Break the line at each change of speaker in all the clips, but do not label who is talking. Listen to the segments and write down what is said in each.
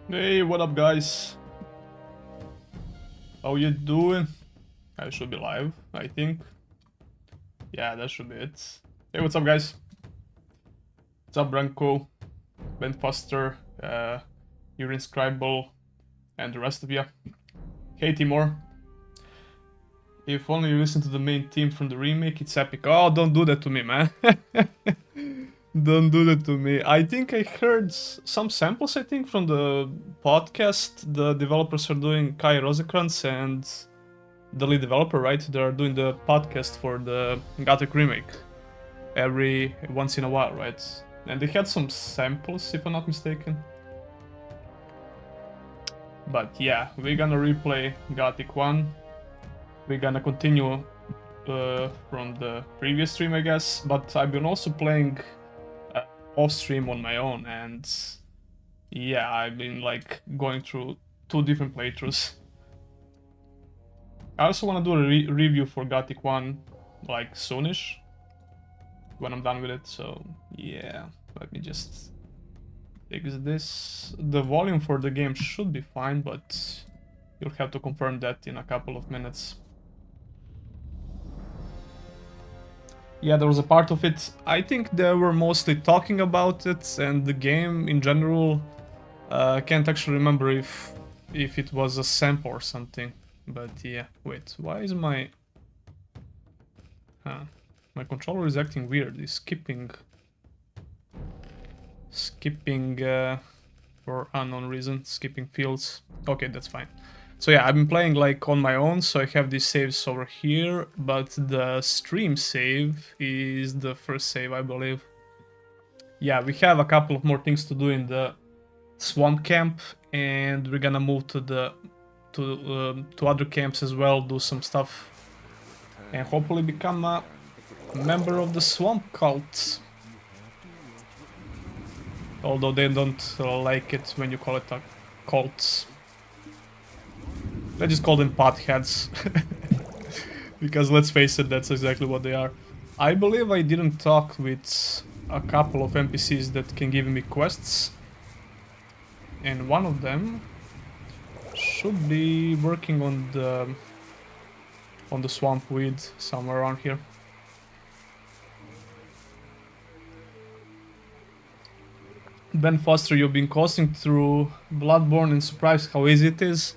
Hey, what up, guys? How you doing? I should be live, I think. Yeah, that should be it. Hey, what's up, guys? What's up, Branko, Ben Foster, Urin Scribble, and the rest of you? Hey, Timor. If only you listen to the main theme from the remake, it's epic. Oh, don't do that to me, man. Don't do that to me. I think I heard some samples, I think, from the podcast the developers are doing, Kai Rosekrantz and the lead developer, right? They're doing the podcast for the Gothic remake every once in a while, right? And they had some samples, if I'm not mistaken. But yeah, we're gonna replay Gothic 1. We're gonna continue from the previous stream, I guess. But I've been also playing off stream on my own, and yeah, I've been like going through 2 different playthroughs. I also want to do a review for Gothic 1 like soonish when I'm done with it, so yeah, let me just fix this. The volume for the game should be fine, but you'll have to confirm that in a couple of minutes. Yeah, there was a part of it, I think they were mostly talking about it, and the game in general, I can't actually remember if it was a sample or something. But yeah, wait, why is my... my controller is acting weird, it's skipping for unknown reason, skipping fields. Okay, that's fine. So yeah, I've been playing like on my own, so I have these saves over here, but the stream save is the first save, I believe. Yeah, we have a couple of more things to do in the swamp camp, and we're gonna move to the to other camps as well, do some stuff, and hopefully become a member of the swamp cult. Although they don't like it when you call it a cult. Let's just call them potheads. Because let's face it, that's exactly what they are. I believe I didn't talk with a couple of NPCs that can give me quests. And one of them should be working on the swamp weed somewhere around here. Ben Foster, you've been coasting through Bloodborne and surprised how easy it is.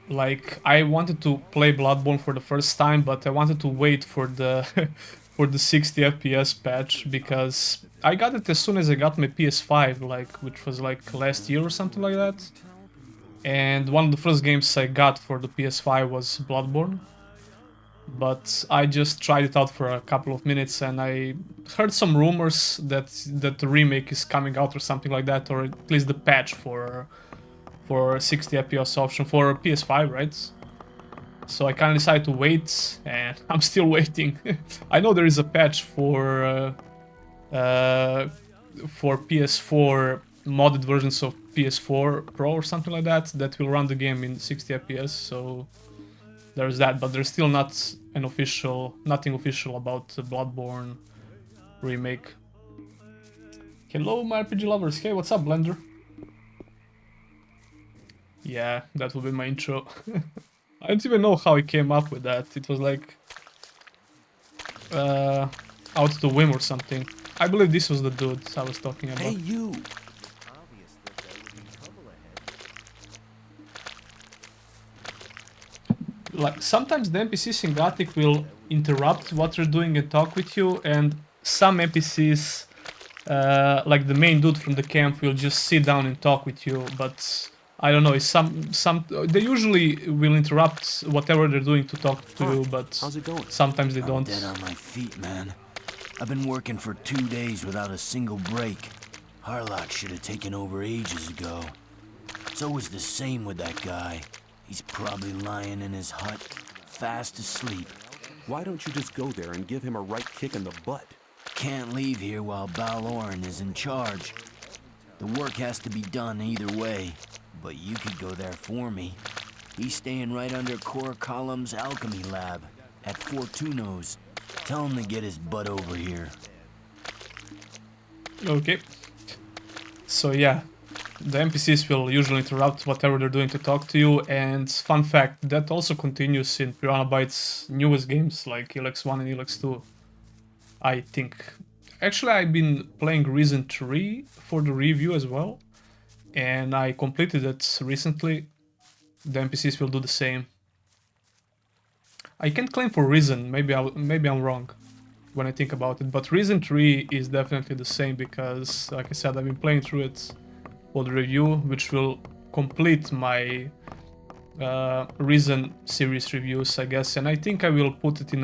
Like, I wanted to play Bloodborne for the first time, but I wanted to wait for the for the 60 FPS patch, because I got it as soon as I got my PS5, like, which was like last year or something like that. And one of the first games I got for the PS5 was Bloodborne. But I just tried it out for a couple of minutes, and I heard some rumors that the remake is coming out or something like that, or at least the patch for 60 FPS option for PS5, right? So I kind of decided to wait, and I'm still waiting. I know there is a patch for PS4, modded versions of PS4 Pro or something like that, that will run the game in 60 FPS, so there's that, but there's still nothing official about the Bloodborne remake. Hello, my RPG lovers. Hey, what's up, Blender? Yeah, that will be my intro. I don't even know how I came up with that. It was like out to whim or something. I believe this was the dude I was talking about.
Hey, you!
Like, sometimes the NPCs in Gothic will interrupt what you're doing and talk with you, and some NPCs, like the main dude from the camp, will just sit down and talk with you, but I don't know, they usually will interrupt whatever they're doing to talk to you, but
How's it going?
sometimes they don't.
I'm dead on my feet, man. I've been working for 2 days without a single break. Harlock should have taken over ages ago. It's always the same with that guy. He's probably lying in his hut, fast asleep.
Why don't you just go there and give him a right kick in the butt?
Can't leave here while Baloran is in charge. The work has to be done either way, but you could go there for me. He's staying right under Core Column's alchemy lab at Fortuno's. Tell him to get his butt over here.
Okay. So yeah, the NPCs will usually interrupt whatever they're doing to talk to you, and fun fact, that also continues in Piranha Bytes' newest games like Elex 1 and Elex 2, I think. Actually, I've been playing Reason 3 for the review as well, and I completed it recently. The NPCs will do the same. I can't claim for Reason, maybe I'm wrong when I think about it, but Reason 3 is definitely the same because, like I said, I've been playing through it for the review, which will complete my Reason series reviews, I guess, and I think I will put it in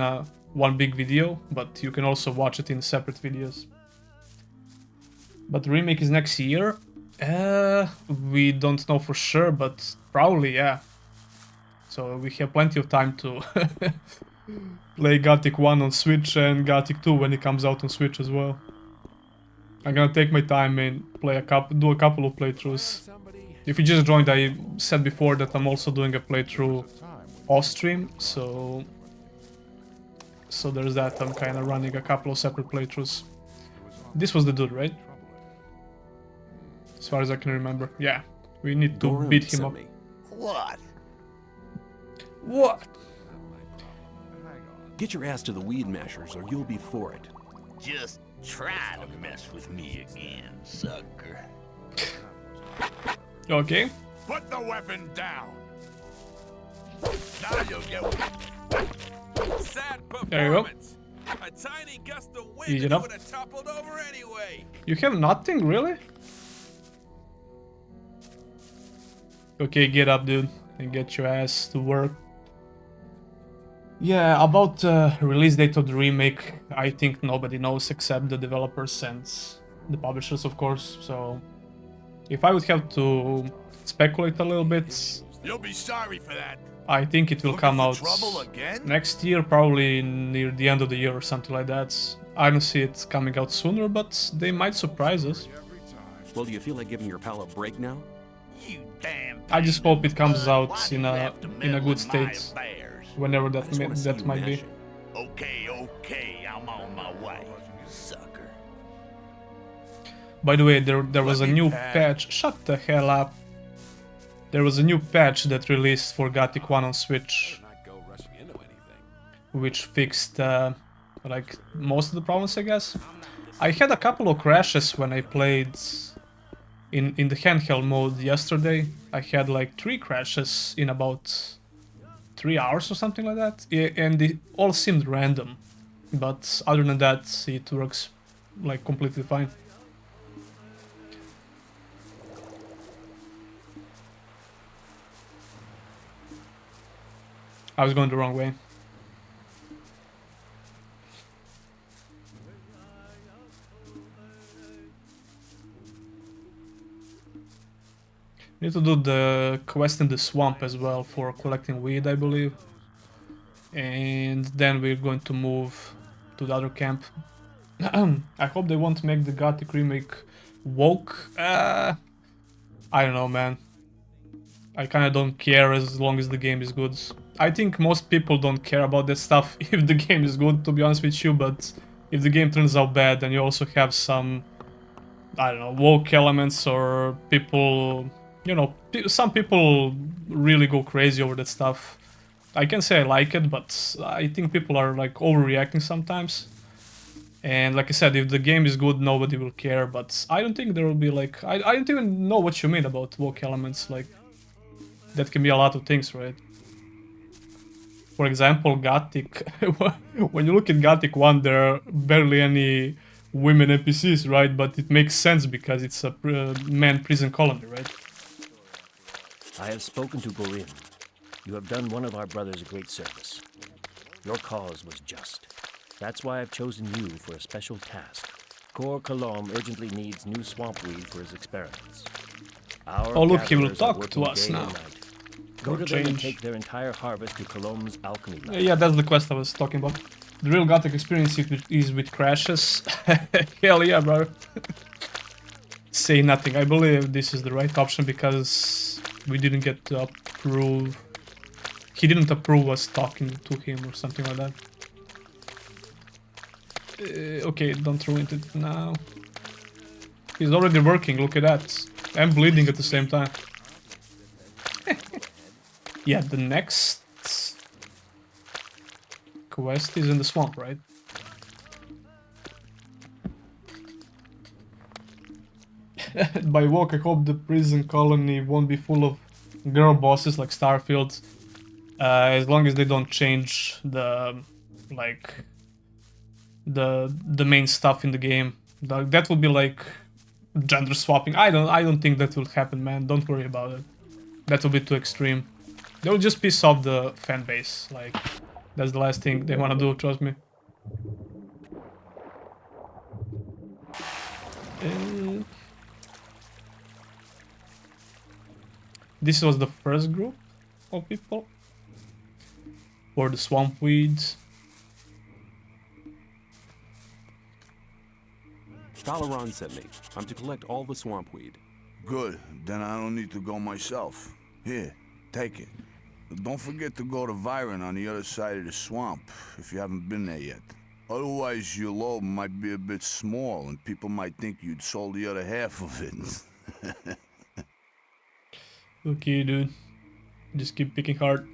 one big video, but you can also watch it in separate videos. But the remake is next year. We don't know for sure, but probably, yeah. So we have plenty of time to play Gothic 1 on Switch and Gothic 2 when it comes out on Switch as well. I'm gonna take my time and do a couple of playthroughs. If you just joined, I said before that I'm also doing a playthrough off stream, so there's that. I'm kind of running a couple of separate playthroughs. This was the dude, right? As far as I can remember. Yeah, we need to
Gorim
beat him
sent
up.
me.
What?
What?
Get your ass to the weed mashers or you'll be for it.
Just try to mess with me again, sucker.
Okay.
Put the weapon down. Now you'll get sad
There you go.
performance. A tiny gust of wind
Easy
and
enough.
would have toppled over anyway.
You have nothing, really? Okay, get up, dude, and get your ass to work. Yeah, about release date of the remake, I think nobody knows except the developers and the publishers, of course. So, if I would have to speculate a little bit,
You'll be sorry for that.
I think it will
Looking
come
for
out
trouble again?
next year, probably near the end of the year or something like that. I don't see it coming out sooner, but they might surprise us.
Well, do you feel like giving your pal a break now?
You damn.
I just hope it comes
Why
out
do
in
you
a
have to
good
meddle in my
state,
affairs?
whenever
I just wanna see
that
you
might be.
mashing.
Okay, I'm on my way, sucker.
By the way, there was a
Let me
new
pass.
patch. Shut the hell up. There was a new patch that released for Gothic 1 on Switch,
Not go rushing into anything.
which fixed like most of the problems, I guess. I had a couple of crashes when I played in the handheld mode yesterday. I had like 3 crashes in about 3 hours or something like that, and they all seemed random. But other than that, it works like completely fine. I was going the wrong way. Need to do the quest in the swamp as well for collecting weed, I believe. And then we're going to move to the other camp. I hope they won't make the Gothic remake woke. I don't know, man. I kinda don't care as long as the game is good. I think most people don't care about that stuff if the game is good, to be honest with you, but if the game turns out bad and you also have some, I don't know, woke elements or people, you know, some people really go crazy over that stuff. I can say I like it, but I think people are like overreacting sometimes. And like I said, if the game is good, nobody will care, but I don't think there will be like, I don't even know what you mean about woke elements, like, that can be a lot of things, right? For example, Gothic, when you look at Gothic 1, there are barely any women NPCs, right? But it makes sense because it's a man prison colony, right?
I have spoken to Gorim. You have done one of our brothers a great service. Your cause was just. That's why I've chosen you for a special task. Kor Kalom urgently needs new swamp weed for his experiments. Our
Oh, look, he will
gatherers are
talk to
working
us
day and
now.
night. Go
For
to them and
change.
take their entire harvest to Kalom's alchemy lab.
Yeah, that's the quest I was talking about. The real Gothic experience is with crashes. Hell yeah, bro. Say nothing. I believe this is the right option because we didn't get to approve. He didn't approve us talking to him or something like that. Okay, don't ruin it now. He's already working, look at that. and bleeding at the same time. Yeah, the next quest is in the swamp, right? By walk, I hope the prison colony won't be full of girl bosses like Starfield. As long as they don't change the like the main stuff in the game. That will be like gender swapping. I don't think that will happen, man. Don't worry about it. That will be too extreme. They will just piss off the fan base. Like, that's the last thing they wanna do, trust me. This was the first group of people for the swamp weeds.
Balaran sent me. I'm to collect all the swamp weed.
Good, then I don't need to go myself. Here, take it. But don't forget to go to Viren on the other side of the swamp, if you haven't been there yet. Otherwise, your load might be a bit small, and people might think you'd sold the other half of it.
Okay, dude. Just keep picking hard.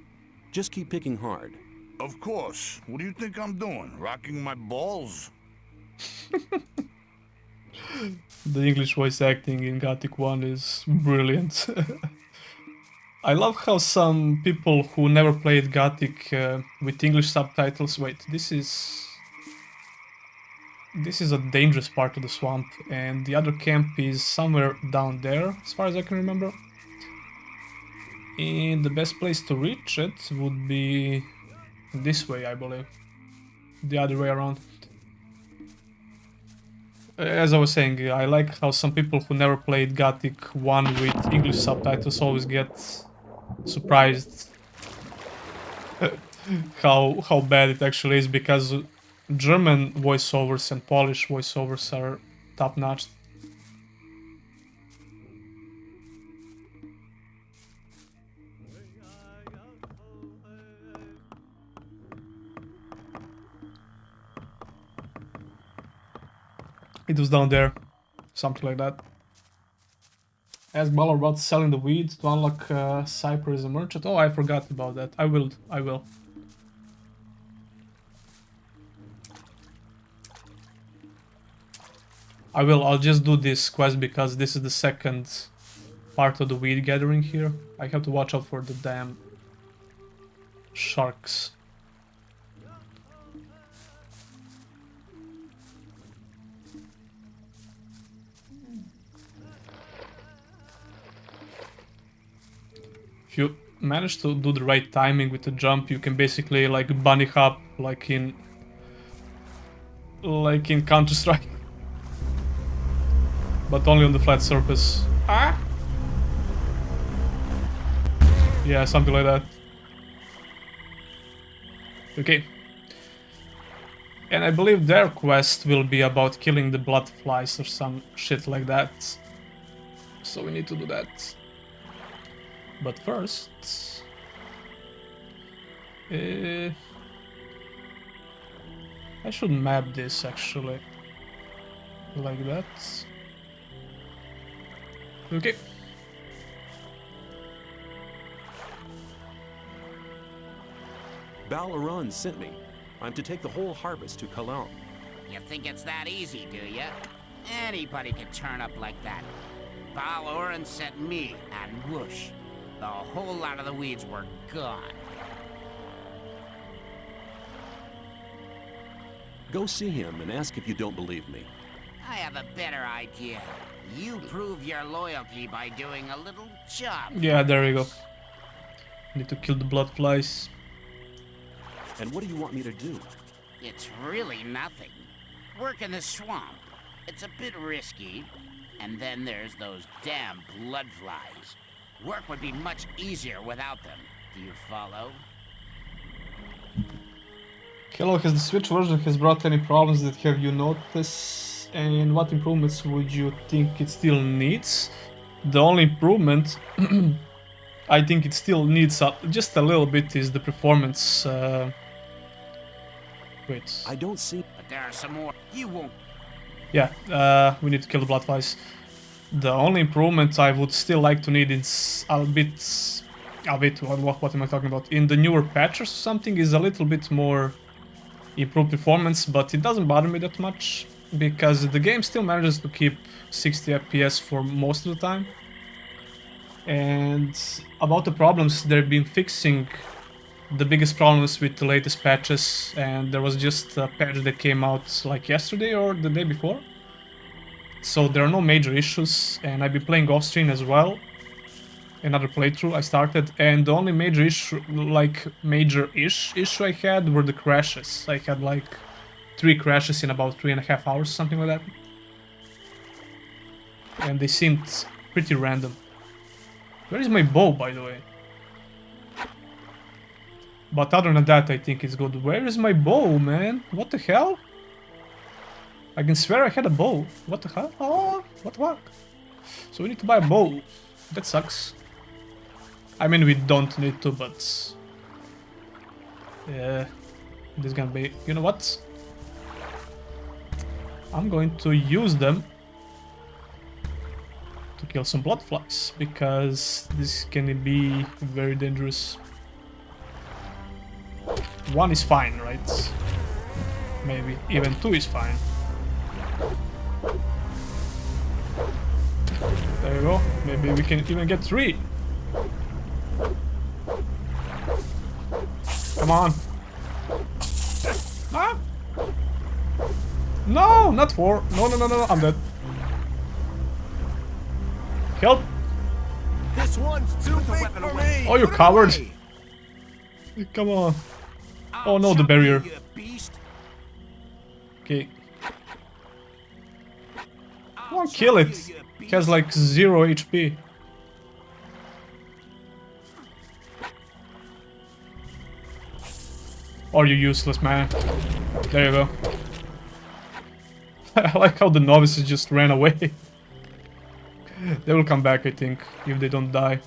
Just keep picking hard.
Of course. What do you think I'm doing? Rocking my balls?
The English voice acting in Gothic 1 is brilliant. I love how some people who never played Gothic with English subtitles... Wait, this is a dangerous part of the swamp, and the other camp is somewhere down there, as far as I can remember. And the best place to reach it would be this way, I believe. The other way around. As I was saying, I like how some people who never played Gothic 1 with English subtitles always get surprised how bad it actually is, because German voiceovers and Polish voiceovers are top-notch. It was down there, something like that. Ask Balor about selling the weed to unlock Cypher as a merchant. Oh, I forgot about that. I will. I'll just do this quest because this is the second part of the weed gathering here. I have to watch out for the damn sharks. If you manage to do the right timing with the jump, you can basically like bunny hop like in Counter-Strike. But only on the flat surface. Ah! Yeah, something like that. Okay. And I believe their quest will be about killing the blood flies or some shit like that. So we need to do that. But first... I should map this actually. Like that. Okay.
Balaran sent me. I'm to take the whole harvest to Cologne.
You think it's that easy, do ya? Anybody could turn up like that. Baloran sent me, and whoosh. The whole lot of the weeds were gone.
Go see him and ask if you don't believe me.
I have a better idea. You prove your loyalty by doing a little job.
Yeah, there we go. Need to kill the blood flies.
And what do you want me to do?
It's really nothing. Work in the swamp. It's a bit risky. And then there's those damn blood flies. Work would be much easier without them. Do you follow?
Hello, has the Switch version has brought any problems that have you noticed? And what improvements would you think it still needs? The only improvement I think it still needs just a little bit is the performance. Wait.
I don't see...
But there are some more. You won't...
Yeah, we need to kill the blood flies. The only improvement I would still like to need is a bit, what am I talking about? In the newer patches or something is a little bit more improved performance, but it doesn't bother me that much because the game still manages to keep 60 FPS for most of the time. And about the problems, they've been fixing the biggest problems with the latest patches, and there was just a patch that came out like yesterday or the day before. So there are no major issues, and I've been playing off stream as well. Another playthrough I started, and the only major issue, issue I had were the crashes. I had like 3 crashes in about 3.5 hours, something like that. And they seemed pretty random. Where is my bow, by the way? But other than that, I think it's good. Where is my bow, man? What the hell? I can swear I had a bow. What the hell? Oh, what the fuck? So we need to buy a bow. That sucks. I mean, we don't need to, but... yeah, this is gonna be... you know what? I'm going to use them to kill some bloodflies, because this can be very dangerous. 1 is fine, right? Maybe even 2 is fine. There you go. Maybe we can even get 3. Come on. Ah! No, not 4. No, no, no, no, I'm dead. Help!
This one's too big for me!
Oh, you coward! Come on. Oh no, the barrier. Okay. Come on, kill it. It has like 0 HP. Or you useless, man. There you go. I like how the novices just ran away. They will come back, I think, if they don't die.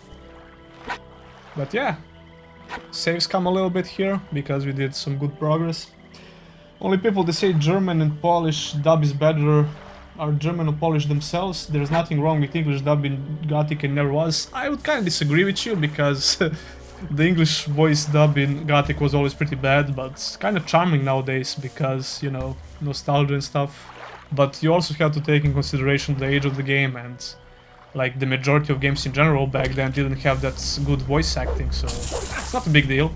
But yeah. Saves come a little bit here, because we did some good progress. Only people that say German and Polish dub is better are German or Polish themselves. There's nothing wrong with English dub in Gothic and never was. I would kind of disagree with you, because the English voice dub in Gothic was always pretty bad, but kind of charming nowadays, because, you know, nostalgia and stuff. But you also have to take in consideration the age of the game, and like the majority of games in general back then didn't have that good voice acting, so it's not a big deal.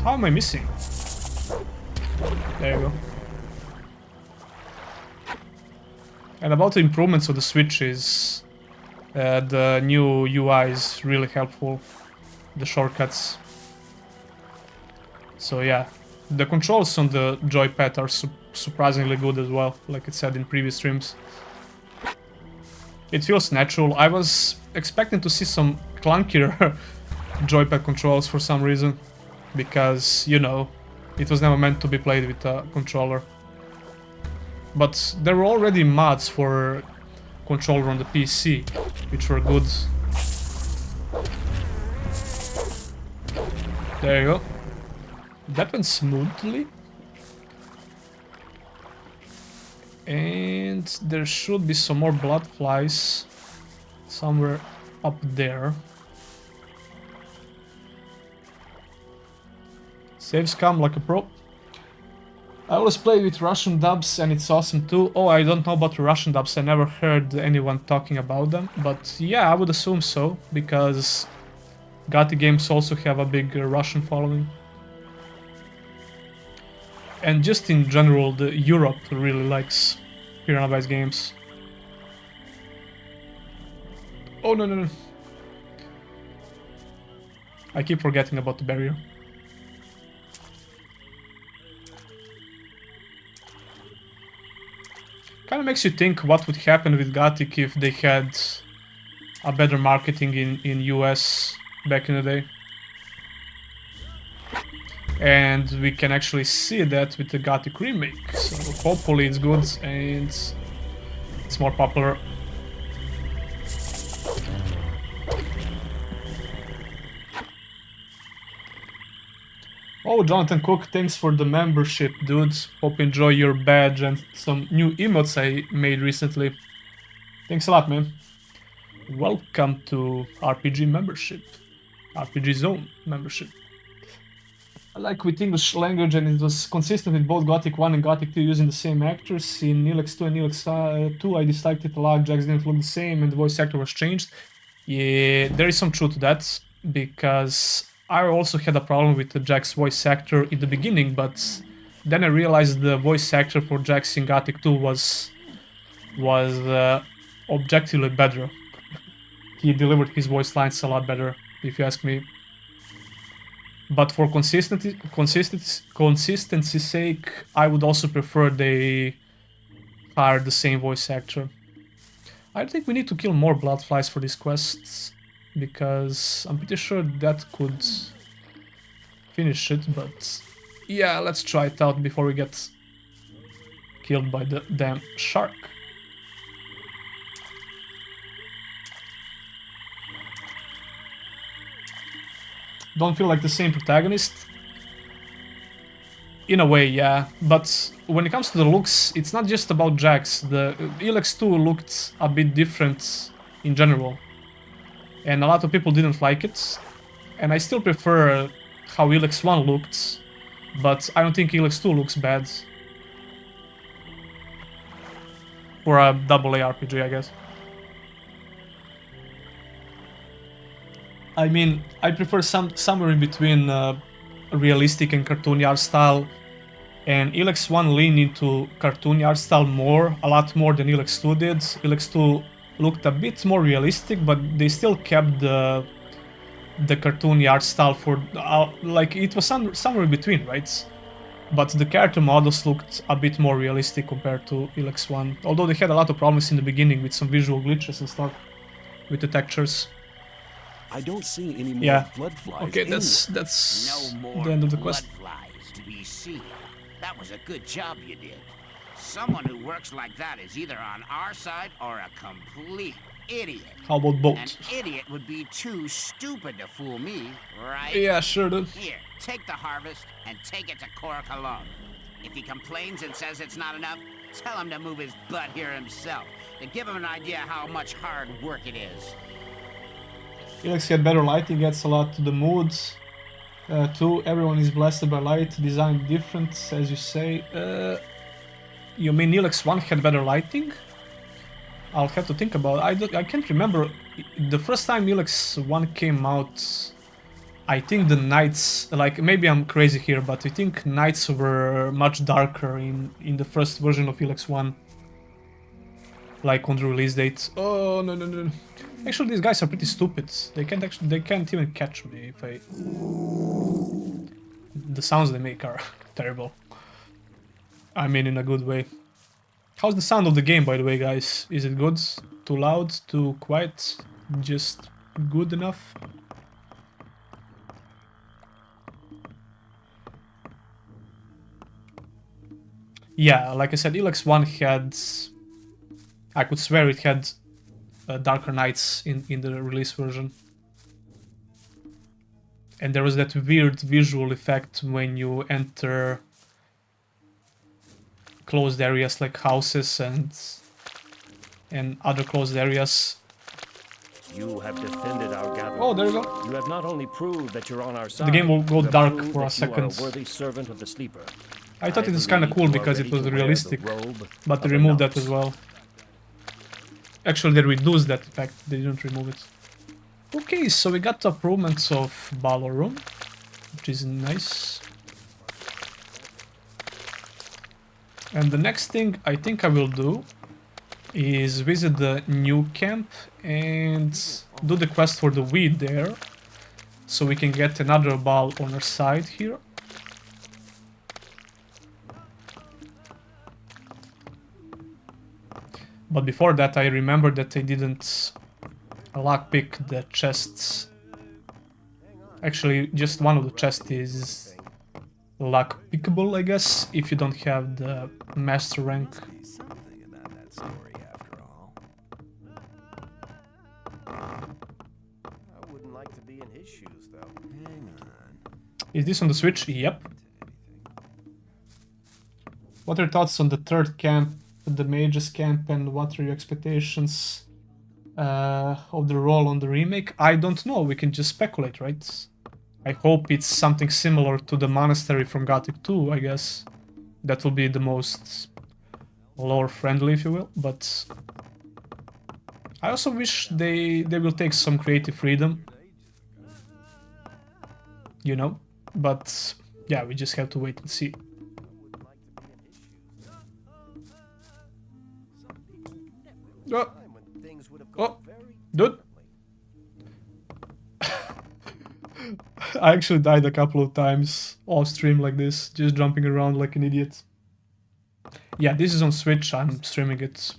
How am I missing? There you go. And about the improvements of the switches, the new UI is really helpful, the shortcuts. So yeah, the controls on the joypad are surprisingly good as well, like it said in previous streams. It feels natural. I was expecting to see some clunkier joypad controls for some reason, because, you know, it was never meant to be played with a controller. But there were already mods for controller on the PC, which were good. There you go. That went smoothly. And there should be some more bloodflies somewhere up there. Saves come like a pro. I always play with Russian dubs and it's awesome too. Oh, I don't know about the Russian dubs, I never heard anyone talking about them. But yeah, I would assume so, because Gothic games also have a big Russian following. And just in general, Europe really likes Piranha Bytes games. Oh no, no, no. I keep forgetting about the barrier. Kind of makes you think what would happen with Gothic if they had a better marketing in US back in the day. And we can actually see that with the Gothic remake, so hopefully it's good and it's more popular. Oh, Jonathan Cook, thanks for the membership, dude. Hope you enjoy your badge and some new emotes I made recently. Thanks a lot, man. Welcome to RPG membership. RPG Zone membership. I like with English language, and it was consistent with both Gothic 1 and Gothic 2 using the same actors. In Elex 2 and Elex 2, I disliked it a lot. Jax didn't look the same, and the voice actor was changed. Yeah, there is some truth to that, because I also had a problem with the Jax voice actor in the beginning, but then I realized the voice actor for Jax in Gothic 2 was objectively better. He delivered his voice lines a lot better, if you ask me. But for consistency's sake, I would also prefer they hire the same voice actor. I think we need to kill more bloodflies for these quests, because I'm pretty sure that could finish it, but yeah, let's try it out before we get killed by the damn shark. Don't feel like the same protagonist? In a way, yeah, but when it comes to the looks, it's not just about Jax. The Elex 2 looked a bit different in general, and a lot of people didn't like it, and I still prefer how Elex 1 looked, but I don't think Elex 2 looks bad for a AA RPG, I guess. I mean, I prefer somewhere in between realistic and cartoony art style, and Elex 1 leaned into cartoony art style a lot more than Elex 2 did. Elex 2 looked a bit more realistic, but they still kept the cartoony art style for like it was somewhere in between, right? But the character models looked a bit more realistic compared to Elex 1, although they had a lot of problems in the beginning with some visual glitches and stuff with the textures.
I don't see any more
Yeah.
blood flies.
Okay, that's
No more
the end of the quest.
bloodflies to be seen. That was a good job you did. Someone who works like that is either on our side or a complete idiot.
How about both?
An idiot would be too stupid to fool me, right?
Yeah, sure, dude.
Here, take the harvest and take it to Cor Cologne. If he complains and says it's not enough, tell him to move his butt here himself. To give him an idea how much hard work it is.
Elex had better lighting, adds a lot to the mood. Too, everyone is blasted by light, designed different, as you say. You mean Elex 1 had better lighting? I'll have to think about it. I can't remember. The first time Elex 1 came out, I think the nights, like, maybe I'm crazy here, but I think nights were much darker in the first version of Elex 1. Like on the release date. Oh, no. Actually, these guys are pretty stupid. They can't even catch me if I... The sounds they make are terrible. I mean, in a good way. How's the sound of the game, by the way, guys? Is it good? Too loud? Too quiet? Just good enough? Yeah, like I said, Elex 1 had... I could swear it had darker nights in the release version. And there was that weird visual effect when you enter closed areas like houses and other closed areas.
You have defended our gathering.
Oh, there you go.
You have not only proved that you're on our side.
The game will go
you have
dark
proved
for a
that you are
second.
a worthy servant of the sleeper.
I thought it was kind of
believe
cool
you are
because it
ready
was
to wear the
realistic,
robe
but they
of a
removed that
novice.
as well. Actually, they reduced that effect, they didn't remove it. Okay, so we got improvements of Balorum, which is nice. And the next thing I think I will do is visit the new camp and do the quest for the weed there, so we can get another ball on our side here. But before that, I remembered that I didn't lockpick the chests. Actually, just one of the chests is lockpickable, I guess, if you don't have the master rank.
Something about that story after all.
I wouldn't like to be in his shoes, though.
Hang on.
Is this on the Switch? Yep. What are your thoughts on the third camp, the Mages camp, and what are your expectations of the role on the remake? I don't know, we can just speculate, right? I hope it's something similar to the Monastery from Gothic 2, I guess. That will be the most lore-friendly, if you will, but I also wish they will take some creative freedom, you know, but yeah, we just have to wait and see. Oh, oh, dude. I actually died a couple of times off stream like this, just jumping around like an idiot. Yeah, this is on Switch, I'm streaming it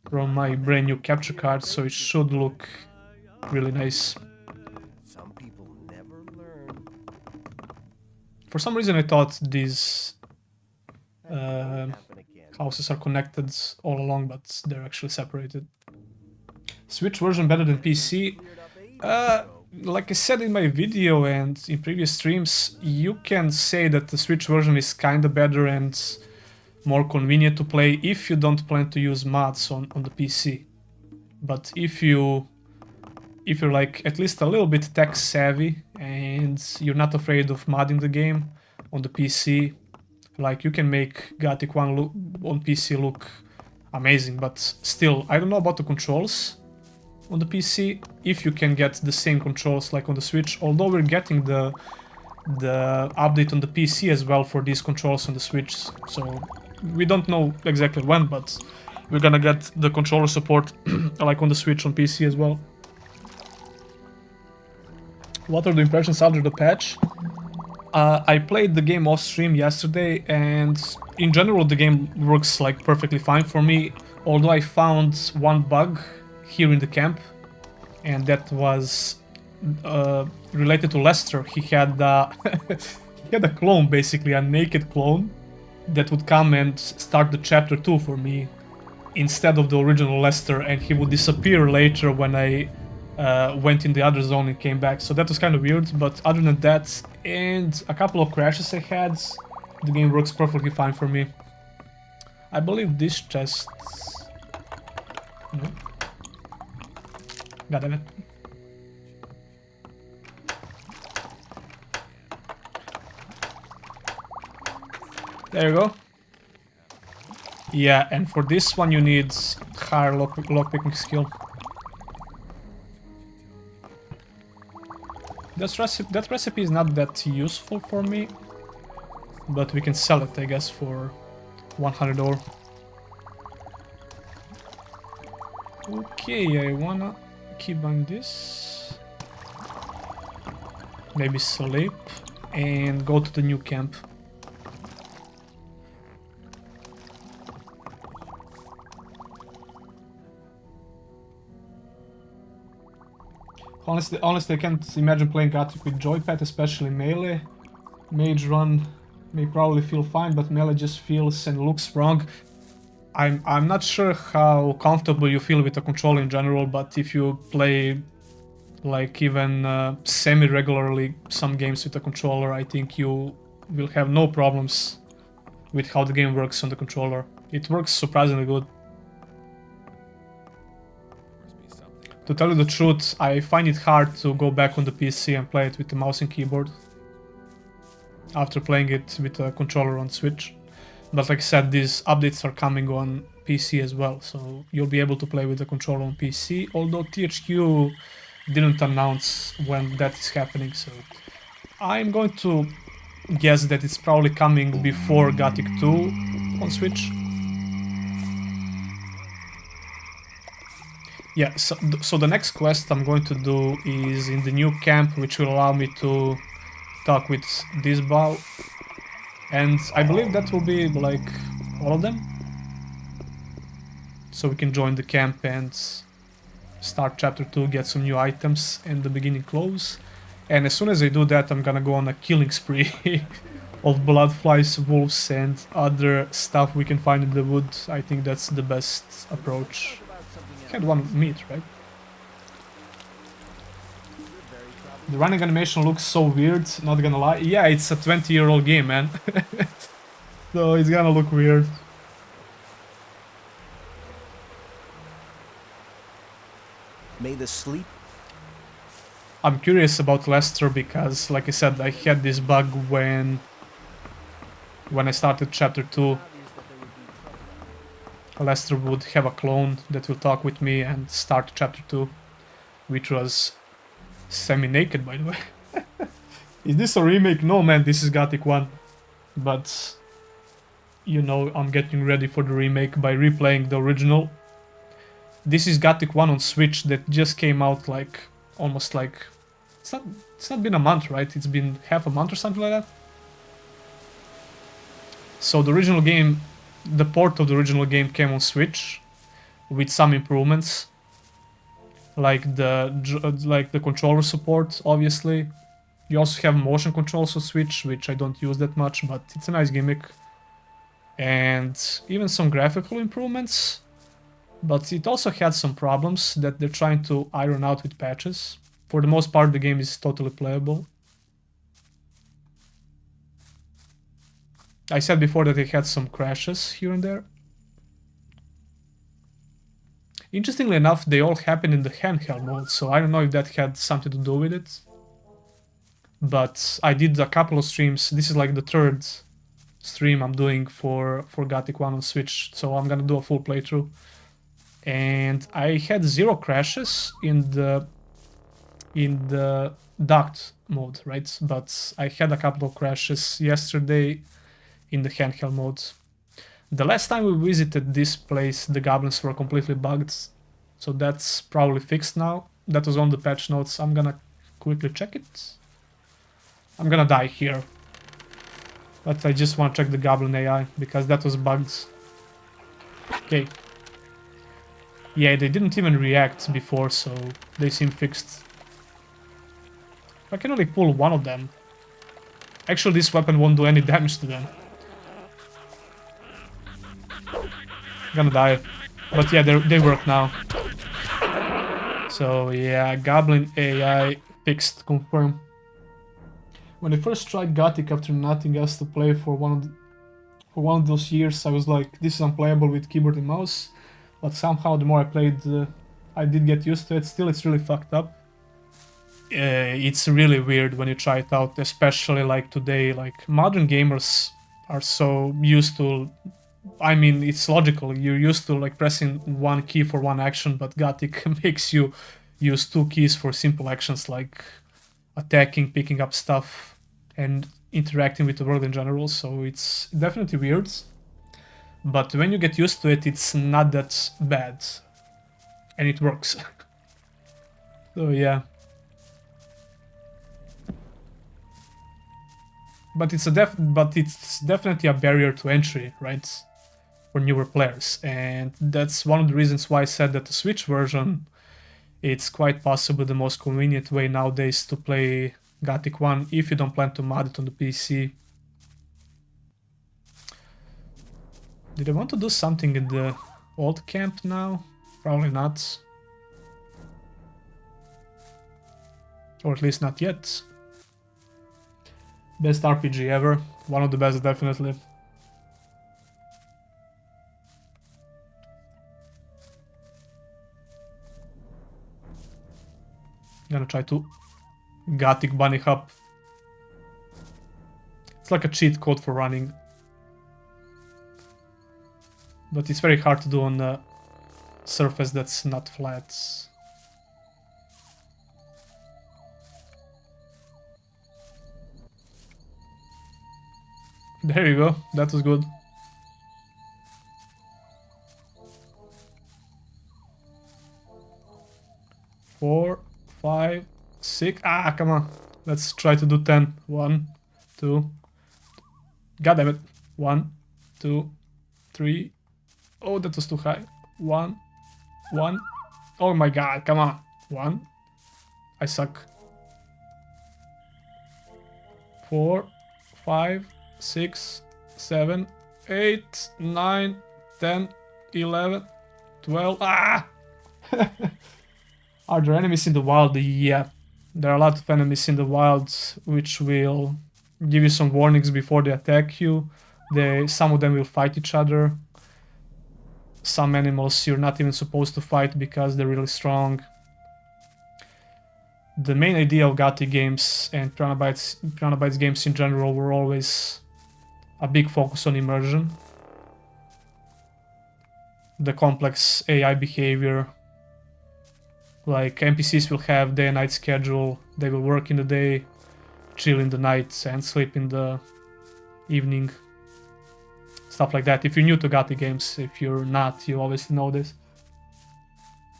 from my brand new capture card, so it should look really nice.
Some people never learn.
For some reason I thought these
Happen again.
houses are connected all along, but they're actually separated. Switch version better than PC? Like I said in my video and in previous streams, you can say that the Switch version is kinda better and more convenient to play if you don't plan to use mods on the PC. But if you're like at least a little bit tech savvy and you're not afraid of modding the game on the PC, like you can make Gothic 1 on PC look amazing, but still, I don't know about the controls on the PC, if you can get the same controls like on the Switch, although we're getting the update on the PC as well for these controls on the Switch, so we don't know exactly when, but we're gonna get the controller support like on the Switch on PC as well. What are the impressions after the patch? I played the game off stream yesterday, and in general the game works like perfectly fine for me, although I found one bug here in the camp, and that was related to Lester. He had he had a clone, basically a naked clone, that would come and start the chapter 2 for me instead of the original Lester, and he would disappear later when I went in the other zone and came back. So that was kind of weird, but other than that and a couple of crashes I had, the game works perfectly fine for me. I believe this chest... No. God damn it. There you go. Yeah, and for this one you need higher lockpicking skill. That recipe is not that useful for me, but we can sell it, I guess, for 100 ore. Okay, I wanna keep on this. Maybe sleep and go to the new camp. Honestly, I can't imagine playing Gothic with joypad, especially melee. Mage run may probably feel fine, but melee just feels and looks wrong. I'm not sure how comfortable you feel with the controller in general, but if you play like even semi-regularly some games with the controller, I think you will have no problems with how the game works on the controller. It works surprisingly good. To tell you the truth, I find it hard to go back on the PC and play it with the mouse and keyboard after playing it with a controller on Switch. But like I said, these updates are coming on PC as well, so you'll be able to play with the controller on PC, although THQ didn't announce when that is happening, so I'm going to guess that it's probably coming before Gothic 2 on Switch. Yeah, so the next quest I'm going to do is in the new camp, which will allow me to talk with this bow. And I believe that will be like all of them. So we can join the camp and start chapter 2, get some new items and the beginning clothes. And as soon as I do that, I'm gonna go on a killing spree of bloodflies, wolves and other stuff we can find in the wood. I think that's the best approach. Can't want meat, right? The running animation looks so weird, not gonna lie. Yeah, it's a 20-year-old game, man. So it's gonna look weird.
May the sleep.
I'm curious about Lester because, like I said, I had this bug when I started chapter 2. Lester would have a clone that will talk with me and start chapter 2, which was semi-naked, by the way. Is this a remake? No, man, this is Gothic 1. But, you know, I'm getting ready for the remake by replaying the original. This is Gothic 1 on Switch that just came out like, almost like... It's not been a month, right? It's been half a month or something like that. So the original game, the port of the original game came on Switch with some improvements. Like the controller support, obviously. You also have motion controls on Switch, which I don't use that much, but it's a nice gimmick. And even some graphical improvements. But it also had some problems that they're trying to iron out with patches. For the most part, the game is totally playable. I said before that it had some crashes here and there. Interestingly enough, they all happened in the handheld mode, so I don't know if that had something to do with it. But I did a couple of streams. This is like the third stream I'm doing for Gothic 1 on Switch, so I'm gonna do a full playthrough. And I had 0 crashes in the docked mode, right? But I had a couple of crashes yesterday in the handheld mode. The last time we visited this place, the goblins were completely bugged, so that's probably fixed now. That was on the patch notes. I'm gonna quickly check it. I'm gonna die here, but I just want to check the goblin AI because that was bugged. Okay. Yeah, they didn't even react before, so they seem fixed. I can only pull one of them. Actually, this weapon won't do any damage to them. Gonna die. But yeah, they work now. So yeah, Goblin AI fixed, confirm. When I first tried Gothic after nothing else to play for one of those years, I was like, this is unplayable with keyboard and mouse. But somehow the more I played, I did get used to it. Still, it's really fucked up. It's really weird when you try it out, especially like today. Like modern gamers are so used to, I mean, it's logical. You're used to like pressing one key for one action, but Gothic makes you use 2 keys for simple actions like attacking, picking up stuff, and interacting with the world in general. So it's definitely weird. But when you get used to it, it's not that bad. And it works. So yeah. But it's definitely a barrier to entry, right? For newer players. And that's one of the reasons why I said that the Switch version, it's quite possibly the most convenient way nowadays to play Gothic 1 if you don't plan to mod it on the PC. Did I want to do something in the old camp now? Probably not. Or at least not yet. Best RPG ever. One of the best, definitely. Gonna try to Gothic bunny hop. It's like a cheat code for running. But it's very hard to do on a surface that's not flat. There you go, that was good. Four, 5, 6. Ah, come on. Let's try to do 10. 1, 2. God damn it. 1, 2, 3. Oh, that was too high. 1, 1. Oh my god, come on. 1. I suck. 4, 5, 6, 7, 8, 9, 10, 11, 12. Ah! Are there enemies in the wild? Yeah. There are a lot of enemies in the wild which will give you some warnings before they attack you. Some of them will fight each other. Some animals you're not even supposed to fight because they're really strong. The main idea of Gothic games and Piranha Bytes games in general were always a big focus on immersion. The complex AI behavior. Like NPCs will have day and night schedule, they will work in the day, chill in the night and sleep in the evening. Stuff like that. If you're new to Gothic games, if you're not, you obviously know this.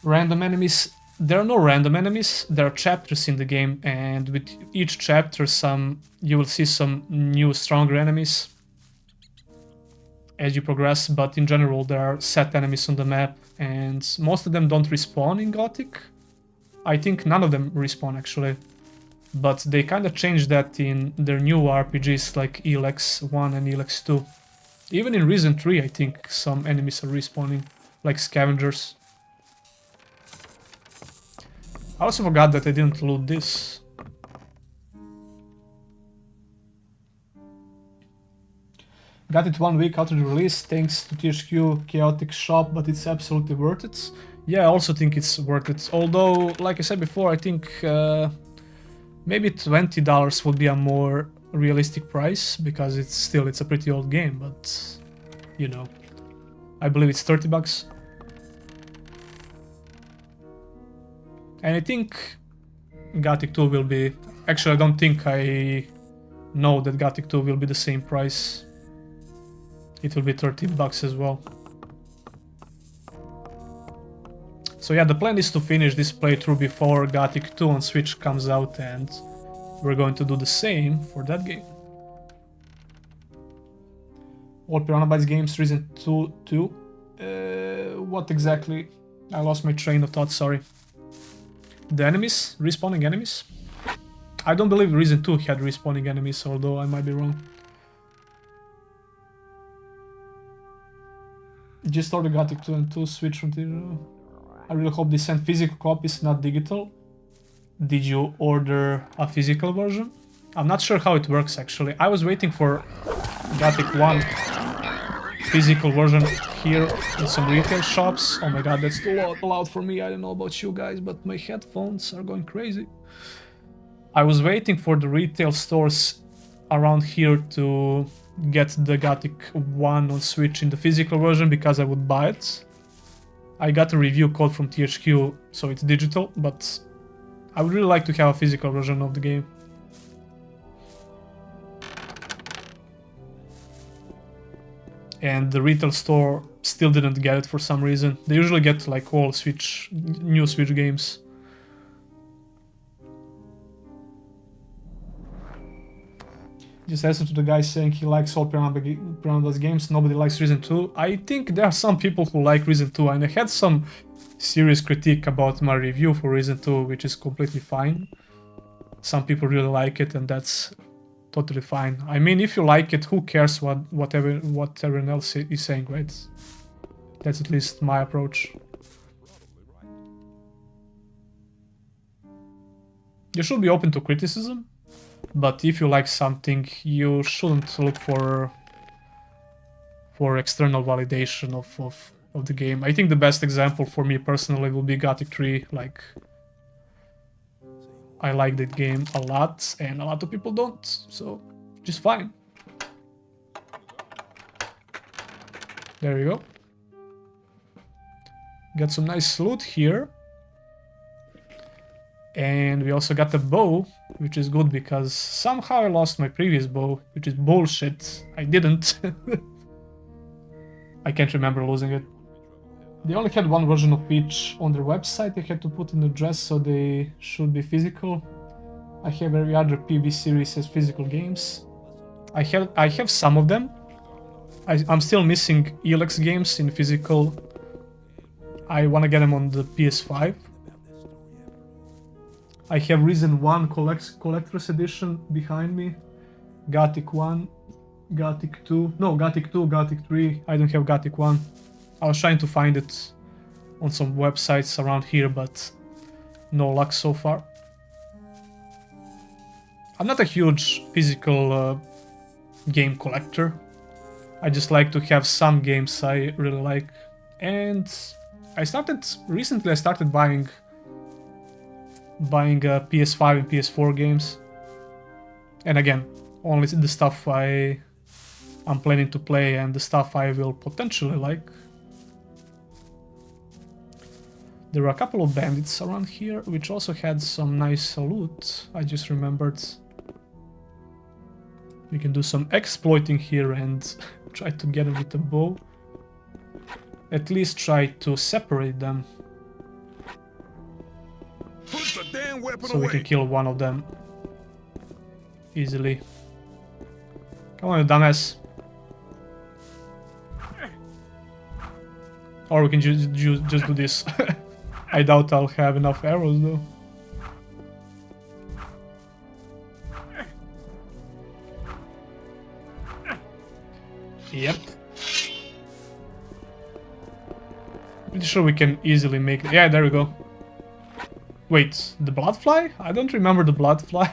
Random enemies. There are no random enemies, there are chapters in the game, and with each chapter you will see some new stronger enemies as you progress, but in general there are set enemies on the map, and most of them don't respawn in Gothic. I think none of them respawn actually, but they kind of changed that in their new RPGs like Elex 1 and Elex 2. Even in Resident 3 I think some enemies are respawning, like scavengers. I also forgot that I didn't loot this. Got it 1 week after the release, thanks to THQ Chaotic Shop, but it's absolutely worth it. Yeah, I also think it's worth it. Although, like I said before, I think maybe $20 would be a more realistic price, because it's a pretty old game, but you know, I believe it's $30. And I think Gothic 2 will be... Actually, I don't think I know that Gothic 2 will be the same price. It will be $13 as well. So yeah, the plan is to finish this playthrough before Gothic 2 on Switch comes out, and we're going to do the same for that game. All Piranha Bytes games, Resident 2. What exactly? I lost my train of thought, sorry. The enemies? Respawning enemies? I don't believe Resident 2 had respawning enemies, although I might be wrong. Just ordered Gothic 2 and 2 Switch from the... I really hope they send physical copies, not digital. Did you order a physical version? I'm not sure how it works actually. I was waiting for Gothic 1 physical version here in some retail shops. Oh my god, that's too loud for me. I don't know about you guys, but my headphones are going crazy. I was waiting for the retail stores around here to get the Gothic 1 on Switch in the physical version because I would buy it. I got a review code from THQ, so it's digital, but I would really like to have a physical version of the game. And the retail store still didn't get it for some reason. They usually get like all new Switch games. Just listen to the guy saying he likes all Piranha Bytes games, nobody likes Resident 2. I think there are some people who like Resident 2, and I had some serious critique about my review for Resident 2, which is completely fine. Some people really like it, and that's totally fine. I mean, if you like it, who cares what everyone else is saying, right? That's at least my approach. You should be open to criticism, but if you like something, you shouldn't look for external validation of the game. I think the best example for me personally will be Gothic 3. Like, I like that game a lot, and a lot of people don't, so just fine. There we go. Got some nice loot here. And we also got the bow, which is good because somehow I lost my previous bow, which is bullshit. I didn't. I can't remember losing it. They only had one version of each on their website. I had to put in the address, so they should be physical. I have every other PB series as physical games. I have some of them. I'm still missing Elex games in physical. I want to get them on the PS5. I have Resident 1 Collector's Edition behind me. Gothic 1, Gothic 2. No, Gothic 2, Gothic 3. I don't have Gothic 1. I was trying to find it on some websites around here, but no luck so far. I'm not a huge physical game collector. I just like to have some games I really like. And recently I started buying PS5 and PS4 games. And again, only the stuff I'm planning to play and the stuff I will potentially like. There were a couple of bandits around here, which also had some nice loot. I just remembered. We can do some exploiting here and try to get it with a bow. At least try to separate them.
Put the damn weapon
So we can kill one of them easily. Come on, you dumbass. Or we can just do this. I doubt I'll have enough arrows though. Yep. Pretty sure we can easily make it. Yeah, there we go. Wait, the bloodfly? I don't remember the bloodfly.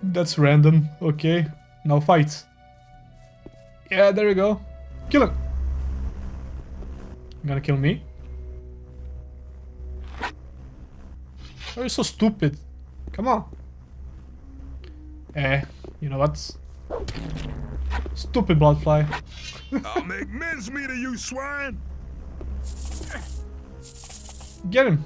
That's random. Okay, now fight. Yeah, there we go. Kill him. You gonna kill me? Oh, you're so stupid. Come on. You know what? Stupid bloodfly.
I'll make mincemeat of you, swine!
Get him.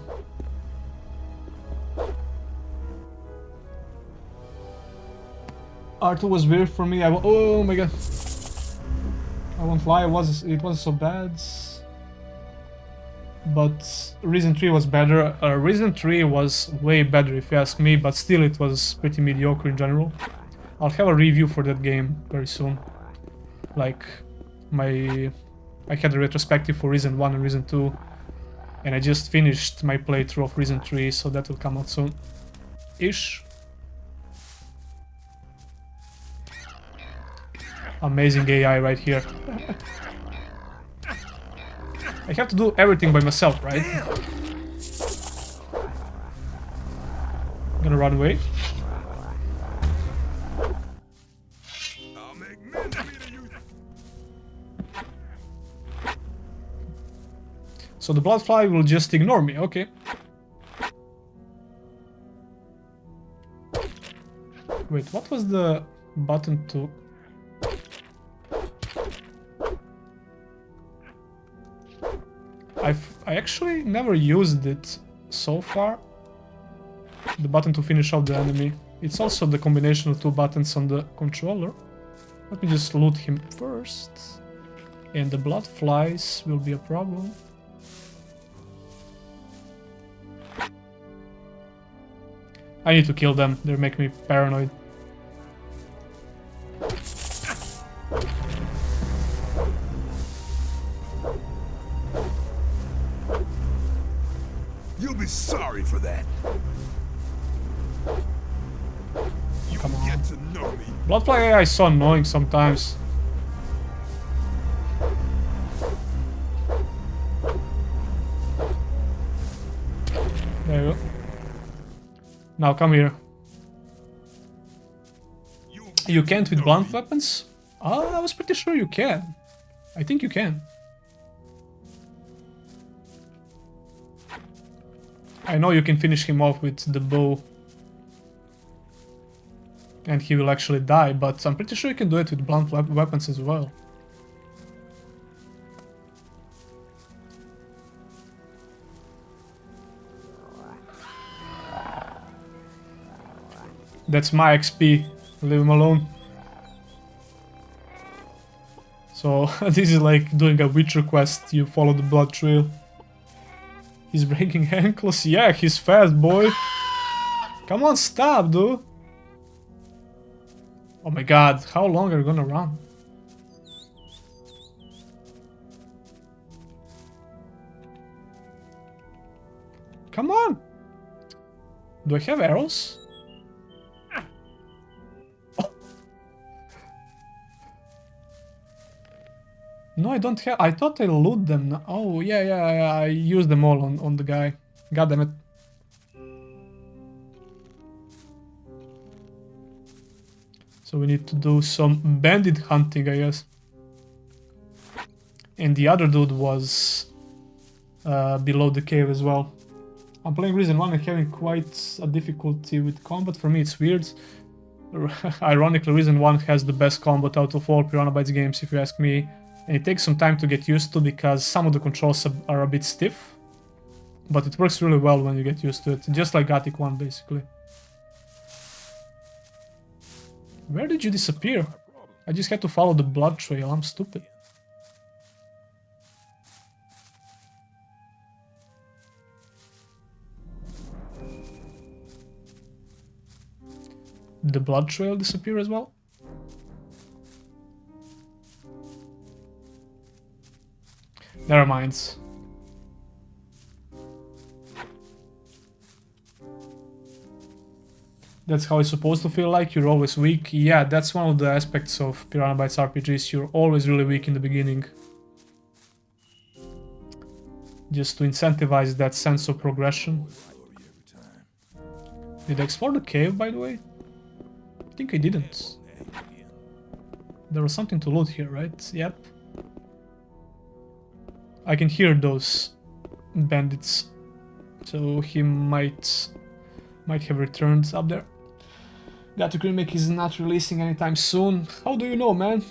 R2 was weird for me. Oh my god. I won't lie, it wasn't so bad. But Reason 3 was better. Reason 3 was way better if you ask me, but still it was pretty mediocre in general. I'll have a review for that game very soon. Like, I had a retrospective for Reason 1 and Reason 2, and I just finished my playthrough of Reason 3, so that will come out soon. Ish. Amazing AI right here. I have to do everything by myself, right? I'm gonna run away.
I'll make mincemeat of you.
So the bloodfly will just ignore me, okay. Wait, what was the button to... I actually never used it so far. The button to finish off the enemy. It's also the combination of two buttons on the controller. Let me just loot him first. And the blood flies will be a problem. I need to kill them, they make me paranoid.
You'll be sorry for that. You
Come on.
get to know me.
Bloodfly AI is so annoying sometimes. There you go. Now come here. You can't with blunt weapons? Oh, I was pretty sure you can. I think you can. I know you can finish him off with the bow. And he will actually die, but I'm pretty sure you can do it with blunt weapons as well. That's my XP. Leave him alone. So this is like doing a Witcher quest. You follow the blood trail. He's breaking ankles. Yeah, he's fast, boy. Come on, stop, dude. Oh my god, how long are you gonna run? Come on! Do I have arrows? Oh. No, I don't have. I thought I loot them. Oh, yeah, I used them all on the guy. God damn it. So we need to do some bandit hunting, I guess. And the other dude was below the cave as well. I'm playing Reason 1 and having quite a difficulty with combat. For me it's weird. Ironically, Reason 1 has the best combat out of all Piranha Bytes games, if you ask me. And it takes some time to get used to because some of the controls are a bit stiff. But it works really well when you get used to it, just like Gothic 1 basically. Where did you disappear? I just had to follow the blood trail, I'm stupid. Did the blood trail disappear as well? Never mind. That's how it's supposed to feel like, you're always weak. Yeah, that's one of the aspects of Piranha Bytes RPGs, you're always really weak in the beginning. Just to incentivize that sense of progression. Did I explore the cave, by the way? I think I didn't. There was something to loot here, right? Yep. I can hear those bandits. So he might have returned up there. Gothic Remake is not releasing anytime soon. How do you know, man?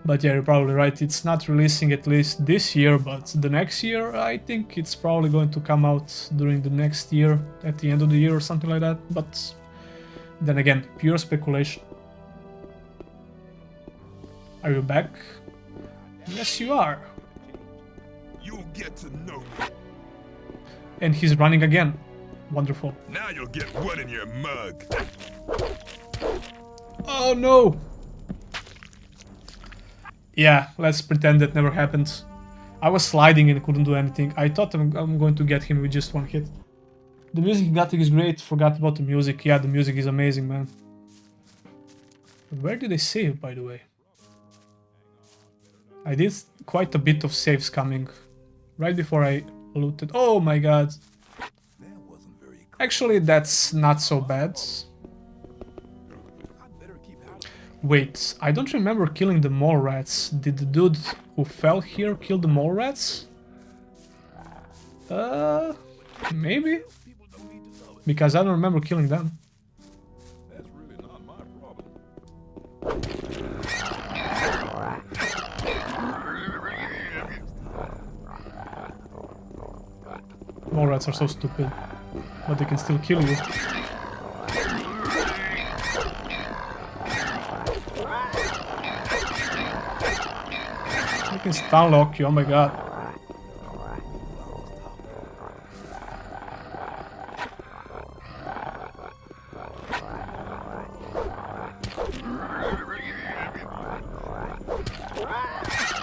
But yeah, you're probably right. It's not releasing at least this year, but the next year, I think it's probably going to come out during the next year, at the end of the year or something like that. But then again, pure speculation. Are you back? Yes, you are.
You'll get to know me.
And he's running again. Wonderful.
Now you'll get what in your mug.
Oh no! Yeah, let's pretend that never happened. I was sliding and couldn't do anything. I thought I'm going to get him with just one hit. The music in Gothic is great. Forgot about the music. Yeah, the music is amazing, man. Where did I save, by the way? I did quite a bit of saves coming. Right before I looted. Oh my god. Actually, that's not so bad. Wait, I don't remember killing the mole rats. Did the dude who fell here kill the mole rats? Maybe? Because I don't remember killing them.
That's really not my problem.
Mole rats are so stupid. But they can still kill you. They can stun lock you, oh my god.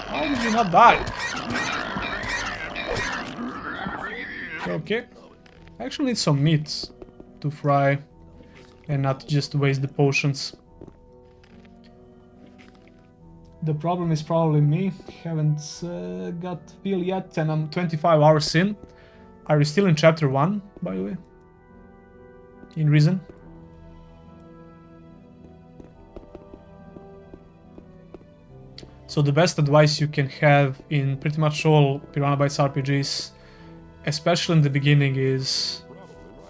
How did you not die? Okay. I actually need some meat to fry and not just waste the potions. The problem is probably me. Haven't got feel yet and I'm 25 hours in. Are you still in chapter 1, by the way? In Reason? So the best advice you can have in pretty much all Piranha Bytes RPGs, especially in the beginning, is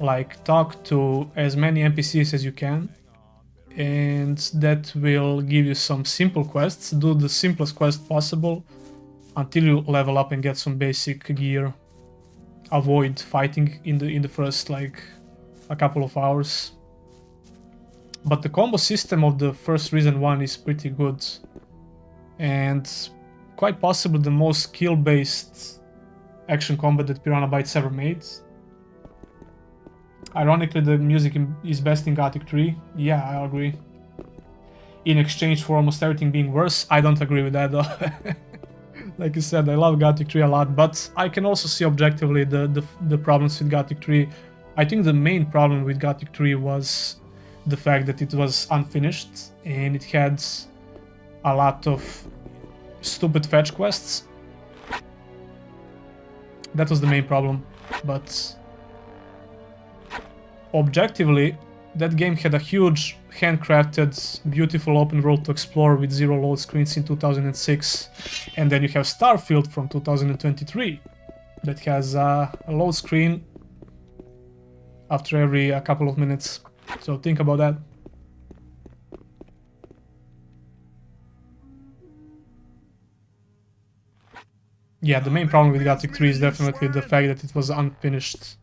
like talk to as many NPCs as you can, and that will give you some simple quests. Do the simplest quest possible until you level up and get some basic gear. Avoid fighting in the first like a couple of hours. But the combo system of the first Reason 1 is pretty good, and quite possibly the most skill-based action combat that Piranha Bytes ever made. Ironically, the music is best in Gothic 3. Yeah, I agree. In exchange for almost everything being worse, I don't agree with that though. Like I said, I love Gothic 3 a lot, but I can also see objectively the problems with Gothic 3. I think the main problem with Gothic 3 was the fact that it was unfinished and it had a lot of stupid fetch quests. That was the main problem, but objectively, that game had a huge, handcrafted, beautiful open world to explore with 0 load screens in 2006. And then you have Starfield from 2023 that has a load screen after every a couple of minutes. So think about that. Yeah, the main problem with Gothic 3 is definitely the fact that it was unfinished.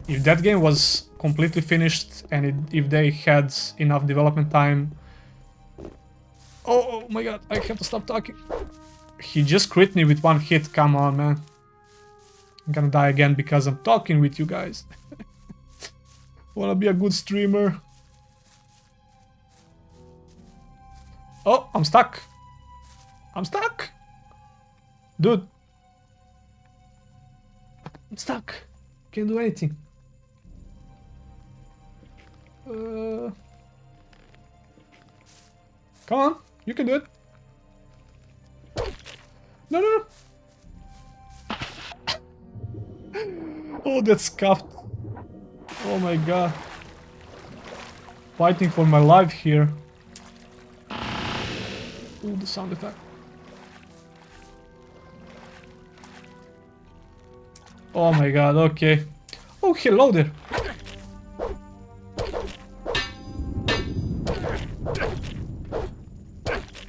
If that game was completely finished and if they had enough development time... Oh my god, I have to stop talking. He just crit me with 1 hit, come on man. I'm gonna die again because I'm talking with you guys. Wanna be a good streamer. Oh, I'm stuck. I'm stuck. Dude. I'm stuck. Can't do anything. Come on, you can do it. No, no, no. Oh, that's scuffed. Oh my god. Fighting for my life here. Ooh, the sound effect. Oh my god, okay. Oh, hello there.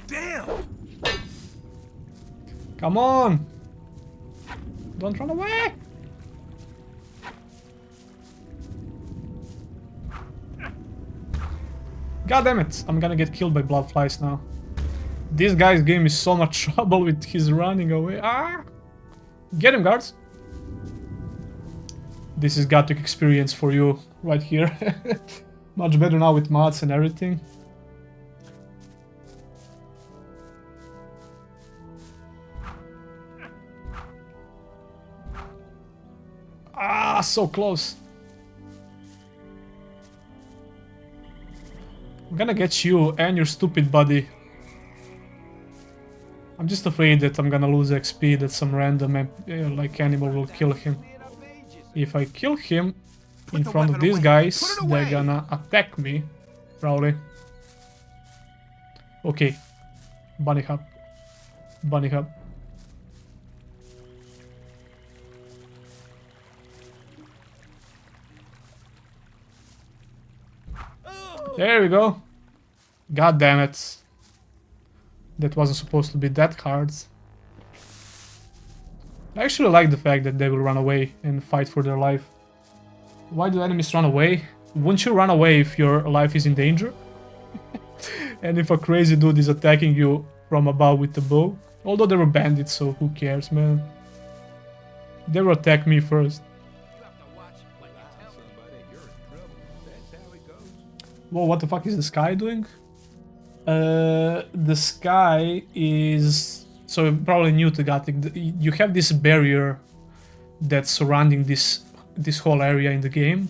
Damn!
Come on! Don't run away! God damn it! I'm gonna get killed by bloodflies now. This guy's gave me so much trouble with his running away. Ah! Get him, guards! This is Gothic experience for you right here. Much better now with mods and everything. Ah, so close. I'm gonna get you and your stupid buddy. I'm just afraid that I'm gonna lose XP, that some random like animal will kill him. If I kill him in front of these guys, they're gonna attack me, probably. Okay. Bunny hop. Bunny hop. There we go. God damn it. That wasn't supposed to be that hard. I actually like the fact that they will run away and fight for their life. Why do enemies run away? Wouldn't you run away if your life is in danger? And if a crazy dude is attacking you from above with a bow? Although they were bandits, so who cares, man? They will attack me first. Whoa, what the fuck is the sky doing? The sky is... So probably new to Gothic. You have this barrier that's surrounding this whole area in the game.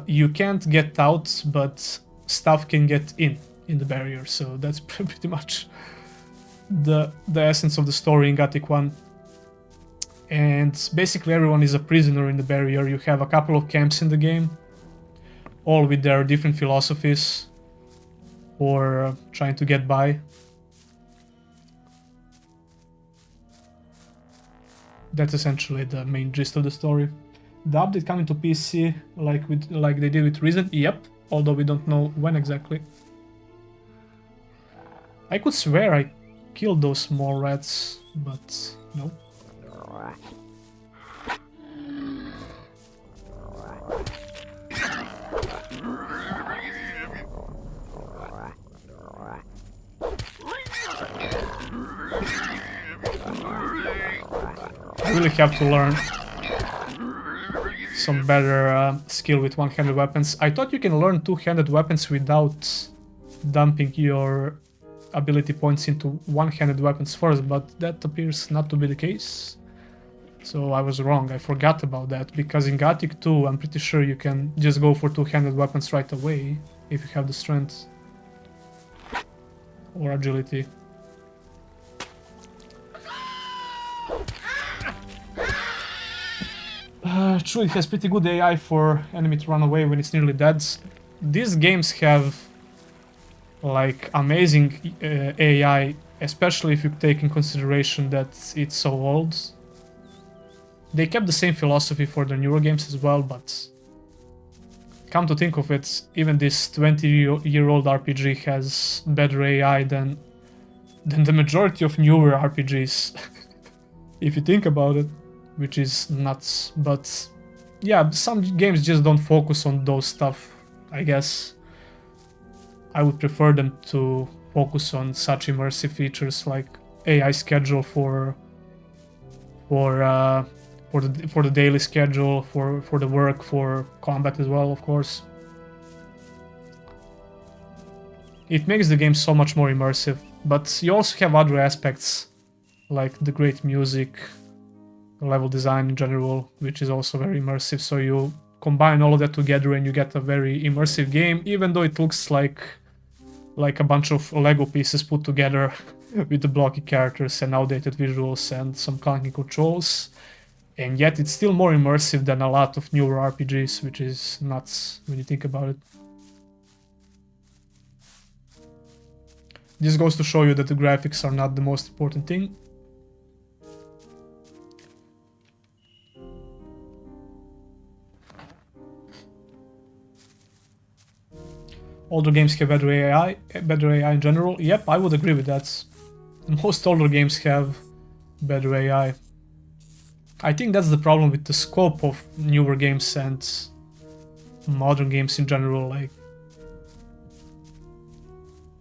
You can't get out, but stuff can get in the barrier. So that's pretty much the essence of the story in Gothic 1. And basically everyone is a prisoner in the barrier. You have a couple of camps in the game, all with their different philosophies for trying to get by. That's essentially the main gist of the story. The update coming to PC like they did with Resident, yep, although we don't know when exactly. I could swear I killed those small rats, but no. I really have to learn some better skill with one-handed weapons. I thought you can learn two-handed weapons without dumping your ability points into one-handed weapons first, but that appears not to be the case. So I was wrong, I forgot about that, because in Gothic 2 I'm pretty sure you can just go for two-handed weapons right away if you have the strength or agility. True, it has pretty good AI for enemy to run away when it's nearly dead. These games have like amazing AI, especially if you take in consideration that it's so old. They kept the same philosophy for the newer games as well, but come to think of it, even this 20-year-old RPG has better AI than the majority of newer RPGs, if you think about it, which is nuts. But yeah, some games just don't focus on those stuff, I guess. I would prefer them to focus on such immersive features like AI schedule for the daily schedule, for the work, for combat as well, of course. It makes the game so much more immersive, but you also have other aspects like the great music, level design in general, which is also very immersive. So you combine all of that together and you get a very immersive game, even though it looks like a bunch of Lego pieces put together with the blocky characters and outdated visuals and some clunky controls. And yet it's still more immersive than a lot of newer RPGs, which is nuts when you think about it. This goes to show you that the graphics are not the most important thing. Older games have better AI in general. Yep, I would agree with that. Most older games have better AI. I think that's the problem with the scope of newer games and modern games in general, like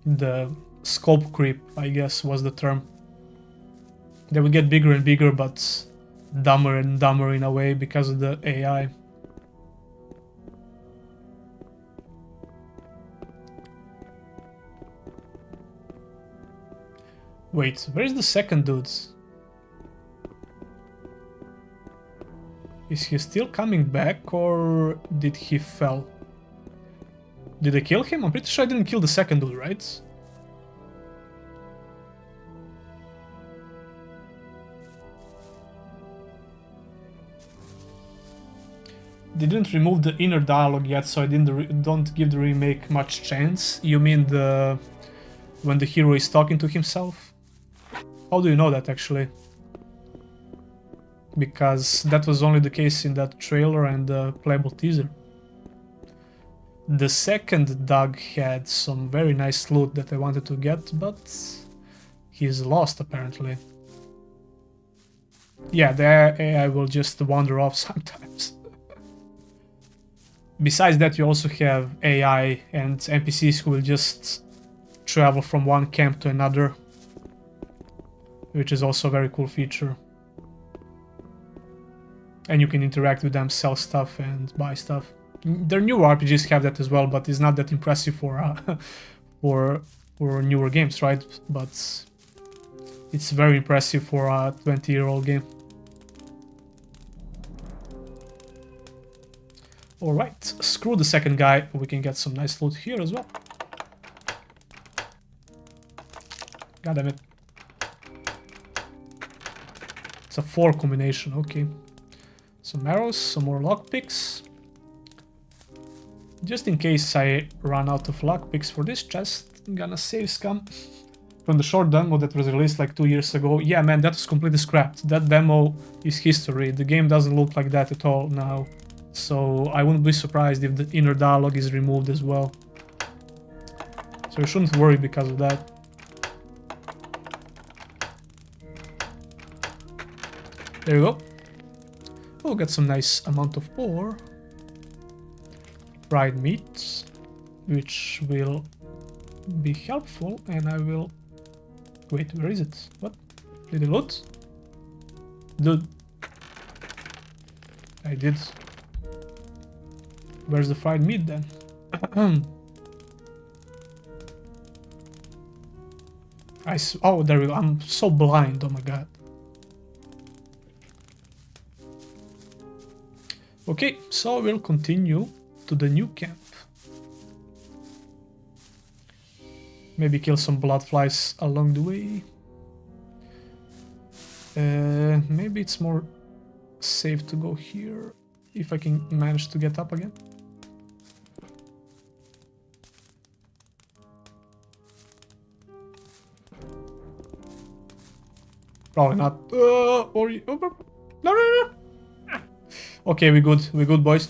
the scope creep, I guess was the term. They would get bigger and bigger, but dumber and dumber in a way because of the AI. Wait, where is the second dude? Is he still coming back, or did he fell? Did I kill him? I'm pretty sure I didn't kill the second dude, right? They didn't remove the inner dialogue yet, so I don't give the remake much chance. You mean when the hero is talking to himself? How do you know that, actually? Because that was only the case in that trailer and the playable teaser. The second Doug had some very nice loot that I wanted to get, but he's lost apparently. Yeah, the AI will just wander off sometimes. Besides that, you also have AI and NPCs who will just travel from one camp to another, which is also a very cool feature. And you can interact with them, sell stuff and buy stuff. Their newer RPGs have that as well, but it's not that impressive for newer games, right? But it's very impressive for a 20-year-old game. Alright, screw the second guy, we can get some nice loot here as well. God damn it. It's a 4 combination, okay. Some arrows, some more lockpicks. Just in case I run out of lockpicks for this chest, I'm gonna save scum from the short demo that was released like 2 years ago. Yeah, man, that was completely scrapped. That demo is history. The game doesn't look like that at all now. So I wouldn't be surprised if the inner dialogue is removed as well. So you shouldn't worry because of that. There you go. We'll get some nice amount of ore. Fried meat, which will be helpful, and I will... Wait, where is it? What? Did I loot? Dude. I did. Where's the fried meat then? Oh, there we go. I'm so blind, oh my god. Okay, so we'll continue to the new camp. Maybe kill some bloodflies along the way. Maybe it's more safe to go here. if I can manage to get up again. Probably not. No, no, no. Okay, we good, boys.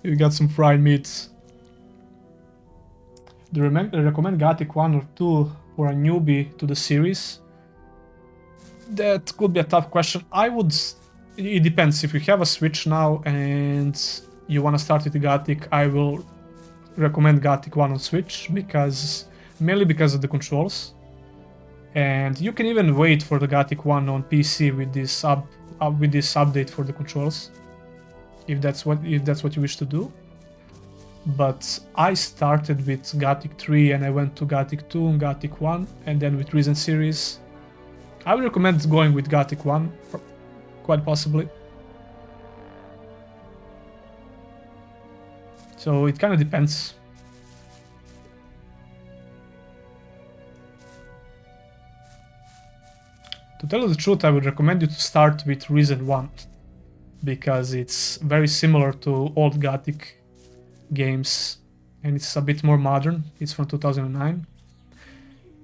We got some fried meats. Do you recommend Gothic 1 or 2 for a newbie to the series? That could be a tough question. I would... It depends. If you have a Switch now and you want to start with Gothic, I will recommend Gothic 1 on Switch, mainly because of the controls. And you can even wait for the Gothic 1 on PC with this update for the controls, if that's what you wish to do. But I started with Gothic 3 and I went to Gothic 2 and Gothic 1, and then with recent series. I would recommend going with Gothic 1, quite possibly. So it kind of depends. To tell you the truth, I would recommend you to start with Reason 1, because it's very similar to old Gothic games and it's a bit more modern. It's from 2009.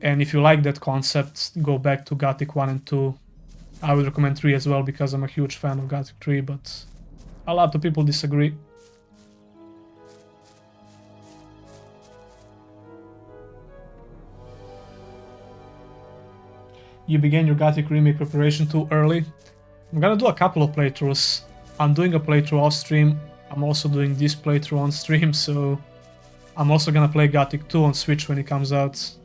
And if you like that concept, go back to Gothic 1 and 2. I would recommend 3 as well, because I'm a huge fan of Gothic 3, but a lot of people disagree. You began your Gothic remake preparation too early. I'm gonna do a couple of playthroughs. I'm doing a playthrough off stream. I'm also doing this playthrough on stream, so I'm also gonna play Gothic 2 on Switch when it comes out.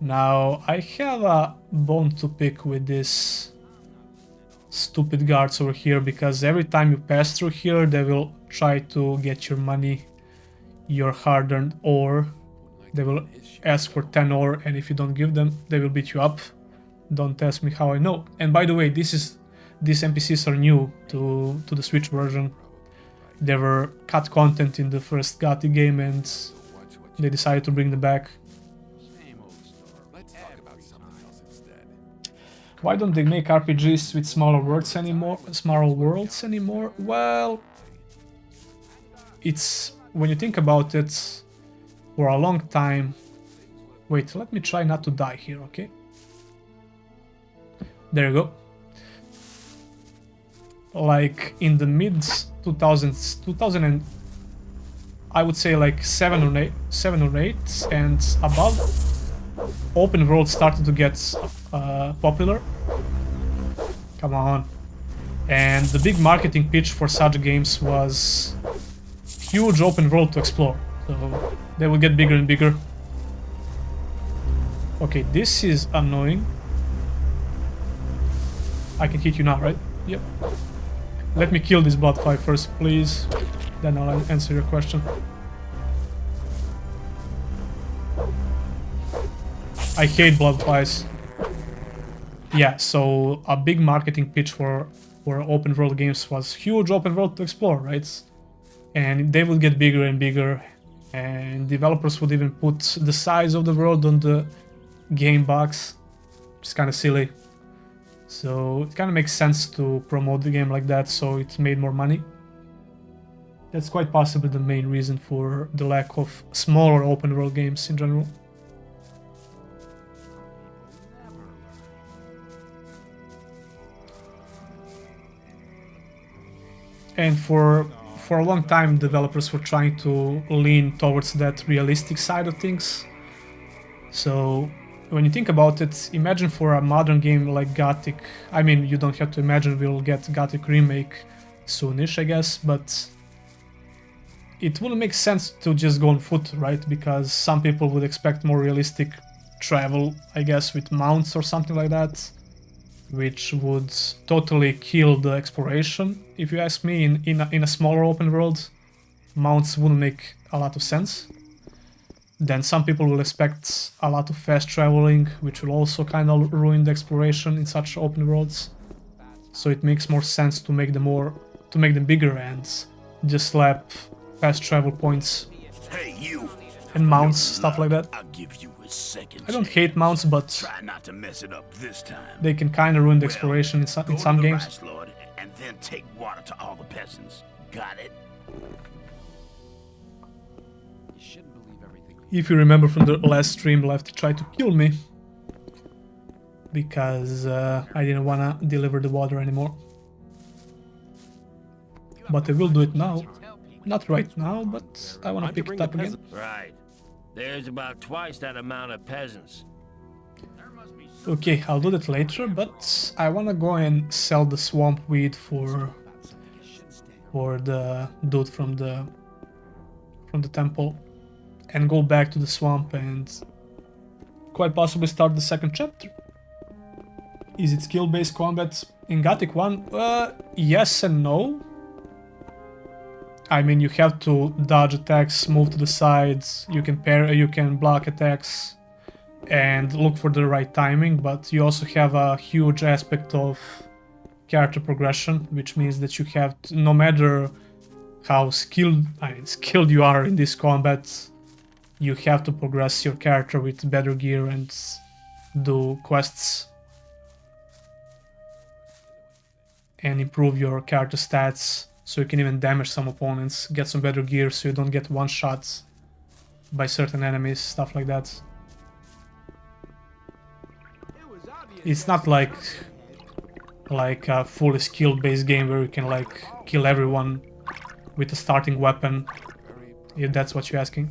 Now, I have a bone to pick with this stupid guards over here, because every time you pass through here, they will try to get your money, your hard-earned ore. They will ask for 10 ore, and if you don't give them, they will beat you up. Don't ask me how I know. And by the way, these NPCs are new to the Switch version. They were cut content in the first Gothic game, and they decided to bring them back. Why don't they make RPGs with smaller worlds anymore? Well, it's, when you think about it, for a long time... Wait, let me try not to die here, okay? There you go. Like in the mid 2000s, and I would say like 7 or 8 and above, open world started to get popular. Come on. And the big marketing pitch for such games was huge open world to explore. So they will get bigger and bigger. Okay, this is annoying. I can hit you now, right? Yep. Let me kill this bloodfly first, please. Then I'll answer your question. I hate bloodflies. Yeah, so a big marketing pitch for open world games was huge open world to explore, right? And they would get bigger and bigger, and developers would even put the size of the world on the game box, which is kind of silly. So it kind of makes sense to promote the game like that, so it made more money. That's quite possibly the main reason for the lack of smaller open world games in general. And for a long time, developers were trying to lean towards that realistic side of things. So when you think about it, imagine for a modern game like Gothic, I mean, you don't have to imagine, we'll get Gothic remake soonish, I guess, but it wouldn't make sense to just go on foot, right? Because some people would expect more realistic travel, I guess, with mounts or something like that, which would totally kill the exploration. If you ask me, in a smaller open world, mounts wouldn't make a lot of sense. Then some people will expect a lot of fast traveling, which will also kind of ruin the exploration in such open worlds. So it makes more sense to make them bigger and just slap fast travel points and mounts, stuff like that.
I'll give you a second.
I don't hate mounts, but
Try not to mess it up this time.
they can kind of ruin the exploration in some games.
Lord, and
Then take water to all the peasants. Got it? You shouldn't believe everything.
If you remember from the last stream, Lefty tried to kill me because I didn't want to deliver the water anymore. But I will do it now. Not right now, but I want to pick it up again.
Right. There's about twice that amount of peasants.
Okay, I'll do that later, but I want to go and sell the swamp weed for the dude from the temple and go back to the swamp and quite possibly start the second chapter. Is it skill-based combat in Gothic 1? Yes and no. I mean, you have to dodge attacks, move to the sides, you can block attacks and look for the right timing, but you also have a huge aspect of character progression, which means that you have to, no matter how skilled you are in this combat, you have to progress your character with better gear and do quests and improve your character stats so you can even damage some opponents, get some better gear so you don't get one shot by certain enemies, stuff like that. It's not like a fully skill-based game where you can like kill everyone with a starting weapon, if that's what you're asking.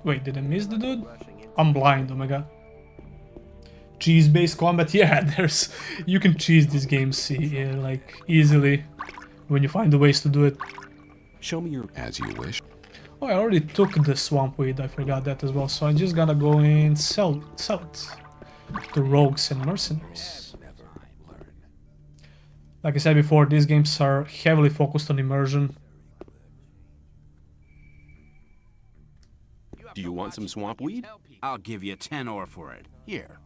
Wait, did I miss the dude? I'm blind, oh my god. Cheese-based combat, yeah, you can cheese these games like easily when you find the ways to do it.
Show me your as you wish.
Oh, I already took the swamp weed, I forgot that as well, so I just gotta go and sell it to rogues and mercenaries. Like I said before, these games are heavily focused on immersion.
Do you want some swamp weed?
I'll give you 10 ore for it. Here.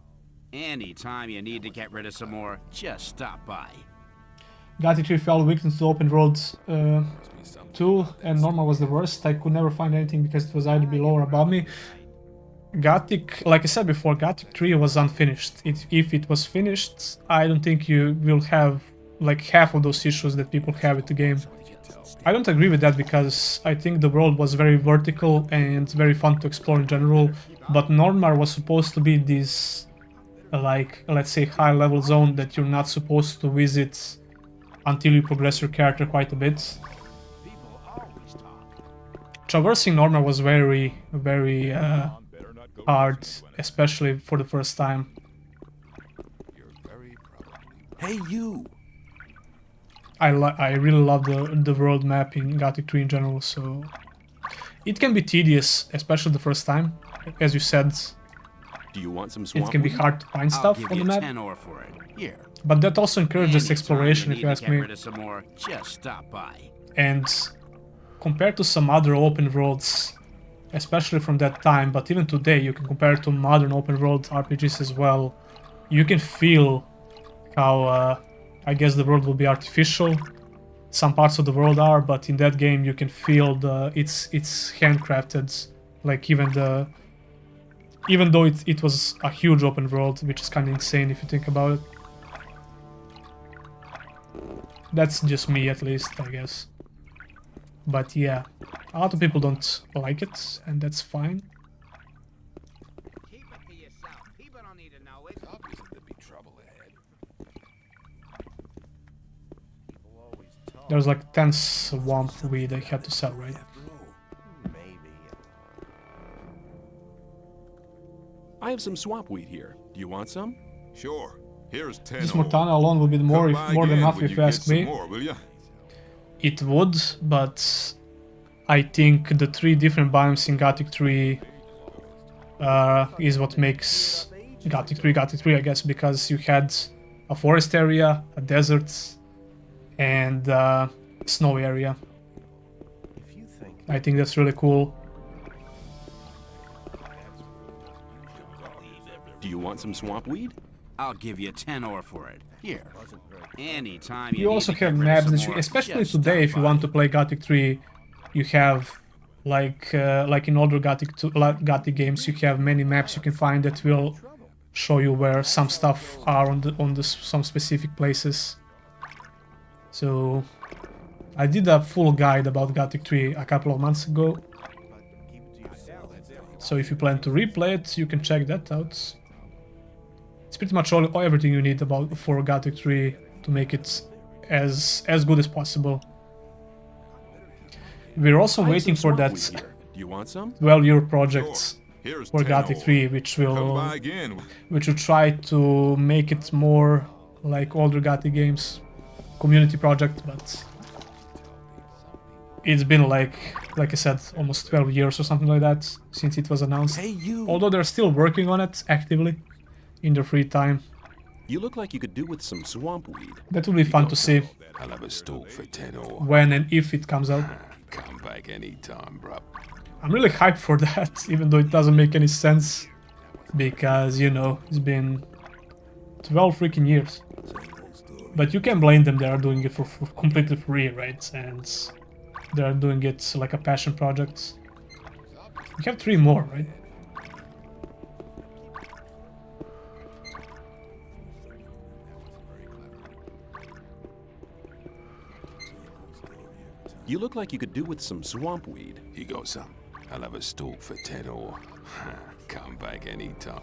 Anytime you need to get rid of some more, just stop by.
Gothic 3 fell victim to open road 2 and normal was the worst. I could never find anything because it was either below or above me. Gothic, like I said before, Gothic 3 was unfinished. If it was finished, I don't think you will have like half of those issues that people have with the game. I don't agree with that because I think the world was very vertical and very fun to explore in general, but Normal was supposed to be this, like, let's say high-level zone that you're not supposed to visit until you progress your character quite a bit. Traversing Normal was very, very hard, especially for the first time.
Hey, you!
I really love the world map in Gothic 3 in general, so it can be tedious, especially the first time. As you said,
Do you want some swamp
it can be
weed?
hard to find
I'll
stuff
give
on the
you
map,
10 ore for it. Here.
but that also encourages
Anytime
exploration,
you
if you
need
ask
to get
me.
rid of some more, just stop by.
And compared to some other open worlds, especially from that time, but even today, you can compare it to modern open world RPGs as well. You can feel how, I guess the world will be artificial. Some parts of the world are, but in that game you can feel it's handcrafted. Like even though it was a huge open world, which is kind of insane if you think about it. That's just me, at least, I guess. But yeah, a lot of people don't like it, and that's fine.
Keep it to yourself. People don't need to know it.
There'd be trouble ahead.
There's like 10 swamp weed I had to sell, right?
I have some swamp weed here. Do you want some?
Sure. Here's 10
This
ore.
Mortana alone would be more
Come by
than
again
enough
when
if
you
you
get
ask
some
me.
more, will ya?
It would, but I think the 3 different biomes in Gothic 3 is what makes Gothic 3, I guess, because you had a forest area, a desert, and a snow area. I think that's really cool.
Do you want some swamp weed?
I'll give you 10 ore for it. Here. Anytime
You
need
also
to
have
get rid of
maps
some
that you,
more,
especially
just
today,
stop
if you
by.
want to play Gothic 3, you have like in older Gothic games, you have many maps you can find that will show you where some stuff are on some specific places. So I did a full guide about Gothic 3 a couple of months ago. So if you plan to replay it, you can check that out. It's pretty much everything you need for Gothic 3 to make it as good as possible. We're also waiting for that
Do you want some?
12-year project
Here's
for
10
Gothic
ore.
3, which
Come
will
by again.
try to make it more like older Gothic games. Community project, but it's been like I said, almost 12 years or something like that since it was announced.
Hey, you.
Although they're still working on it actively in their free time.
You look like you could do with some swamp weed.
That will be fun to see
I'll have a stalk for 10 ore.
when and if it comes out.
Come back anytime, bro.
I'm really hyped for that, even though it doesn't make any sense, because, you know, it's been 12 freaking years. But you can't blame them, they are doing it for completely free, right? And they are doing it like a passion project. We have 3 more, right?
You look like you could do with some swamp weed.
You got some? I'll have a stalk for 10 ore. Come back anytime.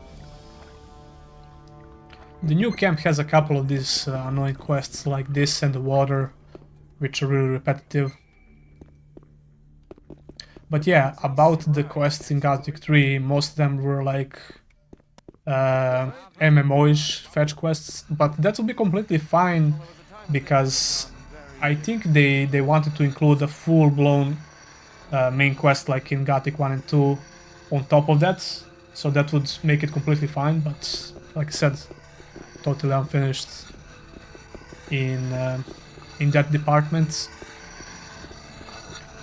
The new camp has a couple of these annoying quests like this and the water, which are really repetitive. But yeah, about the quests in Gothic 3, most of them were like MMO-ish fetch quests, but that will be completely fine because I think they wanted to include a full-blown main quest like in Gothic 1 and 2 on top of that, so that would make it completely fine, but like I said, totally unfinished in that department.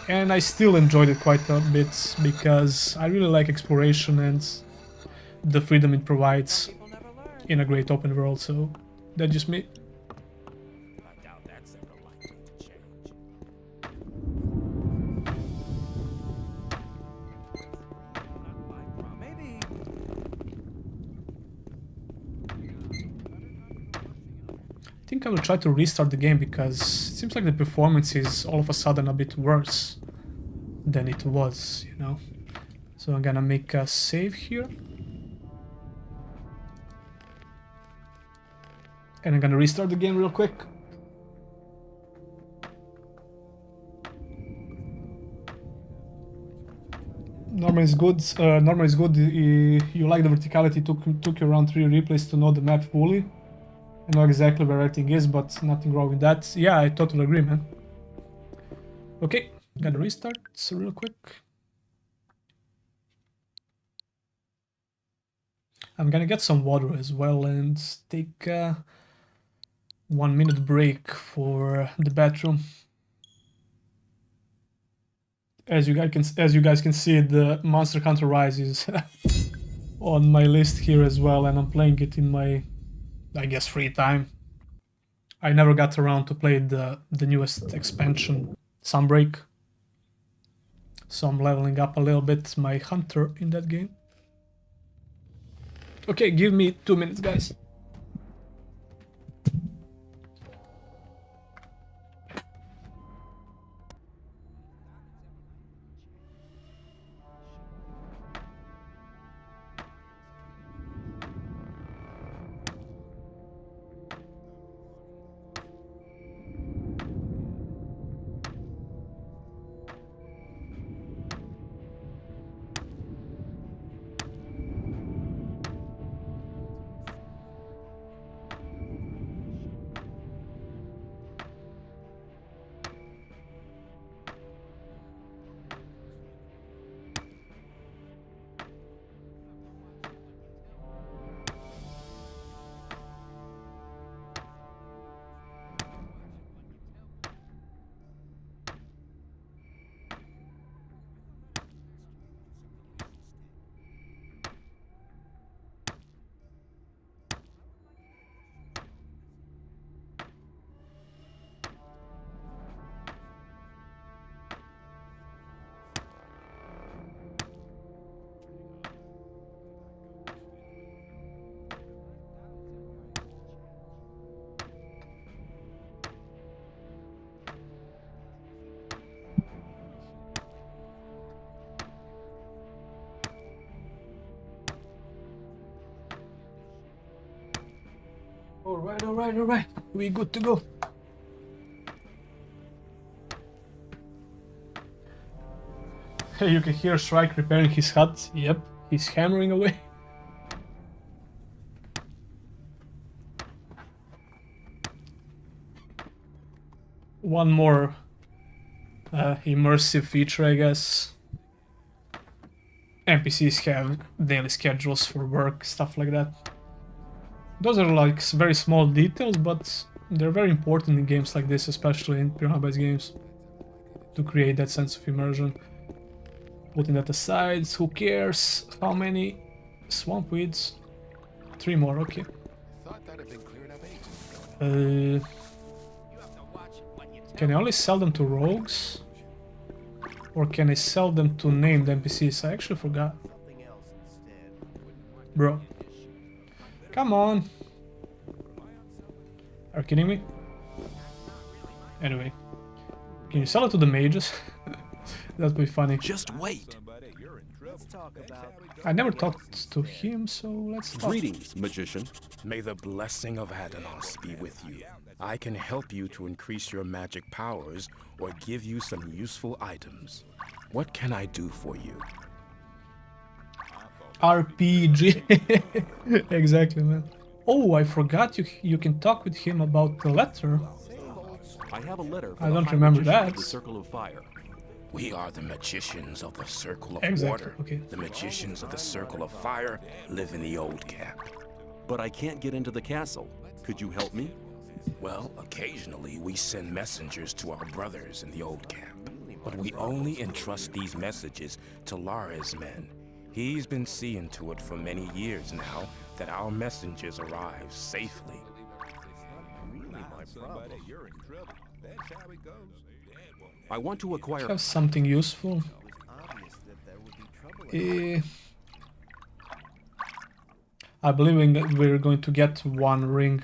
And I still enjoyed it quite a bit because I really like exploration and the freedom it provides in a great open world, so that's just me. I think I will try to restart the game because it seems like the performance is all of a sudden a bit worse than it was, you know. So I'm gonna make a save here. And I'm gonna restart the game real quick. Normal is good. Normal is good. You like the verticality. Took you around 3 replays to know the map fully. I know exactly where everything is, but nothing wrong with that. Yeah, I totally agree, man. Okay, gotta restart real quick. I'm gonna get some water as well and take a 1-minute break for the bathroom. As you guys can see, the Monster Hunter Rise is on my list here as well, and I'm playing it in my, I guess, free time. I never got around to play the newest expansion, Sunbreak. So I'm leveling up a little bit my hunter in that game. Okay, give me 2 minutes, guys. alright. We good to go. Hey, you can hear Shrike repairing his hut. Yep, he's hammering away. One more immersive feature, I guess. NPCs have daily schedules for work, stuff like that. Those are like very small details, but they're very important in games like this, especially in piranha-based games, to create that sense of immersion. Putting that aside, who cares? How many swamp weeds? 3 more, okay. Can I only sell them to rogues? Or can I sell them to named NPCs? I actually forgot. Bro. Come on. Are you kidding me? Anyway. Can you sell it to the mages? That'd be funny.
Just wait.
I never talked to him, so let's talk.
Greetings, magician.
May the blessing of Adanos be with you. I can help you to increase your magic powers or give you some useful items. What can I do for you?
RPG. Exactly, man. Oh, I forgot you can talk with him about the letter.
I have a letter
I
from
don't
the High
remember
Magician of
that.
the Circle of Fire.
We are the magicians of the Circle of
Exactly,
Water.
okay.
The magicians of the Circle of Fire live in the old camp.
But I can't get into the castle. Could you help me?
Well, occasionally we send messengers to our brothers in the old camp. But we only entrust these messages to Lara's men. He's been seeing to it for many years now that our messengers arrive safely.
I want to acquire...
Have something useful. I believe we're going to get 1 ring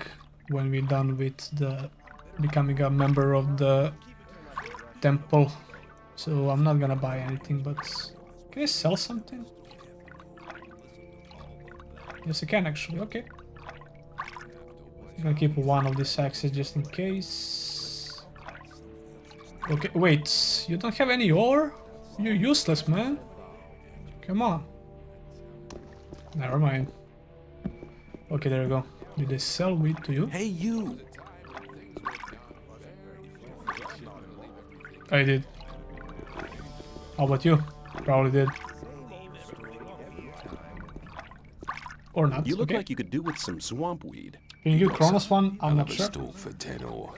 when we're done with the becoming a member of the temple. So I'm not gonna buy anything, but can I sell something? Yes, I can actually. Okay. I'm gonna keep 1 of these axes just in case. Okay, wait. You don't have any ore? You're useless, man. Come on. Never mind. Okay, there we go. Did they sell wheat to you?
Hey, you!
I did. How about you? Probably did. Or not.
You look
okay.
like you could do with some swamp weed.
Can you give Kronos one? I'm
I'll
not
have
sure.
a stalk for 10 ore.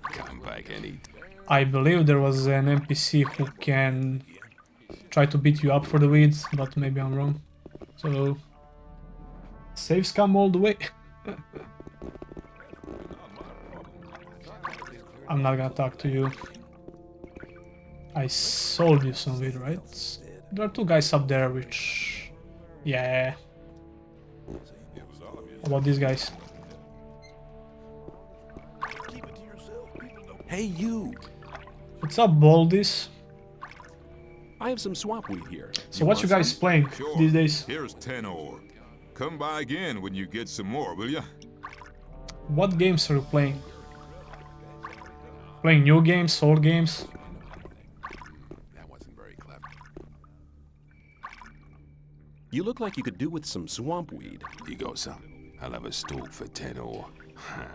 Come back any...
I believe there was an NPC who can try to beat you up for the weeds, but maybe I'm wrong. So... Saves come all the way. I'm not gonna talk to you. I sold you some weed, right? There are 2 guys up there, which... Yeah. How about these guys?
Hey, you!
What's up, Baldies?
I have some swamp weed here.
So what you
want
guys
some?
playing
Sure.
these days?
Here's 10 ore. Come by again when you get some more, will ya?
What games are you playing? Playing new games, old games?
That wasn't very clever.
You look like you could do with some swamp weed.
You got some? I'll have a stalk for 10 ore.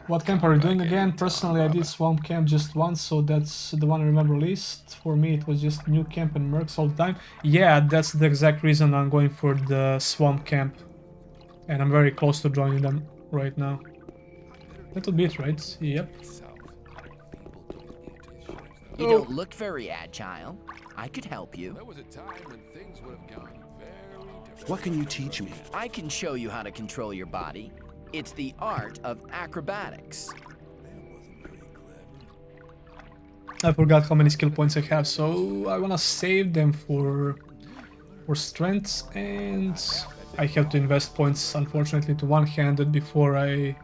What camp are you doing again? Personally, I did Swamp Camp just once, so that's the one I remember least. For me, it was just New Camp and Mercs all the time. Yeah, that's the exact reason I'm going for the Swamp Camp. And I'm very close to joining them right now. That'll be it, right? Yep.
You don't look very agile. I could help you.
There was a time when things would have gone very different.
What can you teach me?
I can show you how to control your body. It's the art of acrobatics.
I forgot how many skill points I have, so I wanna save them for strength, and I have to invest points, unfortunately, to one-handed before I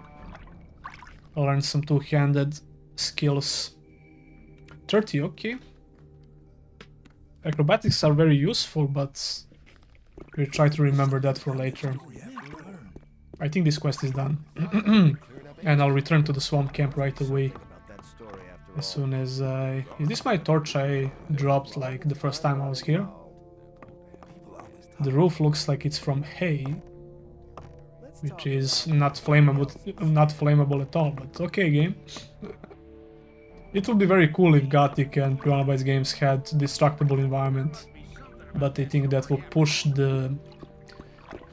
learn some two-handed skills. 30, okay. Acrobatics are very useful, but we'll try to remember that for later. I think this quest is done. And I'll return to the swamp camp right away. As soon as I... Is this my torch I dropped like the first time I was here? The roof looks like it's from hay, which is not flammable at all, but okay, game. It would be very cool if Gothic and Piranha Bytes games had destructible environment, but I think that will push the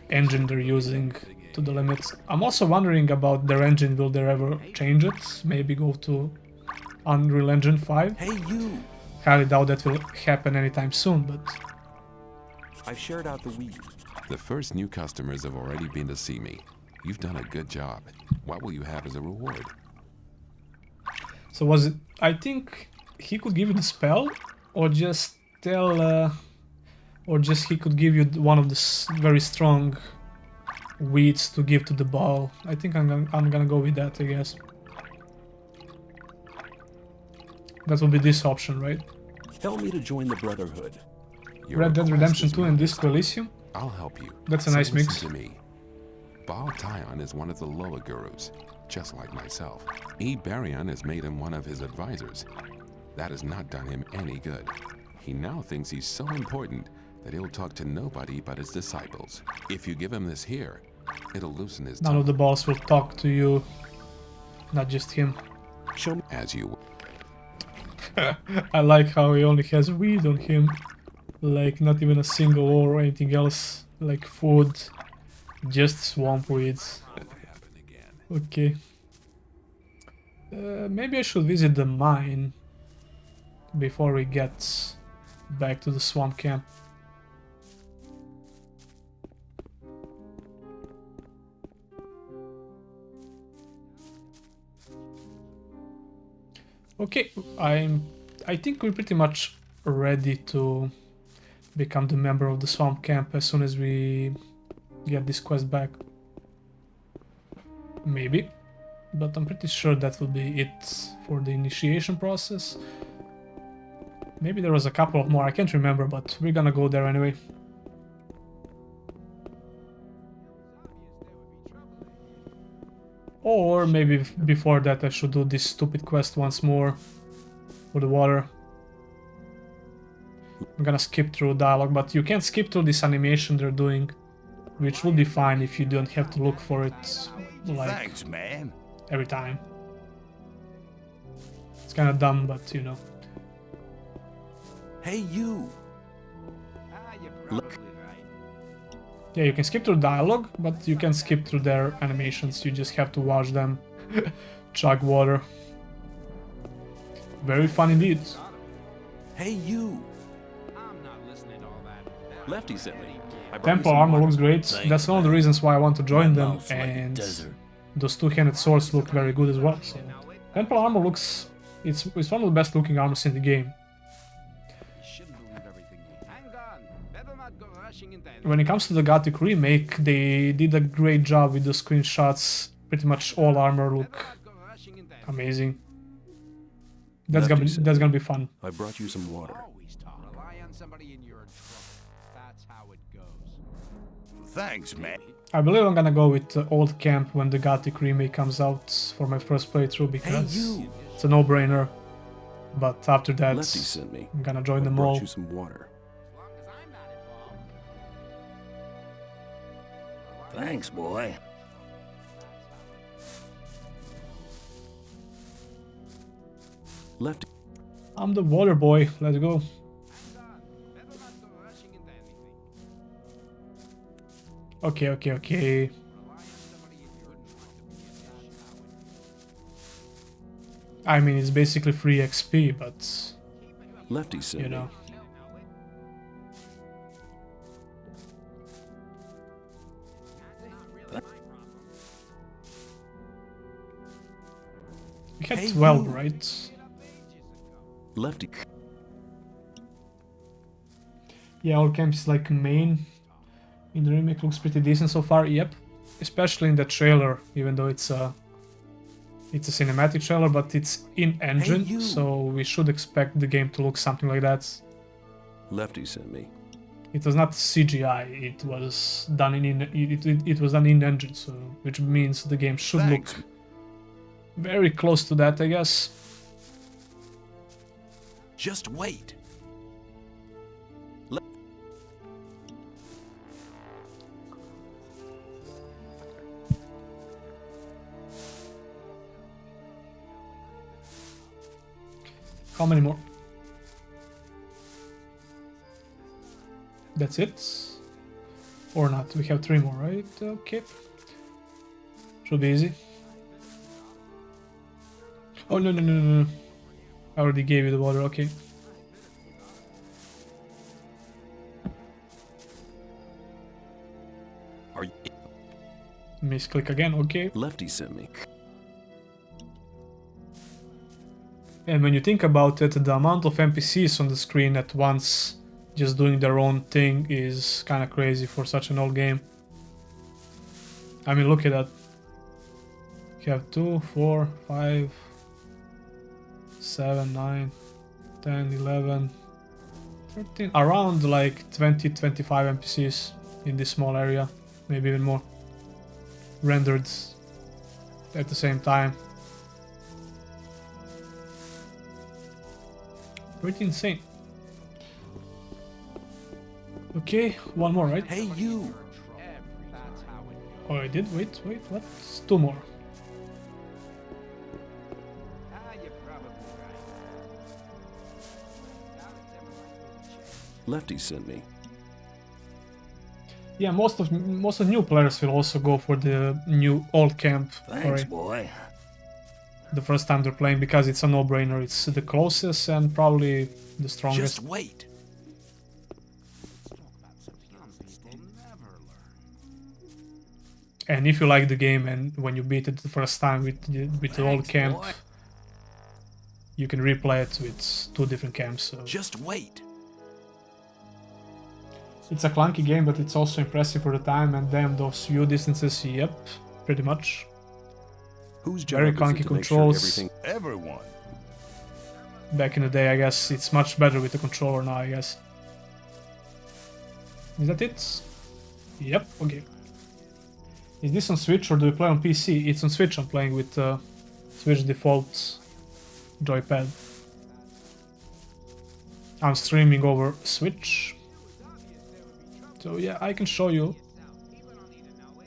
engine they're using to the limits. I'm also wondering about their engine, will they ever change it? Maybe go to Unreal Engine 5?
Hey, you!
Highly doubt that will happen anytime soon, but...
I've shared out the weed.
The first new customers have already been to see me. You've done a good job. What will you have as a reward?
So was it... I think he could give you the spell, or just tell... or just he could give you one of the very strong weeds to give to the ball. I think I'm gonna go with that, I guess. That will be this option, right?
Tell me to join the Brotherhood.
Your
Red Dead
request
Redemption
is
2 and Disco Elysium?
I'll help you.
That's a
So
nice mix.
listen to me. Baal Tyon is one of the lower gurus, just like myself. Barion has made him one of his advisors. That has not done him any good. He now thinks he's so important that he'll talk to nobody but his disciples. If you give him this here, it'll loosen his
None
tongue.
of the balls will talk to you, not just him.
Show me.
As you
I like how he only has weed on him. Like, not even a single ore or anything else. Like food. Just swamp weeds. Okay. Maybe I should visit the mine before we get back to the swamp camp. Okay, I think we're pretty much ready to become the member of the swamp camp as soon as we get this quest back. Maybe, but I'm pretty sure that will be it for the initiation process. Maybe there was a couple of more, I can't remember, but we're gonna go there anyway. Or maybe before that I should do this stupid quest once more for the water. I'm gonna skip through dialogue, but you can't skip through this animation they're doing, which will be fine if you don't have to look for it like
Thanks, man.
every time. It's kinda dumb, but you know.
Hey, you! Look.
Yeah, you can skip through dialogue, but you can skip through their animations. You just have to watch them chug water. Very fun indeed.
Hey, you! Lefty sent me. I brought you
Temple
some
armor
water.
looks great.
Thanks,
That's one of the
man.
reasons why I want to join
My
them,
mouth's like a
and
desert.
those two-handed swords look very good as well. So Temple armor looks... it's one of the best looking armors in the game. When it comes to the Gothic remake, they did a great job with the screenshots. Pretty much all armor look amazing. That's gonna be fun.
I brought you some water.
Thanks, man.
I believe I'm gonna go with the old camp when the Gothic remake comes out for my first playthrough because
you.
it's a no-brainer. But after that,
Lefty sent me.
I'm gonna join
I
them
brought
all.
you some water.
Thanks, boy.
Lefty.
I'm the water boy. Let's go. Okay. I mean, it's basically free XP, but
Lefty sent
you
me.
know. We had
Hey,
12,
you.
right?
Lefty.
Yeah, all camps like main in the remake looks pretty decent so far. Yep, especially in the trailer, even though it's a cinematic trailer, but it's in engine,
you.
so we should expect the game to look something like that.
Lefty sent me.
It was not CGI; it was done it was done in engine, so which means the game should
Thanks.
look Very close to that, I guess.
Just wait.
How many more? That's it? Or not? We have 3 more, right? Okay. Should be easy. Oh, no, no, no, no, no. I already gave you the water, okay.
Are you...
Misclick again, okay.
Lefty sent me.
And when you think about it, the amount of NPCs on the screen at once just doing their own thing is kind of crazy for such an old game. I mean, look at that. You have 2, 4, 5, 7, 9, 10, 11, 13, around like 20, 25 NPCs in this small area, maybe even more, rendered at the same time. Pretty insane. Okay, 1 more, right?
Hey, you!
Oh, I did? Wait, what? 2 more.
Lefty sent me.
Yeah, most of new players will also go for the new old camp.
Thanks, boy.
The first time they're playing, because it's a no-brainer. It's the closest and probably the strongest.
Just wait.
And if you like the game and when you beat it the first time with the old camp,
boy.
you can replay it with 2 different camps. So.
Just wait.
It's a clunky game, but it's also impressive for the time, and damn, those view distances, yep, pretty much.
Whose job
Very
is it
clunky
to make sure
controls.
everything...
Everyone.
Back in the day, I guess it's much better with the controller now, I guess. Is that it? Yep, okay. Is this on Switch or do we play on PC? It's on Switch, I'm playing with Switch default joypad. I'm streaming over Switch. So yeah, I can show you.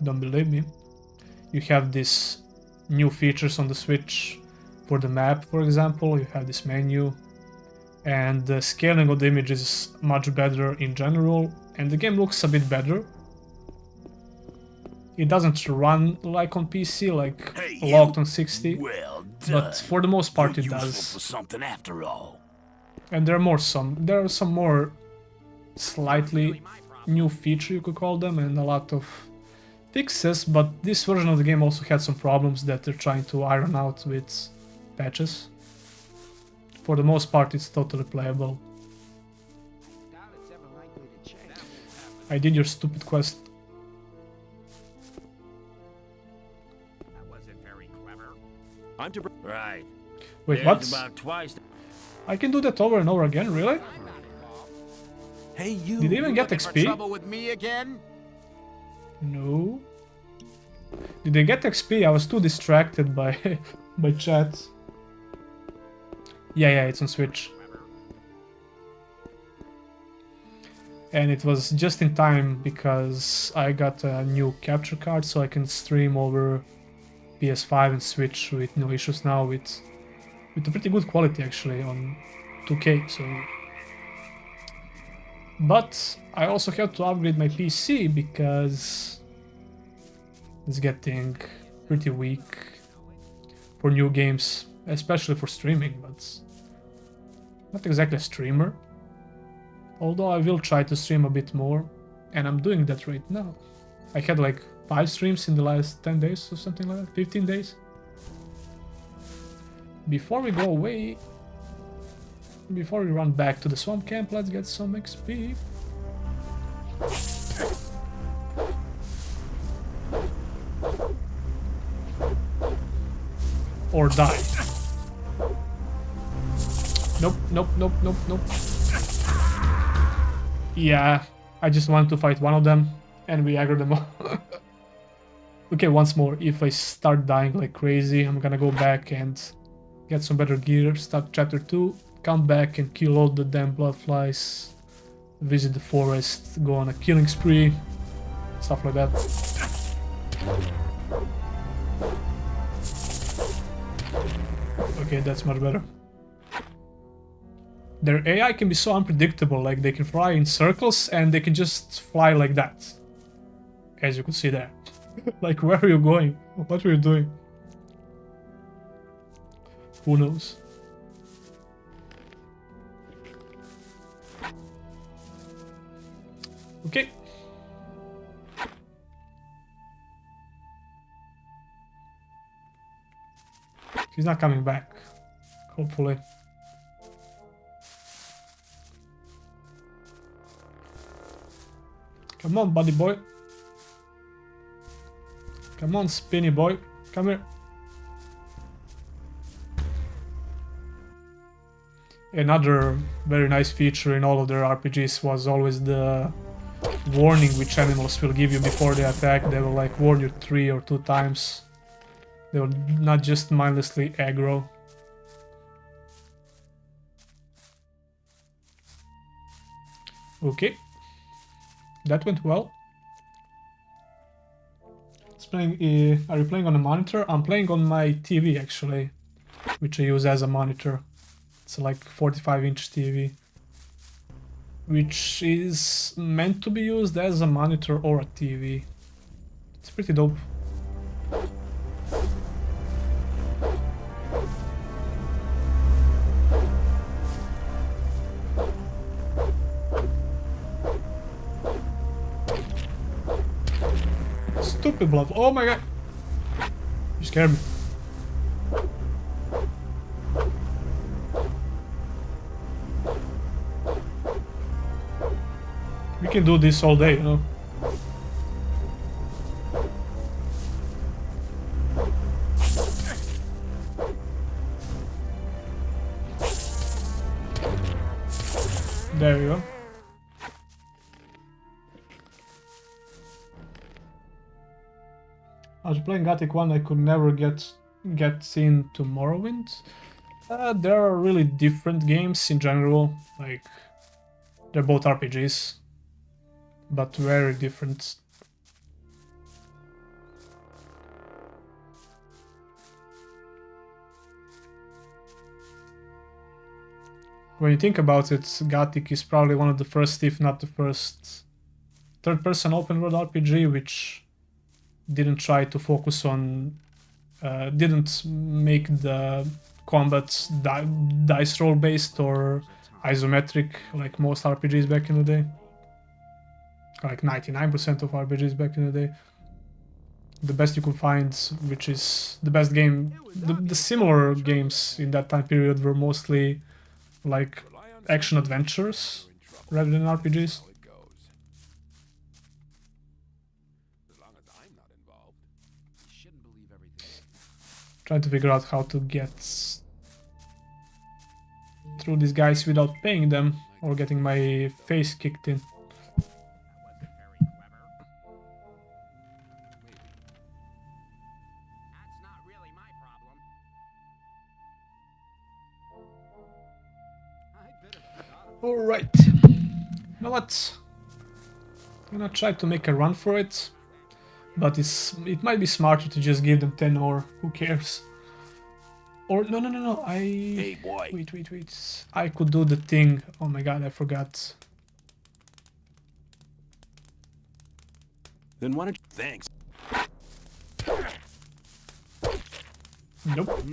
Don't believe me. You have these new features on the Switch for the map, for example. You have this menu. And the scaling of the image is much better in general. And the game looks a bit better. It doesn't run like on PC, like locked on 60.
Well done.
But for the most part it
You're
does.
useful for something after all.
And there are some more slightly new feature, you could call them, and a lot of fixes, but this version of the game also had some problems that they're trying to iron out with patches. For the most part, it's totally playable. I did your stupid quest.
That wasn't very clever.
I'm to...
Right.
Wait,
There's
what?
about twice.
I can do that over and over again, really?
Hey, you!
Did they even get XP?
Trouble with me again?
No. Did they get XP? I was too distracted by by chat. Yeah, it's on Switch. And it was just in time because I got a new capture card, so I can stream over PS5 and Switch with no issues now, with a pretty good quality actually on 2K. So, but I also have to upgrade my PC because it's getting pretty weak for new games, especially for streaming, but not exactly a streamer. Although I will try to stream a bit more, and I'm doing that right now. I had like 5 streams in the last 10 days or something like that, 15 days. Before we go away, before we run back to the swamp camp, let's get some XP. Or die. Nope. Yeah, I just want to fight one of them, and we aggro them all. Okay, once more, if I start dying like crazy, I'm gonna go back and get some better gear, start chapter 2, come back and kill all the damn bloodflies, visit the forest, go on a killing spree, stuff like that. Okay, that's much better. Their AI can be so unpredictable, like they can fly in circles and they can just fly like that. As you can see there. Like, where are you going? What are you doing? Who knows? Okay. He's not coming back, hopefully. Come on, buddy boy. Come on, spinny boy. Come here. Another very nice feature in all of their RPGs was always the warning which animals will give you before they attack. They will like warn you 3 or 2 times. They will not just mindlessly aggro. Okay. That went well. Are you playing on a monitor? I'm playing on my TV actually, which I use as a monitor. It's like 45-inch TV, which is meant to be used as a monitor or a TV. It's pretty dope. Stupid bluff. Oh my god. You scared me. We can do this all day, you know. There you go. I was playing Gothic 1, I could never get into Morrowind. There are really different games in general, like they're both RPGs, but very different. When you think about it, Gothic is probably one of the first, if not the first, third-person open-world RPG which didn't try to focus on, didn't make the combat dice roll based or isometric like most RPGs back in the day. Like 99% of RPGs back in the day. The best you could find, which is the best game, the similar games in that time period were mostly like action adventures rather than RPGs. Trying to figure out how to get through these guys without paying them or getting my face kicked in. Alright. You know what? I'm gonna try to make a run for it. But it might be smarter to just give them 10 ore. Who cares? Or no.
Hey boy.
Wait. I could do the thing. Oh my god, I forgot.
Then why don't you... Thanks.
Nope.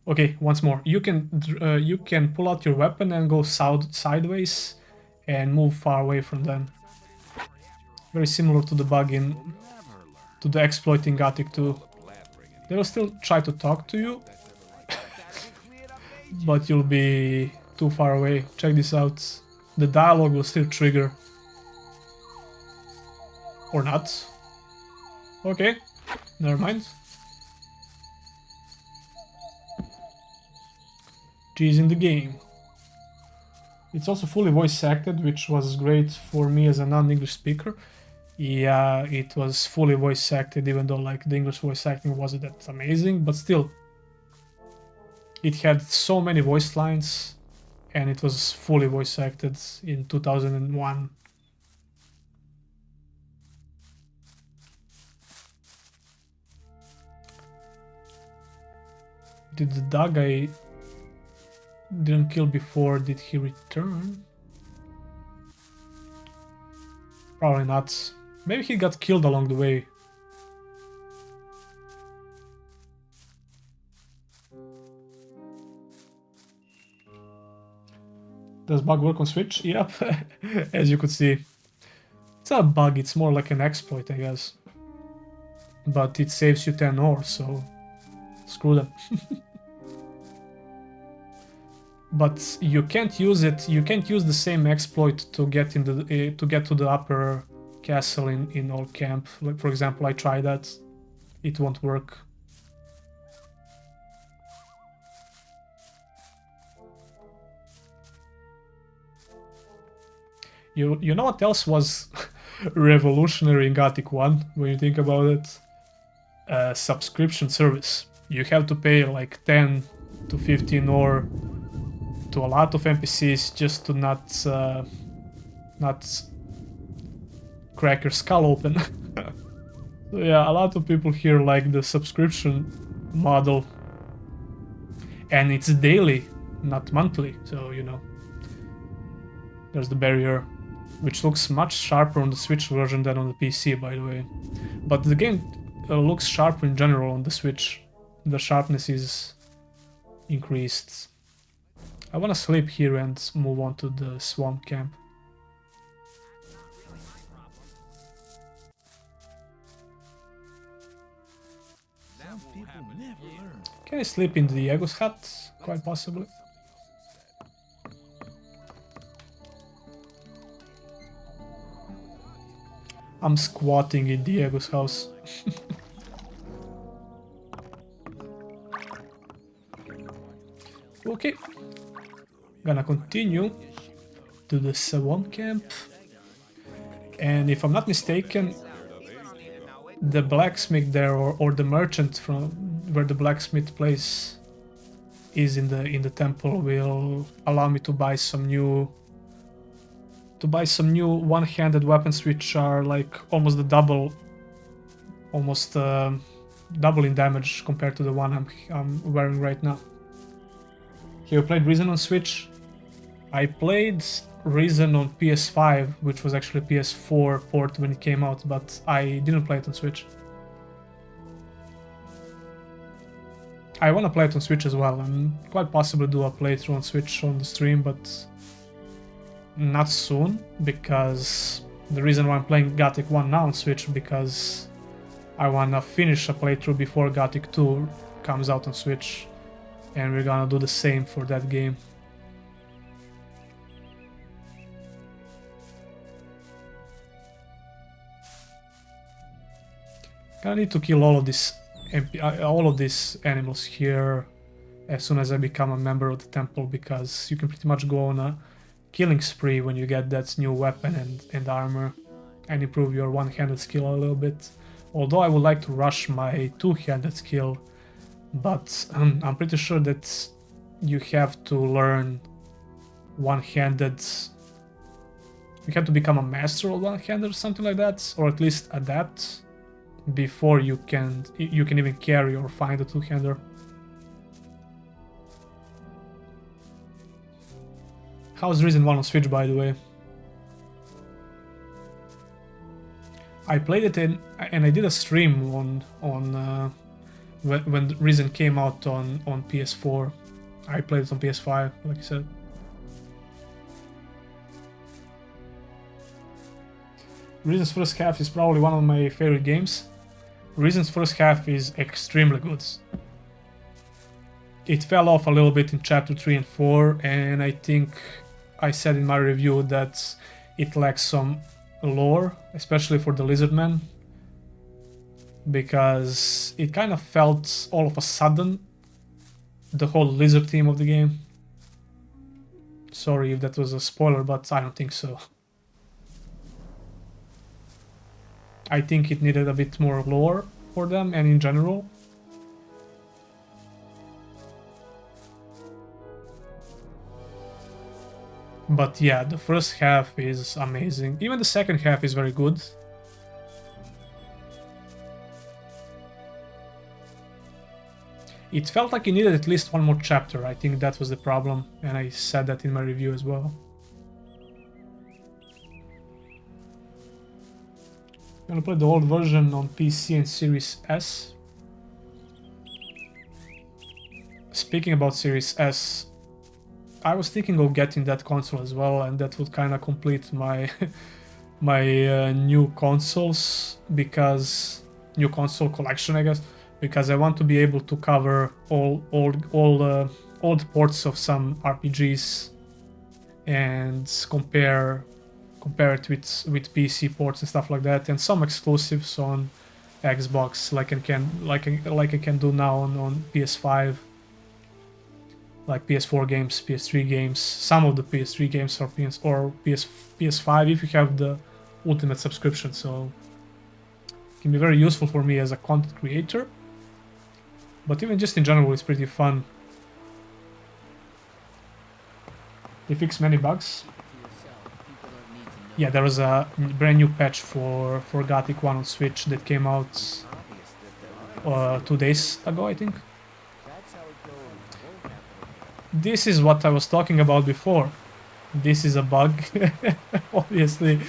Okay, once more. You can pull out your weapon and go sideways and move far away from them. Very similar to the bug to the exploit in Gothic 2. They will still try to talk to you, but you'll be too far away. Check this out. The dialogue will still trigger. Or not. Okay, never mind. G's in the game. It's also fully voice acted, which was great for me as a non-English speaker. Yeah, it was fully voice acted, even though like the English voice acting wasn't that amazing, but still, it had so many voice lines, and it was fully voice acted in 2001. Did the dog I didn't kill before, did he return? Probably not. Maybe he got killed along the way. Does bug work on Switch? Yep, as you could see. It's not a bug, it's more like an exploit, I guess. But it saves you 10 ore, so screw them. But you can't use it. You can't use the same exploit to get in the to get to the upper castle in old camp. Like for example, I tried that. It won't work. You know what else was revolutionary in Gothic 1 when you think about it? Subscription service. You have to pay like 10 to 15 ore to a lot of NPCs just to not crack your skull open. So yeah, a lot of people here like the subscription model, and it's daily, not monthly. So you know, there's the barrier, which looks much sharper on the Switch version than on the PC, by the way. But the game looks sharper in general on the Switch. The sharpness is increased. I want to sleep here and move on to the swamp camp. Can I sleep in Diego's hut? Quite possibly. I'm squatting in Diego's house. Okay. Gonna continue to the swamp camp. And if I'm not mistaken, the blacksmith there, or the merchant from where the blacksmith place is in the temple, will allow me to buy some new one-handed weapons, which are like almost the double, double in damage compared to the one I'm wearing right now. Have you played Risen on Switch? I played Risen on PS5, which was actually a PS4 port when it came out, but I didn't play it on Switch. I want to play it on Switch as well, and quite possibly do a playthrough on Switch on the stream, but not soon, because the reason why I'm playing Gothic 1 now on Switch, because I want to finish a playthrough before Gothic 2 comes out on Switch, and we're gonna do the same for that game. I need to kill all of these animals here as soon as I become a member of the temple, because you can pretty much go on a killing spree when you get that new weapon and armor, and improve your one-handed skill a little bit. Although I would like to rush my two-handed skill, but I'm pretty sure that you have to learn one-handed. You have to become a master of one-handed or something like that, or at least adapt before you can even carry or find a two-hander. How's Risen 1 on Switch, by the way? I played it and I did a stream on when Risen came out on PS4. I played it on PS5, like I said. Risen's first half is probably one of my favorite games. Risen's first half is extremely good. It fell off a little bit in chapter 3 and 4, and I think I said in my review that it lacks some lore, especially for the Lizardmen, because it kind of felt all of a sudden the whole lizard theme of the game. Sorry if that was a spoiler, but I don't think so. I think it needed a bit more lore for them and in general. But yeah, the first half is amazing. Even the second half is very good. It felt like it needed at least one more chapter. I think that was the problem, and I said that in my review as well. I'm gonna play the old version on PC and Series S. Speaking about Series S, I was thinking of getting that console as well, and that would kind of complete my my new consoles, because new console collection, I guess, because I want to be able to cover all old ports of some RPGs and compare it with PC ports and stuff like that, and some exclusives on Xbox, like I can do now on PS5. Like PS4 games, PS3 games, some of the PS3 games or PS5 if you have the Ultimate subscription, so it can be very useful for me as a content creator. But even just in general, it's pretty fun. They fixed many bugs. Yeah, there was a brand new patch for Gothic 1 on Switch that came out 2 days ago, I think. This is what I was talking about before. This is a bug, obviously,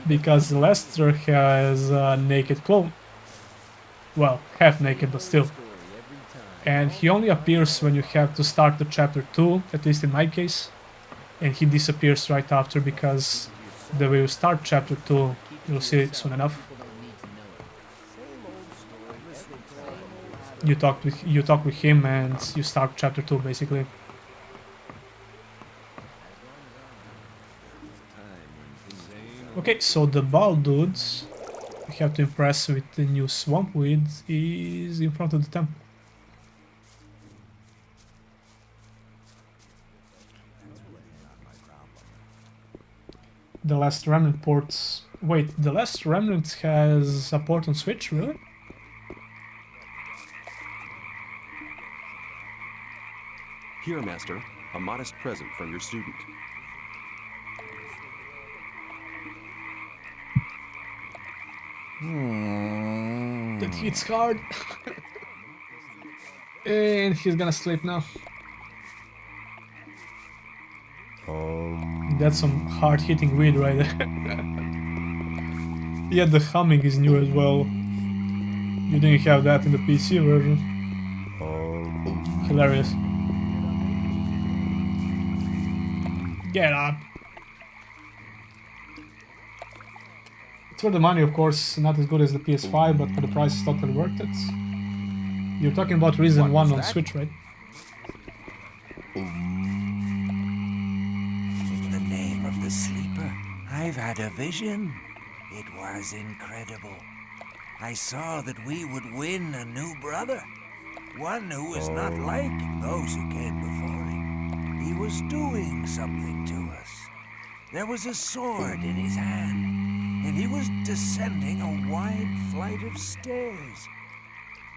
because Lester has a naked clone. Well, half naked, but still. And he only appears when you have to start the chapter 2, at least in my case. And he disappears right after, because the way you start chapter 2, you'll see it soon enough. You talk with him and you start chapter 2 basically. Okay, so the bald dudes we have to impress with the new swamp weed is in front of the temple. The Last Remnant ports. Wait, the Last Remnant has a port on Switch, really?
Here, Master, a modest present from your student.
That hits hard. And he's gonna sleep now. That's some hard-hitting weed right there. Yeah, the humming is new as well. You didn't have that in the PC version. Hilarious. Get up. It's for the money, of course, not as good as the PS5, but for the price it's totally worth it. You're talking about Reason 1 on Switch, right?
In the name of the sleeper, I've had a vision. It was incredible. I saw that we would win a new brother. One who was not like those who came before him. He was doing something to us. There was a sword in his hand, and he was descending a wide flight of stairs.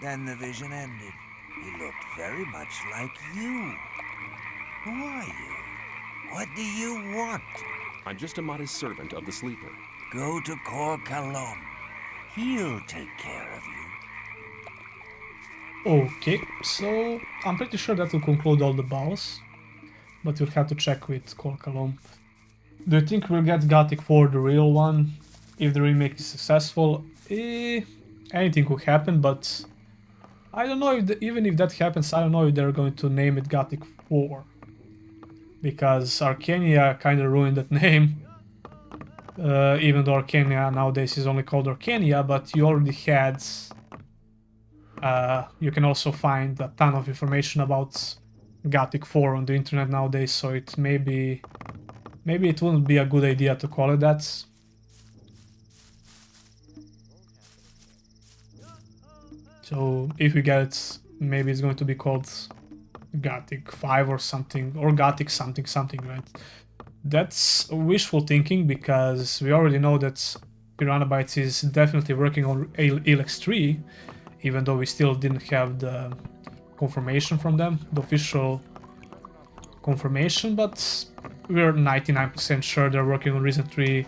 Then the vision ended. He looked very much like you. Who are you? What do you want?
I'm just a modest servant of the sleeper.
Go to Kor Kalom. He'll take care of you.
Okay, so I'm pretty sure that will conclude all the battles, but we'll have to check with Kor Kalom. Do you think we'll get Gothic 4, the real one, if the remake is successful? Anything could happen, but I don't know if even if that happens, I don't know if they're going to name it Gothic 4. Because Arcania kinda ruined that name. Even though Arcania nowadays is only called Arcania, but you already had... you can also find a ton of information about Gothic 4 on the internet nowadays, so it maybe it wouldn't be a good idea to call it that. So if we get it, maybe it's going to be called Gothic 5 or something, or Gothic something, right? That's wishful thinking, because we already know that Piranha Bytes is definitely working on Elex 3, even though we still didn't have the confirmation from them, the official confirmation, but we're 99% sure they're working on Reason 3,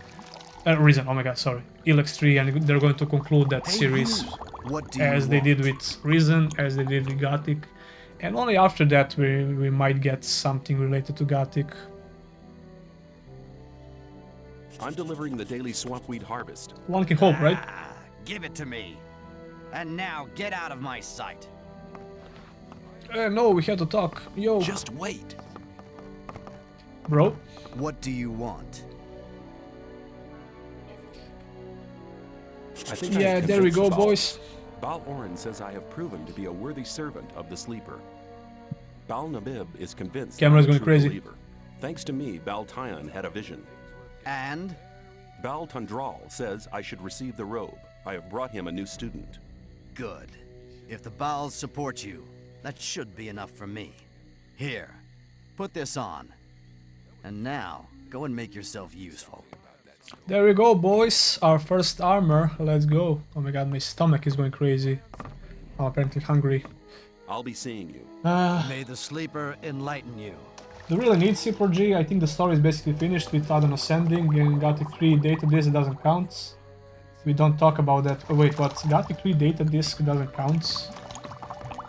Elex 3, and they're going to conclude that series as they did with Reason, as they did with Gothic, and only after that we might get something related to Gothic.
I'm delivering the daily swampweed harvest.
One can hope, right?
Give it to me. And now get out of my sight.
No, we had to talk. Yo.
Just wait.
Bro?
What do you want?
I think
yeah, there we go, boys.
Baal Oren says I have proven to be a worthy servant of the Sleeper. Baal Nabib is convinced
Camera's
I'm a
going
true
crazy.
believer. Thanks to me, Baal Tyon had a vision.
And?
Baal Tundral says I should receive the robe. I have brought him a new student.
Good. If the Baals support you, that should be enough for me. Here, put this on. And now, go and make yourself useful.
There we go, boys. Our first armor. Let's go. Oh my god, my stomach is going crazy. I'm apparently hungry.
I'll be seeing you.
May the Sleeper enlighten you.
Do we really need C4G? I think the story is basically finished with Adon ascending and Gothic 3 data disc doesn't count. We don't talk about that. Oh wait, what? Gothic 3 data disc doesn't count?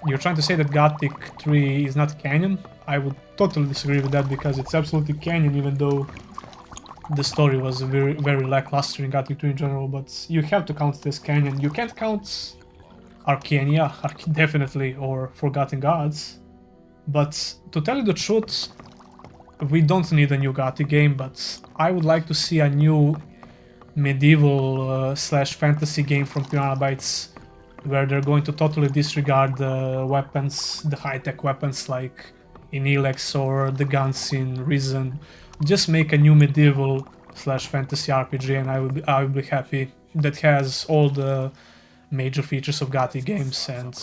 You're trying to say that Gothic 3 is not canon? I would totally disagree with that because it's absolutely canon, even though the story was very, very lackluster in Gothic 3 in general, but you have to count it as canon. You can't count Arcania, definitely, or Forgotten Gods. But to tell you the truth, we don't need a new Gothic game, but I would like to see a new medieval slash fantasy game from Piranha Bytes where they're going to totally disregard the weapons, the high-tech weapons like in Elex or the guns in Reason. Just make a new medieval slash fantasy RPG and I would be happy. That has all the major features of Gothic games and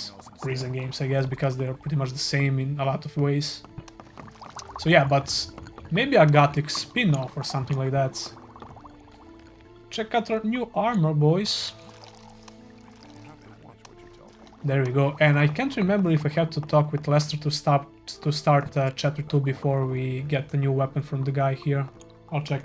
Reason games, I guess, because they're pretty much the same in a lot of ways. So yeah, but maybe a Gothic spin-off or something like that. Check out our new armor, boys. There we go. And I can't remember if I had to talk with Lester to start chapter 2 before we get the new weapon from the guy here. I'll check.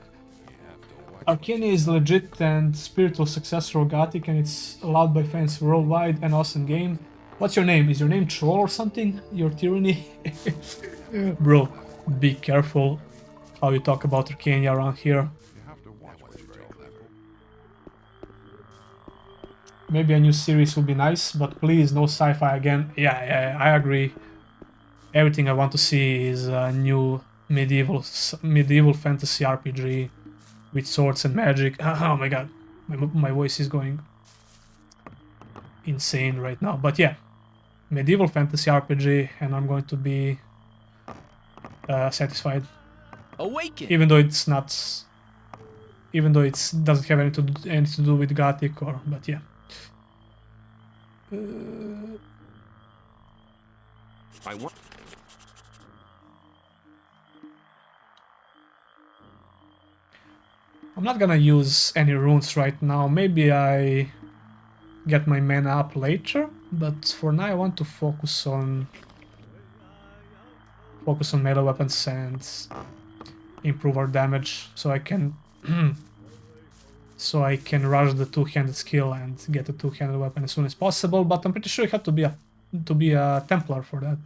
Arcania is legit and spiritual successor of Gothic, and it's allowed by fans worldwide. An awesome game. What's your name? Is your name Troll or something? Your tyranny? Bro, be careful how you talk about Arcania around here. Maybe a new series will be nice, but please no sci-fi again. Yeah, I agree. Everything I want to see is a new medieval fantasy RPG with swords and magic. Oh my god, my voice is going insane right now. But yeah, medieval fantasy RPG, and I'm going to be satisfied.
Awaken.
Even though it's not, even though it doesn't have anything to do with Gothic, but yeah.
I want.
I'm not gonna use any runes right now. Maybe I get my mana up later, but for now I want to focus on melee weapons and improve our damage, so I can rush the two-handed skill and get a two-handed weapon as soon as possible. But I'm pretty sure you have to be a Templar for that.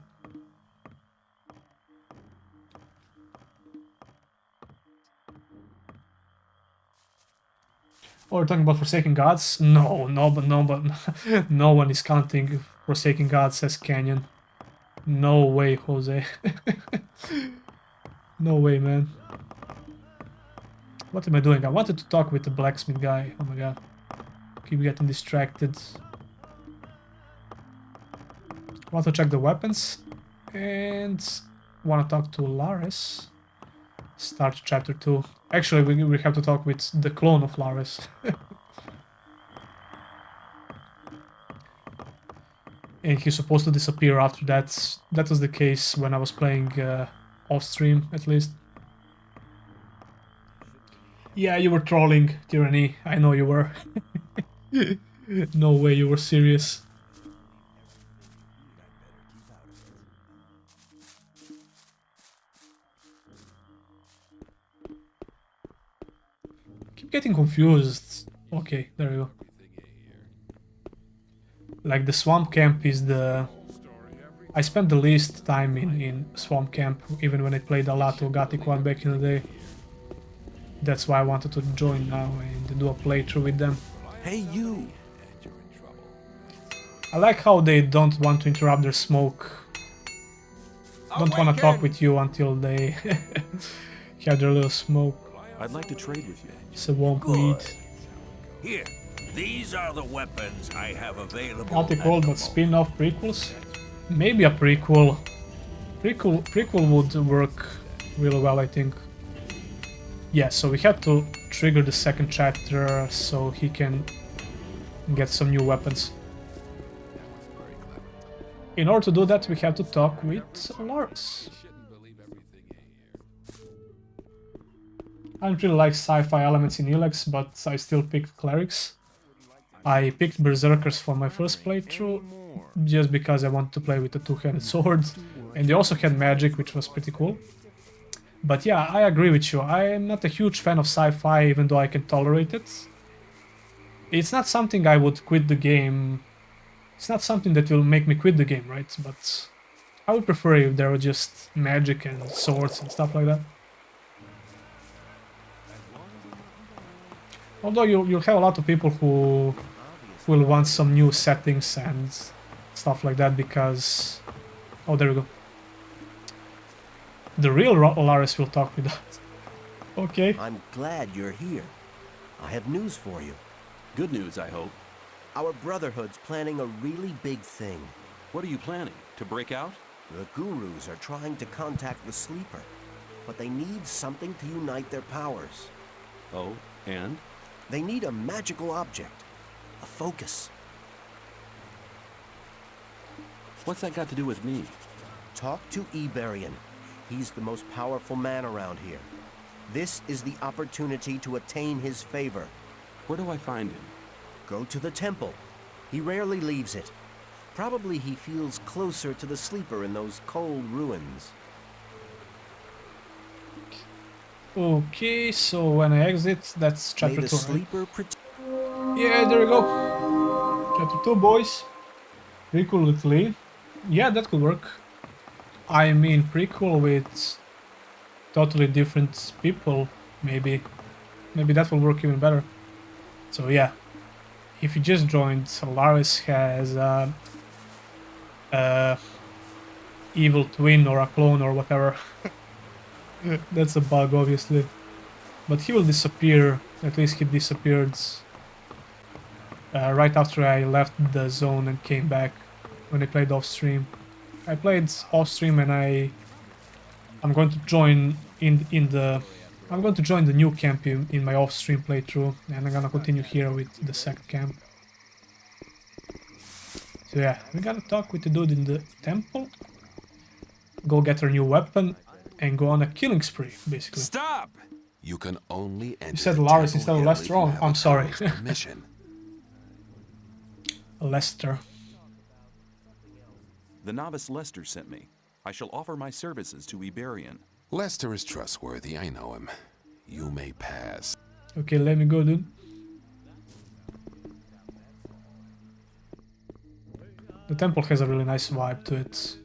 Oh, we're talking about Forsaken Gods? No, but no one is counting Forsaken Gods as canon. No way, Jose. No way, man. What am I doing? I wanted to talk with the blacksmith guy. Oh my god. Keep getting distracted. Want to check the weapons. And want to talk to Lares. Start chapter 2. Actually, we have to talk with the clone of Lares. And he's supposed to disappear after that. That was the case when I was playing off stream, at least. Yeah, you were trolling, Tyranny. I know you were. No way you were serious. Keep getting confused. Okay, there you go. Like the swamp camp is the... I spent the least time in swamp camp, even when I played a lot of Gothic 1 back in the day. That's why I wanted to join now and do a playthrough with them.
Hey, you!
I like how they don't want to interrupt their smoke. Don't want to talk with you until they have their little smoke.
I'd like to trade with you.
Swamp weed.
Here, these are the weapons I have available.
Gothic old but spin-off prequels? Maybe a prequel. Prequel would work really well, I think. Yeah, so we had to trigger the second chapter so he can get some new weapons. In order to do that, we have to talk with Lars. I don't really like sci-fi elements in Elex, but I still picked clerics. I picked berserkers for my first playthrough, just because I wanted to play with a two-handed sword, and they also had magic, which was pretty cool. But yeah, I agree with you, I am not a huge fan of sci-fi, even though I can tolerate it. It's not something I would quit the game. It's not something that will make me quit the game, right? But I would prefer if there were just magic and swords and stuff like that. Although you'll have a lot of people who will want some new settings and stuff like that because... Oh, there we go. The real Lars will talk with that. Okay.
I'm glad you're here. I have news for you.
Good news, I hope.
Our Brotherhood's planning a really big thing.
What are you planning? To break out?
The Gurus are trying to contact the Sleeper, but they need something to unite their powers.
Oh, and?
They need a magical object. A focus.
What's that got to do with me?
Talk to Iberian. He's the most powerful man around here. This is the opportunity to attain his favor.
Where do I find him?
Go to the temple. He rarely leaves it. Probably he feels closer to the Sleeper in those cold ruins.
Okay, so when I exit, that's chapter 2,
Sleeper
Yeah, there we go. Chapter 2, boys. Prequel with Lee. Yeah, that could work. I mean, prequel with totally different people, maybe. Maybe that will work even better. So yeah, if you just joined, Lars has evil twin or a clone or whatever. That's a bug, obviously. But he will disappear, at least he disappeared right after I left the zone and came back when I played off stream. I played off stream and I'm going to join I'm going to join the new camp in my off stream playthrough, and I'm gonna continue here with the second camp. So yeah, we're gonna talk with the dude in the temple, go get our new weapon, and go on a killing spree, basically.
Stop!
You can only enter.
You said Lars instead of Lester. Oh, I'm sorry.
Mission.
Lester.
The novice Lester sent me. I shall offer my services to Iberian.
Lester is trustworthy, I know him. You may pass.
Okay, let me go, dude. The temple has a really nice vibe to it,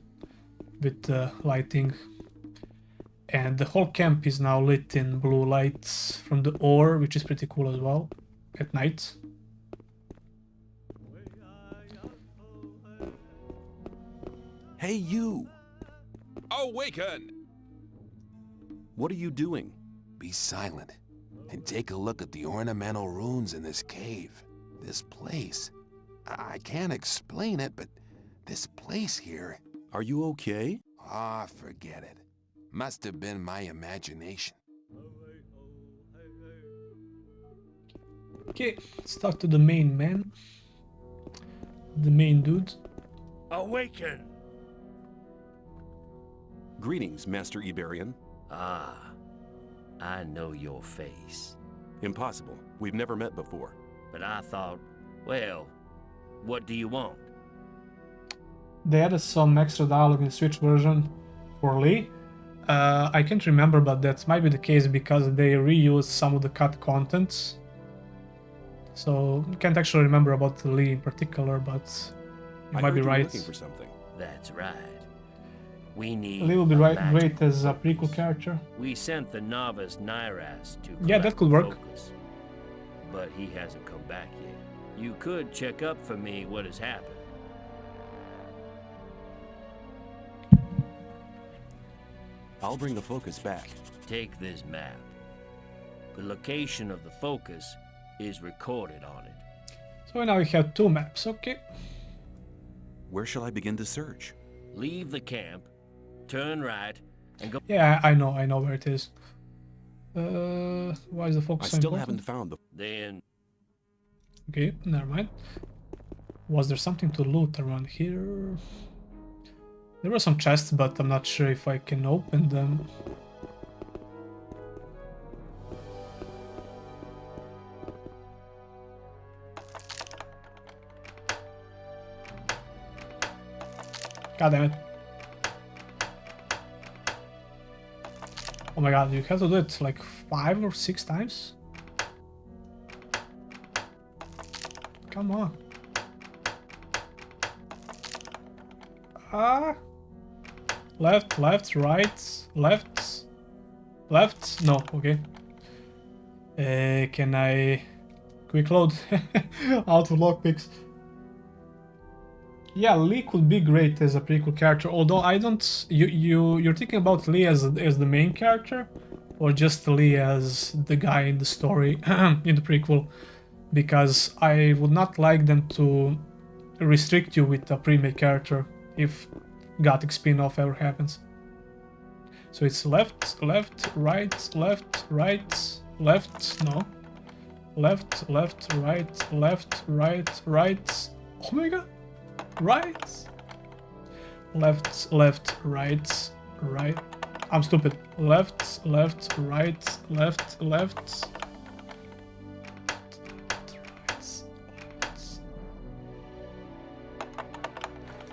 with the lighting. And the whole camp is now lit in blue lights from the ore, which is pretty cool as well, at night.
Hey, you!
Awaken!
What are you doing?
Be silent and take a look at the ornamental runes in this cave. This place. I can't explain it, but this place here...
Are you okay?
Ah, forget it. Must have been my imagination.
Okay, let's talk to the main man. The main dude.
Awaken!
Greetings, Master Iberian.
Ah, I know your face.
Impossible. We've never met before.
But I thought, well, what do you want?
They added some extra dialogue in the Switch version for Lee. I can't remember, but that might be the case because they reused some of the cut contents. So can't actually remember about Lee in particular, but you might be right.
Looking for something.
That's right. We need
Lee will be great as a prequel character.
We sent the novice Nyras to
Yeah, that could work.
Focus, but he hasn't come back yet. You could check up for me what has happened.
I'll bring the focus back.
Take this map. The location of the focus is recorded on it.
So now we have 2 maps, okay.
Where shall I begin to search?
Leave the camp, turn right, and go.
Yeah, I know where it is. Why is the focus so
I still
important?
haven't found the...
Then...
Okay, never mind. Was there something to loot around here? There were some chests, but I'm not sure if I can open them. God damn it. Oh my god, you have to do it like 5 or 6 times? Come on. Ah. Left, right, left. No, okay. Can I quick load? Out of lockpicks. Yeah, Lee could be great as a prequel character, although I don't... You're thinking about Lee as the main character? Or just Lee as the guy in the story, in the prequel? Because I would not like them to restrict you with a pre-made character if Gothic spin-off ever happens. So it's left, right, no. Left, right. Oh my god. Right. Left, right. I'm stupid. Left, right, left.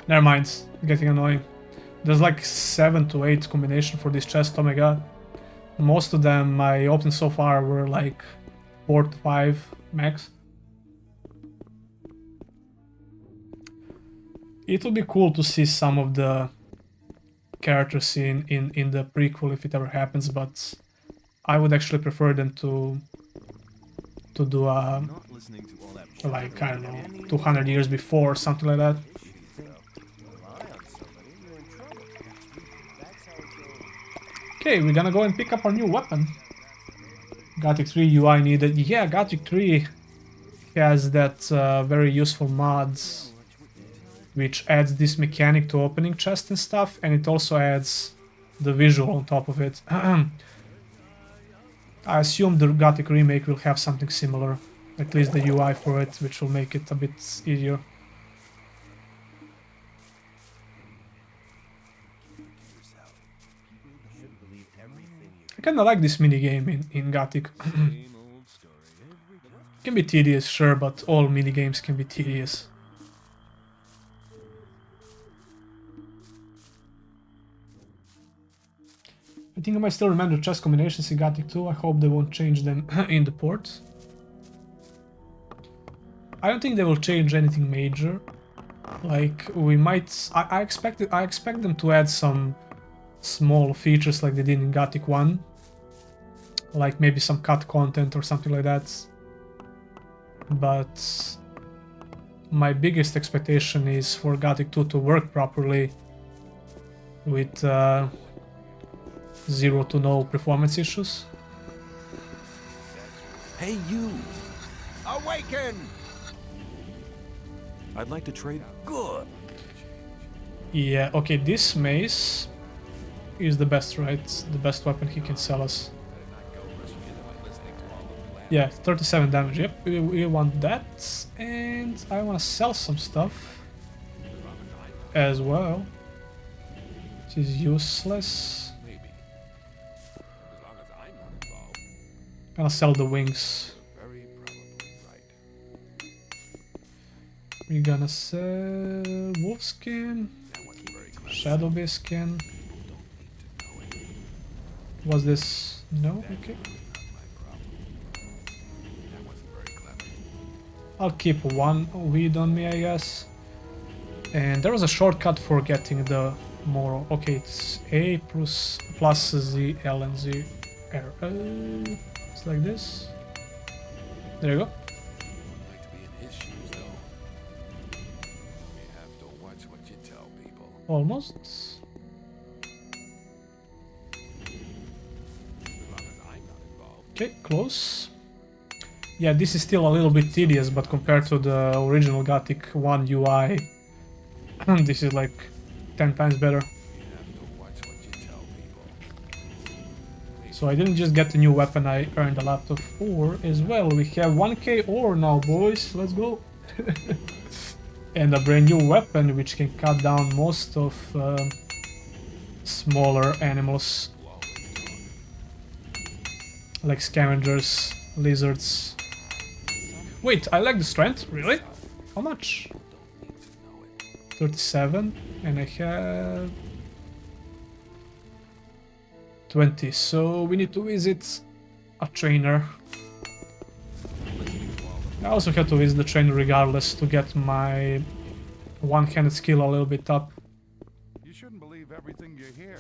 Never mind, it's getting annoying. There's like 7 to 8 combination for this chest, oh my god. Most of them I opened so far were like 4 to 5 max. It would be cool to see some of the characters in the prequel if it ever happens, but I would actually prefer them to do a, like, I don't know, 200 years before or something like that. Okay, we're gonna go and pick up our new weapon. Gothic 3 UI needed. Yeah, Gothic 3 has that very useful mods which adds this mechanic to opening chests and stuff, and it also adds the visual on top of it. I assume the Gothic remake will have something similar, at least the UI for it, which will make it a bit easier. I kinda like this minigame in Gothic. It can be tedious, sure, but all minigames can be tedious. I think I might still remember chest combinations in Gothic 2. I hope they won't change them in the port. I don't think they will change anything major. Like, we might... I expect them to add some small features like they did in Gothic 1. Like maybe some cut content or something like that. But my biggest expectation is for Gothic 2 to work properly with 0 to no performance issues.
Hey, you!
Awaken!
I'd like to trade.
Good.
Yeah, okay, this mace is the best, right? The best weapon he can sell us. Yeah, 37 damage, yep, we want that. And I want to sell some stuff as well, which is useless. Gonna sell the wings.
Very probably right.
We're gonna sell wolfskin, shadowbear skin. Was this no? Okay. I'll keep one weed on me, I guess. And there was a shortcut for getting the more. Okay, it's A plus Z L and Z R. It's like this. There you go. Almost. Okay, close. Yeah, this is still a little bit tedious, but compared to the original Gothic 1 UI, this is like 10 times better. So I didn't just get a new weapon, I earned a lot of ore as well. We have 1k ore now, boys, let's go! And a brand new weapon which can cut down most of smaller animals. Like scavengers, lizards. Wait, I like the strength? Really? How much? 37, and I have 20, so we need to visit a trainer. I also have to visit the trainer regardless to get my one-handed skill a little bit up.
You shouldn't believe everything you hear.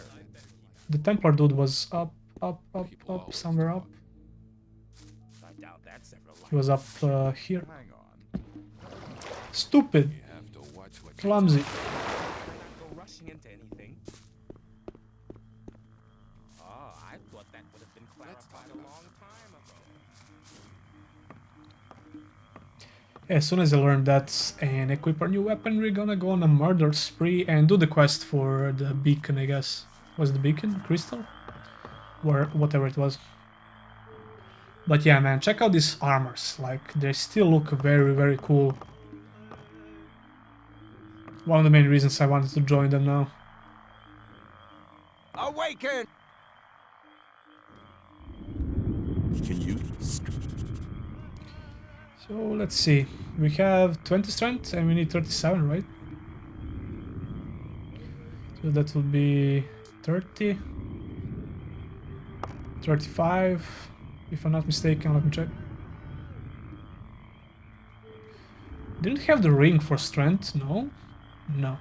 The Templar dude was up, somewhere up. He was up here. Stupid. Clumsy. As soon as I learn that and equip our new weapon, we're gonna go on a murder spree and do the quest for the beacon, I guess. Was the beacon? Crystal? Or whatever it was. But yeah, man, check out these armors. Like, they still look very, very cool. One of the main reasons I wanted to join them now.
Awaken!
Can you?
So let's see. We have 20 strength and we need 37, right? So that would be 30, 35, if I'm not mistaken. Let me check. Didn't have the ring for strength, no? No.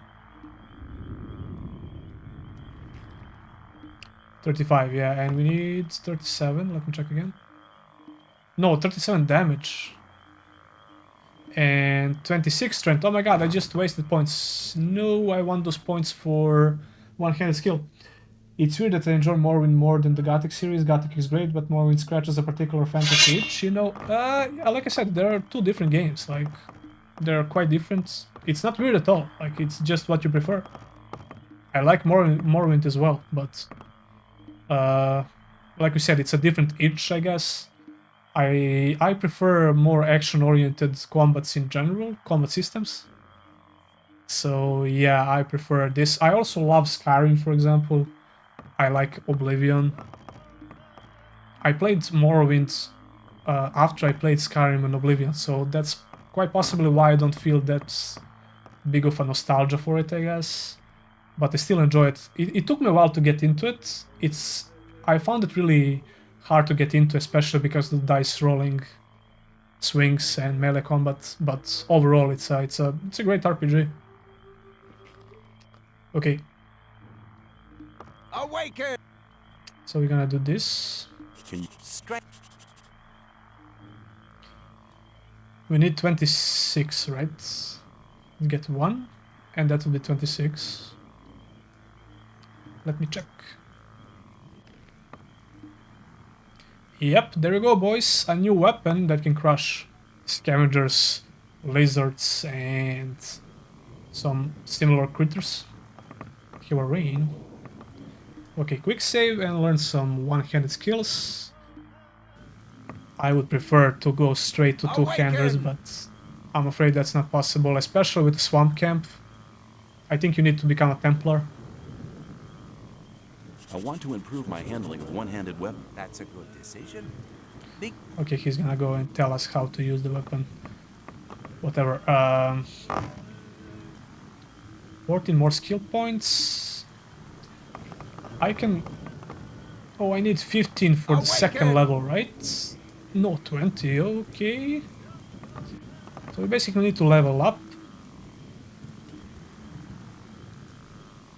35, yeah, and we need 37. Let me check again. No, 37 damage. And 26 strength. Oh my god, I just wasted points. No, I want those points for one-handed skill. It's weird that I enjoy Morrowind more than the Gothic series. Gothic is great, but Morrowind scratches a particular fantasy itch, you know. Like I said, there are two different games. Like, they're quite different. It's not weird at all. Like, it's just what you prefer. I like Morrowind as well, but like we said, it's a different itch, I guess. I prefer more action-oriented combats in general, combat systems. So yeah, I prefer this. I also love Skyrim, for example. I like Oblivion. I played Morrowind after I played Skyrim and Oblivion, so that's quite possibly why I don't feel that big of a nostalgia for it, I guess. But I still enjoy it. It took me a while to get into it. I found it really hard to get into, especially because of the dice rolling swings and melee combat. But overall, it's a great RPG. Okay.
Awaken!
So we're gonna do this. We need 26, right? Get one, and that will be 26. Let me check. Yep, there you go, boys. A new weapon that can crush scavengers, lizards, and some similar critters. Here are rain. Okay, quick save and learn some one-handed skills. I would prefer to go straight to two-handers, but I'm afraid that's not possible, especially with the swamp camp. I think you need to become a Templar.
I want to improve my handling of one-handed weapons.
That's a good decision.
Okay, he's gonna go and tell us how to use the weapon. Whatever. 14 more skill points. I can... Oh, I need 15 for the second level, right? No, 20, okay. So we basically need to level up.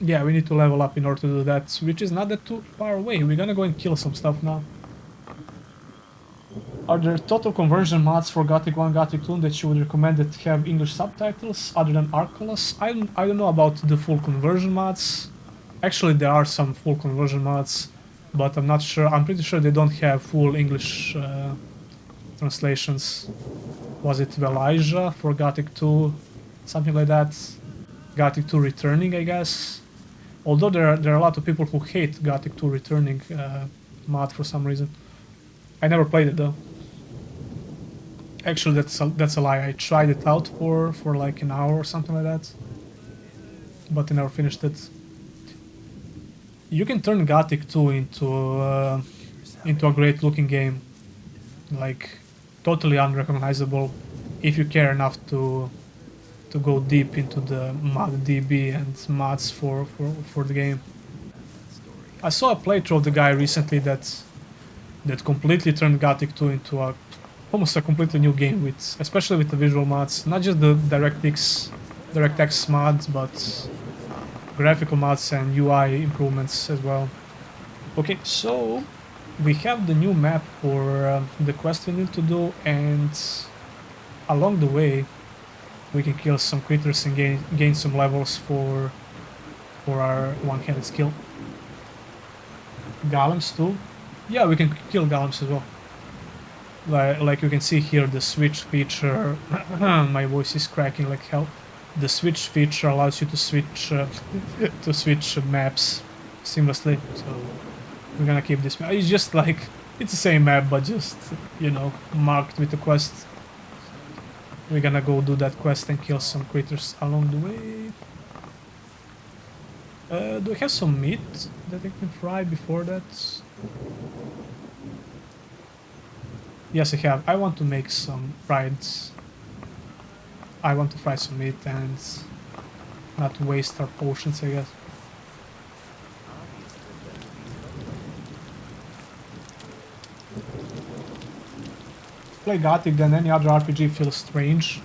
Yeah, we need to level up in order to do that, which is not that too far away. We're gonna go and kill some stuff now. Are there total conversion mods for Gothic 1, Gothic 2 that you would recommend that have English subtitles other than Arculus? I don't know about the full conversion mods. Actually, there are some full conversion mods, but I'm not sure. I'm pretty sure they don't have full English translations. Was it Elijah for Gothic 2? Something like that. Gothic 2 Returning, I guess. Although there are a lot of people who hate Gothic 2 Returning mod for some reason. I never played it though. Actually, that's a lie. I tried it out for like an hour or something like that, but I never finished it. You can turn Gothic 2 into a great looking game, like totally unrecognizable, if you care enough to go deep into the mod DB and mods for the game. I saw a playthrough of the guy recently that completely turned Gothic 2 into almost a completely new game, especially with the visual mods, not just the DirectX mods, but graphical mods and UI improvements as well. Okay, so we have the new map for the quest we need to do, and along the way we can kill some critters and gain some levels for our one-handed skill. Golems too? Yeah, we can kill golems as well. Like you can see here, the switch feature. My voice is cracking like hell. The switch feature allows you to switch maps seamlessly. So we're gonna keep this map. It's just like it's the same map, but just, you know, marked with the quest. We're gonna go do that quest and kill some critters along the way. Do I have some meat that I can fry before that? Yes, I have. I want to make some fried... I want to fry some meat and not waste our potions, I guess. Play Gothic than any other RPG feels strange.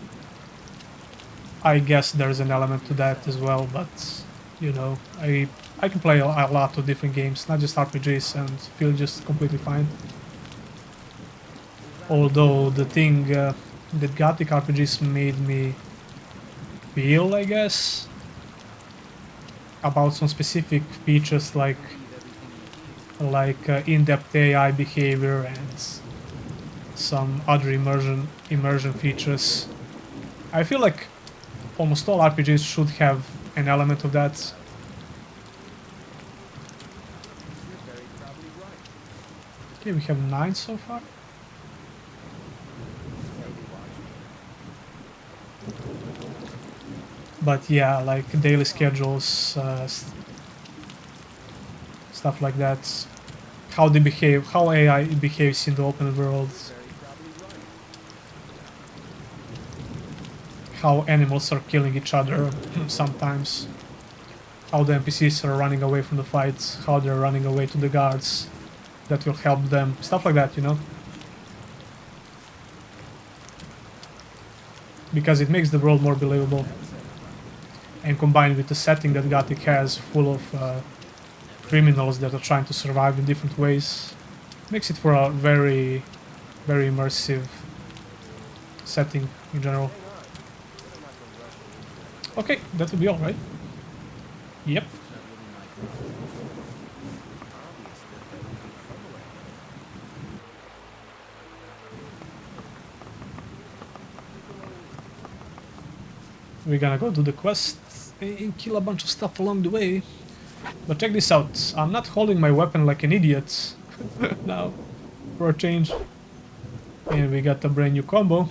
I guess there's an element to that as well, but you know, I can play a lot of different games, not just RPGs, and feel just completely fine. Although the thing that Gothic RPGs made me feel, I guess, about some specific features like in-depth AI behavior and some other immersion features. I feel like almost all RPGs should have an element of that. Okay, we have 9 so far. But yeah, like daily schedules, stuff like that. How they behave, how AI behaves in the open world. How animals are killing each other sometimes. How the NPCs are running away from the fights. How they're running away to the guards that will help them. Stuff like that, you know? Because it makes the world more believable. And combined with the setting that Gothic has, full of criminals that are trying to survive in different ways, makes it for a very, very immersive setting in general. Okay, that would be all, right? Yep. We're gonna go do the quest and kill a bunch of stuff along the way. But check this out, I'm not holding my weapon like an idiot now, for a change. And we got a brand new combo.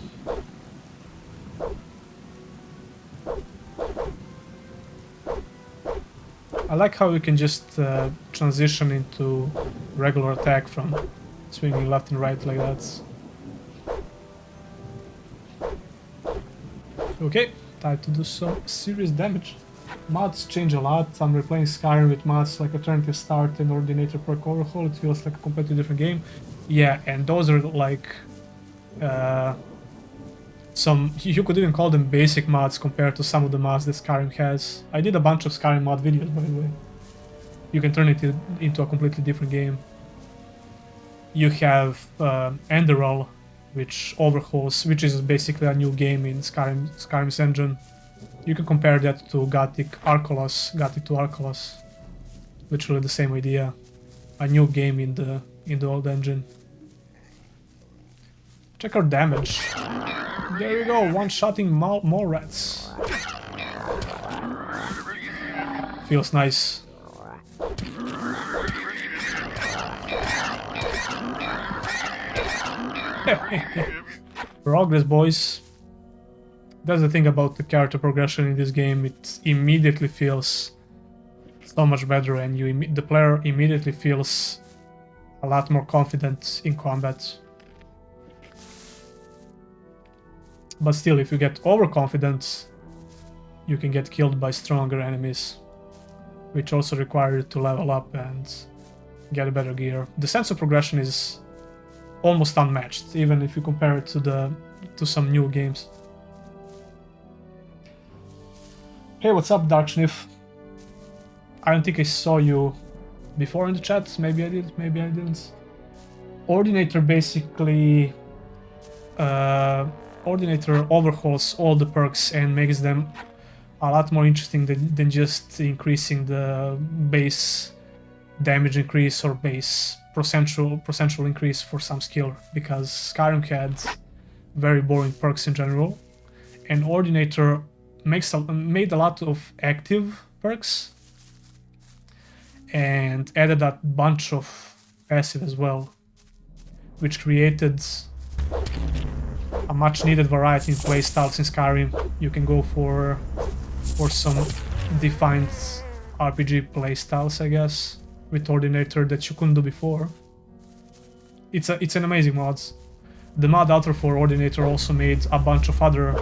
I like how you can just transition into regular attack from swinging left and right like that. Okay, time to do some serious damage. Mods change a lot. I'm replaying Skyrim with mods like Alternative Start and Ordinator Perk Overhaul. It feels like a completely different game. Yeah, and those are like some, you could even call them basic mods compared to some of the mods that Skyrim has. I did a bunch of Skyrim mod videos, by the way. You can turn it into a completely different game. You have Enderal, which overhauls, which is basically a new game in Skyrim's engine. You can compare that to Gothic to Arcolas, literally the same idea. A new game in the old engine. Check our damage. There you go, one-shotting more rats. Feels nice. Progress, boys. That's the thing about the character progression in this game. It immediately feels so much better, and the player immediately feels a lot more confident in combat. But still, if you get overconfident, you can get killed by stronger enemies, which also require you to level up and get better gear. The sense of progression is almost unmatched, even if you compare it to some new games. Hey, what's up, Dark Sniff? I don't think I saw you before in the chat. Maybe I did, maybe I didn't. Ordinator basically... Ordinator overhauls all the perks and makes them a lot more interesting than just increasing the base damage increase or base percentual increase for some skill, because Skyrim had very boring perks in general, and Ordinator made a lot of active perks and added a bunch of passive as well, which created a much needed variety in playstyles in Skyrim. You can go for some defined RPG playstyles, I guess, with Ordinator that you couldn't do before. It's an amazing mod. The mod author for Ordinator also made a bunch of other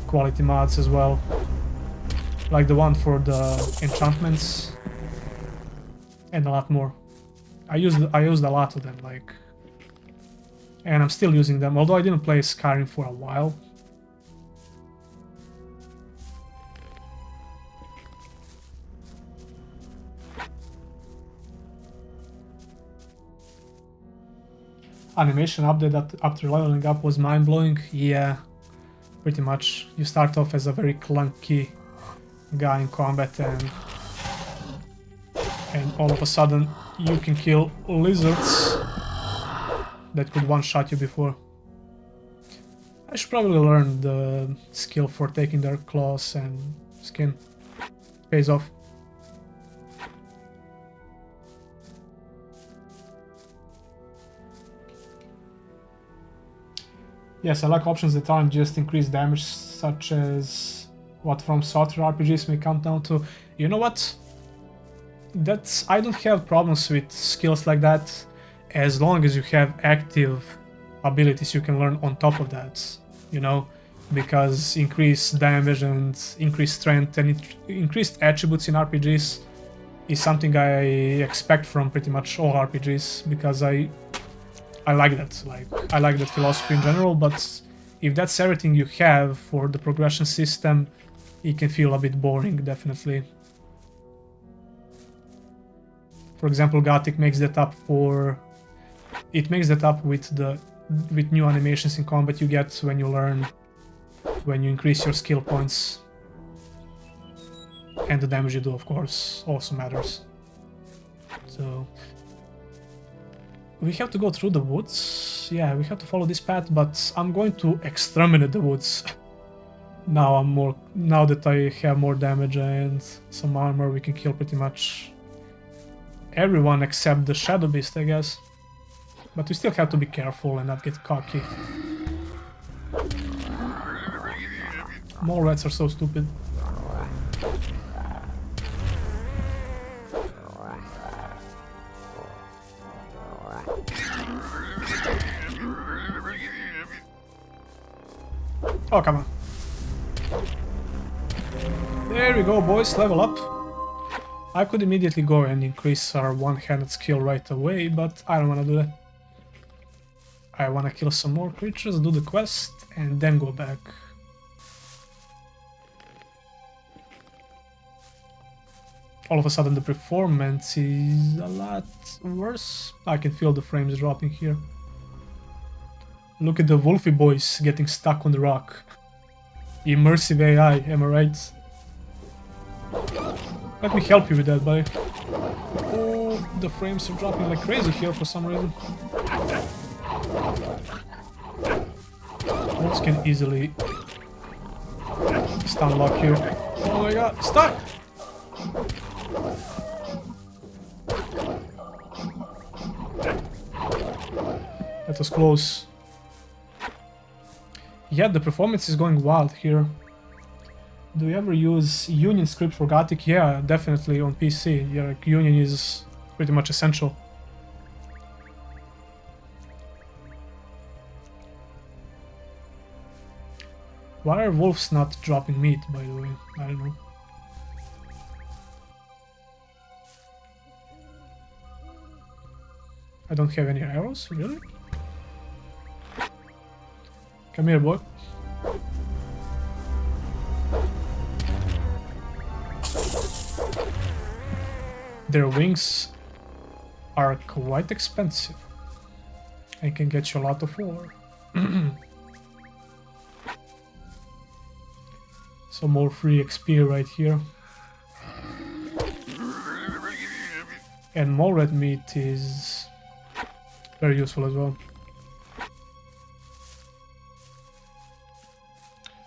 quality mods as well, like the one for the enchantments and a lot more. I used a lot of them, like, and I'm still using them, although I didn't play Skyrim for a while. Animation update after leveling up was mind-blowing. Yeah, pretty much. You start off as a very clunky guy in combat, and all of a sudden you can kill lizards that could one-shot you before. I should probably learn the skill for taking their claws and skin. Pays off. Yes, I like options that aren't just increased damage, such as what From Software RPGs may come down to. You know what? I don't have problems with skills like that, as long as you have active abilities you can learn on top of that, you know, because increased damage and increased strength and increased attributes in RPGs is something I expect from pretty much all RPGs, because I like that. Like, I like that philosophy in general, but if that's everything you have for the progression system, it can feel a bit boring, definitely. For example, Gothic makes that up with new animations in combat you get when you increase your skill points. And the damage you do, of course, also matters. So we have to go through the woods. Yeah, we have to follow this path, but I'm going to exterminate the woods. Now that I have more damage and some armor, we can kill pretty much everyone except the Shadow Beast, I guess. But we still have to be careful and not get cocky. More rats are so stupid. Oh, come on. There we go, boys, level up. I could immediately go and increase our one-handed skill right away, but I don't want to do that. I want to kill some more creatures, do the quest, and then go back. All of a sudden the performance is a lot worse. I can feel the frames dropping here. Look at the Wolfie boys getting stuck on the rock. Immersive AI, am I right? Let me help you with that, buddy. Oh, the frames are dropping like crazy here for some reason. Wolves can easily stun lock you. Oh my god, stop! That was close. Yeah, the performance is going wild here. Do you ever use Union script for Gothic? Yeah, definitely on PC. Yeah, like Union is pretty much essential. Why are wolves not dropping meat, by the way? I don't know. I don't have any arrows, really? Come here, boy. Their wings are quite expensive and can get you a lot of ore. Some more free XP right here. And more red meat is very useful as well.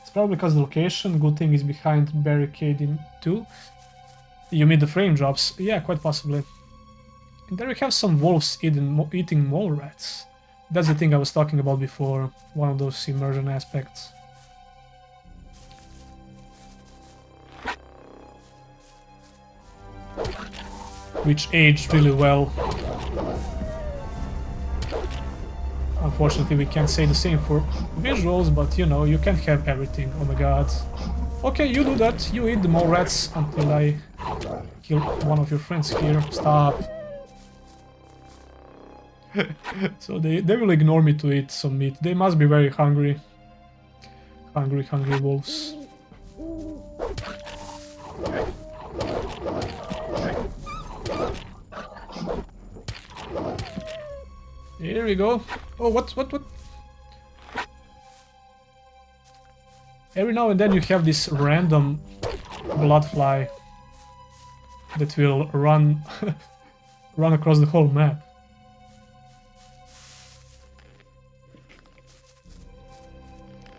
It's probably because the location, good thing, is behind barricading 2. You mean the frame drops? Yeah, quite possibly. And there we have some wolves eating mole rats. That's the thing I was talking about before, one of those immersion aspects. Which aged really well. Unfortunately, we can't say the same for visuals, but you know, you can't have everything. Oh my god. Okay, you do that. You eat the mole rats until I kill one of your friends here. Stop. So they will ignore me to eat some meat. They must be very hungry. Hungry wolves. Here we go. Oh, what? Every now and then you have this random bloodfly that will run run across the whole map.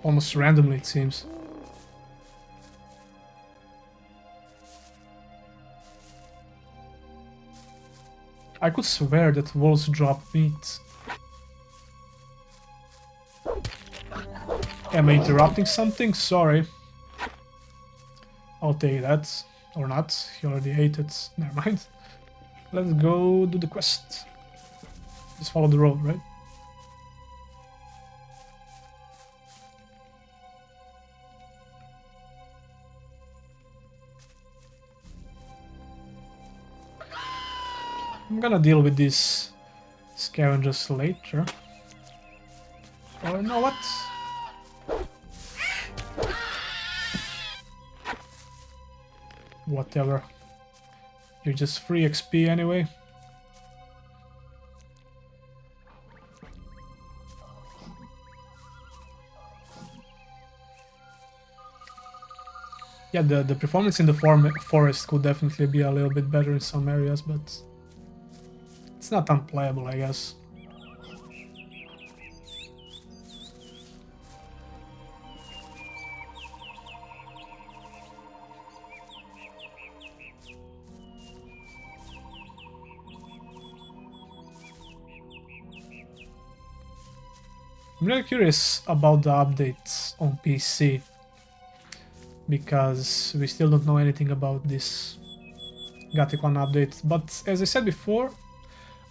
Almost randomly, it seems. I could swear that wolves drop meat. Am I interrupting something? Sorry. I'll take that. Or not. He already ate it. Never mind. Let's go do the quest. Just follow the road, right? I'm gonna deal with these scavengers later. Oh, you know what? Whatever. You're just free XP anyway. Yeah, the performance in the forest could definitely be a little bit better in some areas, but it's not unplayable, I guess. I'm really curious about the updates on PC, because we still don't know anything about this Gothic 1 update, but as I said before,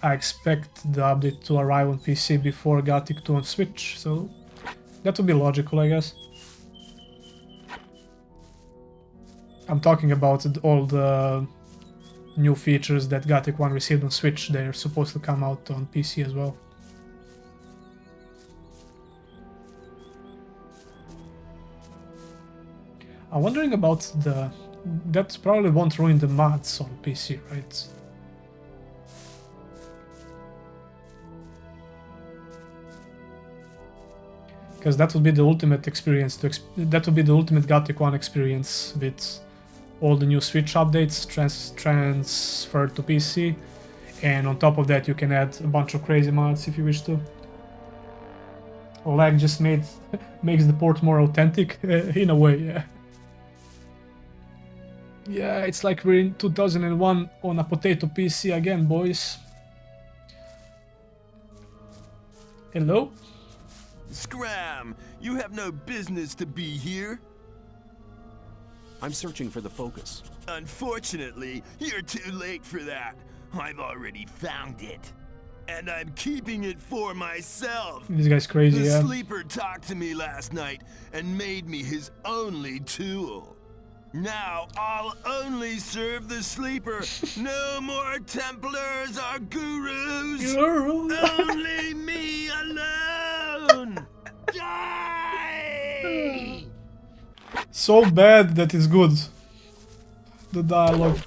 I expect the update to arrive on PC before Gothic 2 on Switch, so that would be logical, I guess. I'm talking about all the new features that Gothic 1 received on Switch. They're supposed to come out on PC as well. I'm wondering about the... That probably won't ruin the mods on PC, right? Because that would be the ultimate experience. That would be the ultimate Gothic 1 experience with all the new Switch updates transferred to PC. And on top of that you can add a bunch of crazy mods if you wish to. Lag just makes the port more authentic, in a way, yeah. Yeah, it's like we're in 2001 on a potato PC again, boys. Hello?
Scram! You have no business to be here.
I'm searching for the focus.
Unfortunately, you're too late for that. I've already found it. And I'm keeping it for myself.
This guy's crazy, yeah.
The sleeper talked to me last night and made me his only tool. Now I'll only serve the sleeper. No more Templars or gurus. Only me alone. Die!
So bad that it's good. The dialogue.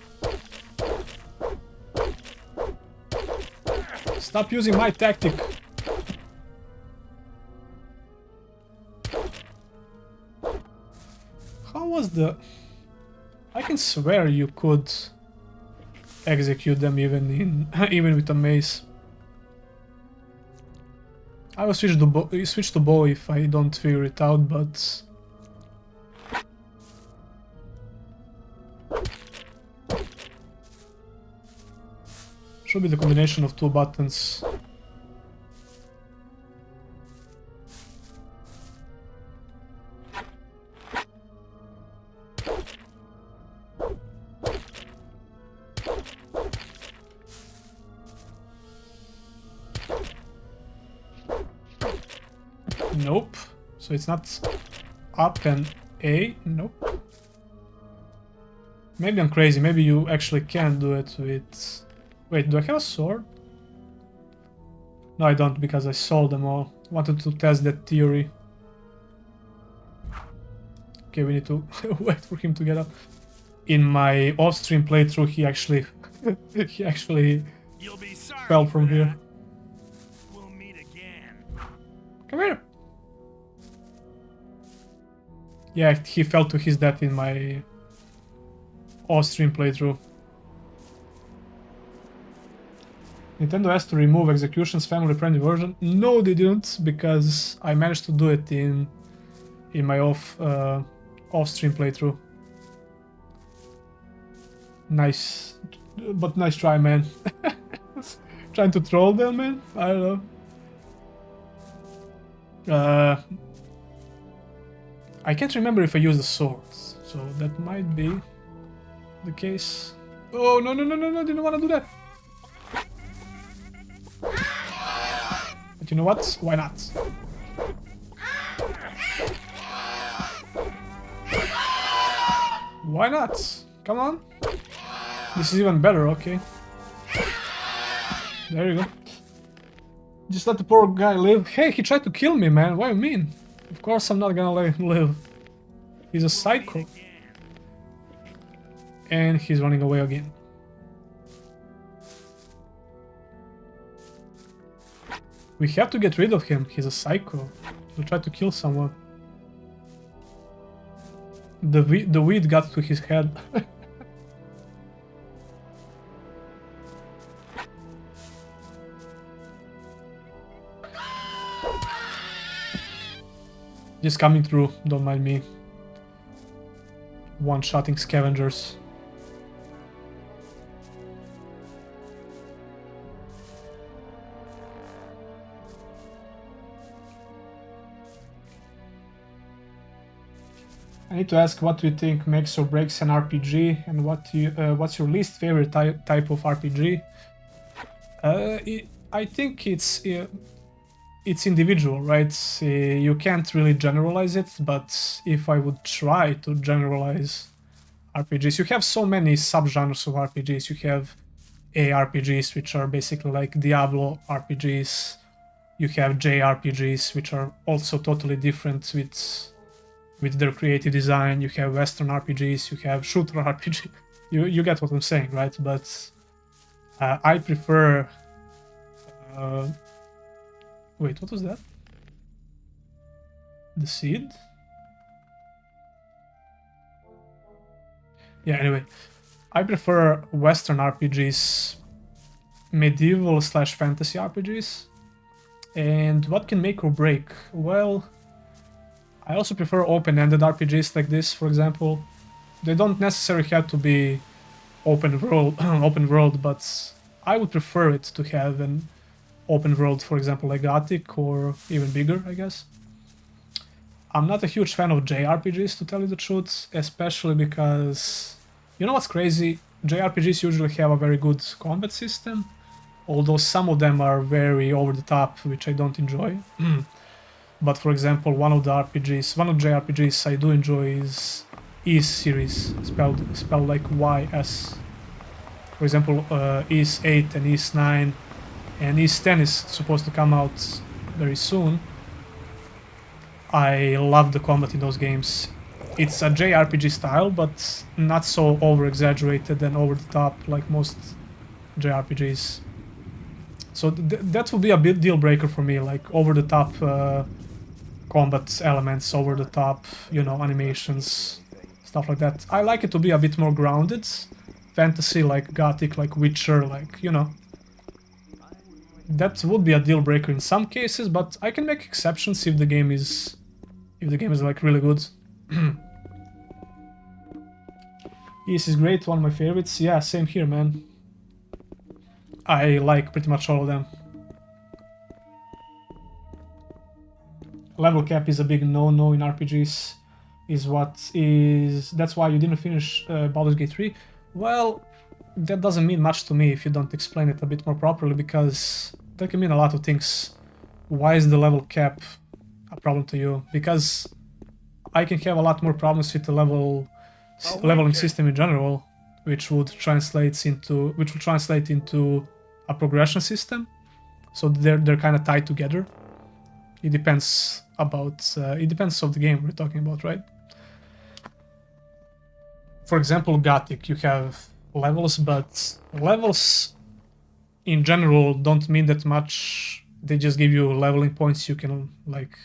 Stop using my tactic. How was the... I can swear you could execute them even in even with a mace. I will switch to bow if I don't figure it out, but should be the combination of two buttons. Nope. So it's not up and A. Nope. Maybe I'm crazy. Maybe you actually can do it with... Wait, do I have a sword? No, I don't, because I sold them all. Wanted to test that theory. Okay, we need to wait for him to get up. In my off-stream playthrough, he actually... he actually fell from here.
We'll meet again.
Come here! Yeah, he fell to his death in my off-stream playthrough. Nintendo has to remove Execution's family-friendly version. No, they didn't, because I managed to do it in my off-stream playthrough. Nice, but nice try, man. Trying to troll them, man. I don't know. I can't remember if I used the swords, so that might be the case. Oh, no, no, no, no, no, didn't want to do that. But you know what? Why not? Why not? Come on. This is even better, okay. There you go. Just let the poor guy live. Hey, he tried to kill me, man. What do you mean? Of course I'm not gonna let him live. He's a psycho. And he's running away again. We have to get rid of him. He's a psycho. He'll try to kill someone. The weed got to his head. Just coming through, don't mind me. One-shotting scavengers. I need to ask, what do you think makes or breaks an RPG, and what's your least favorite type of RPG? I think it's individual, right? You can't really generalize it, but if I would try to generalize RPGs. You have so many subgenres of RPGs. You have ARPGs, which are basically like Diablo RPGs. You have JRPGs, which are also totally different with their creative design. You have Western RPGs. You have shooter RPG. You get what I'm saying, right? But I prefer. Wait, what was that? The seed? Yeah, anyway. I prefer Western RPGs, medieval / fantasy RPGs. And what can make or break? Well, I also prefer open-ended RPGs like this, for example. They don't necessarily have to be open world, but I would prefer it to have an open world, for example, like Gothic, or even bigger, I guess. I'm not a huge fan of JRPGs, to tell you the truth, especially because, you know what's crazy? JRPGs usually have a very good combat system, although some of them are very over the top, which I don't enjoy. But for example, one of the JRPGs I do enjoy is Ys series, spelled like YS. For example, Ys 8 and Ys 9, and Ys 10 is supposed to come out very soon. I love the combat in those games. It's a JRPG style, but not so over-exaggerated and over-the-top like most JRPGs. So that would be a big deal breaker for me, like over-the-top combat elements, over-the-top, you know, animations, stuff like that. I like it to be a bit more grounded. Fantasy, like Gothic, like Witcher, like, you know. That would be a deal breaker in some cases, but I can make exceptions if the game is like really good. Ys is great, one of my favorites. Yeah, same here, man. I like pretty much all of them. Level cap is a big no-no in RPGs. That's why you didn't finish Baldur's Gate 3. Well, that doesn't mean much to me if you don't explain it a bit more properly, because that can mean a lot of things. Why is the level cap a problem to you? Because I can have a lot more problems with the leveling system in general, which would translate into a progression system. So they're kind of tied together. It depends of the game we're talking about, right? For example, Gothic, you have levels, but levels in general don't mean that much. They just give you leveling points you can like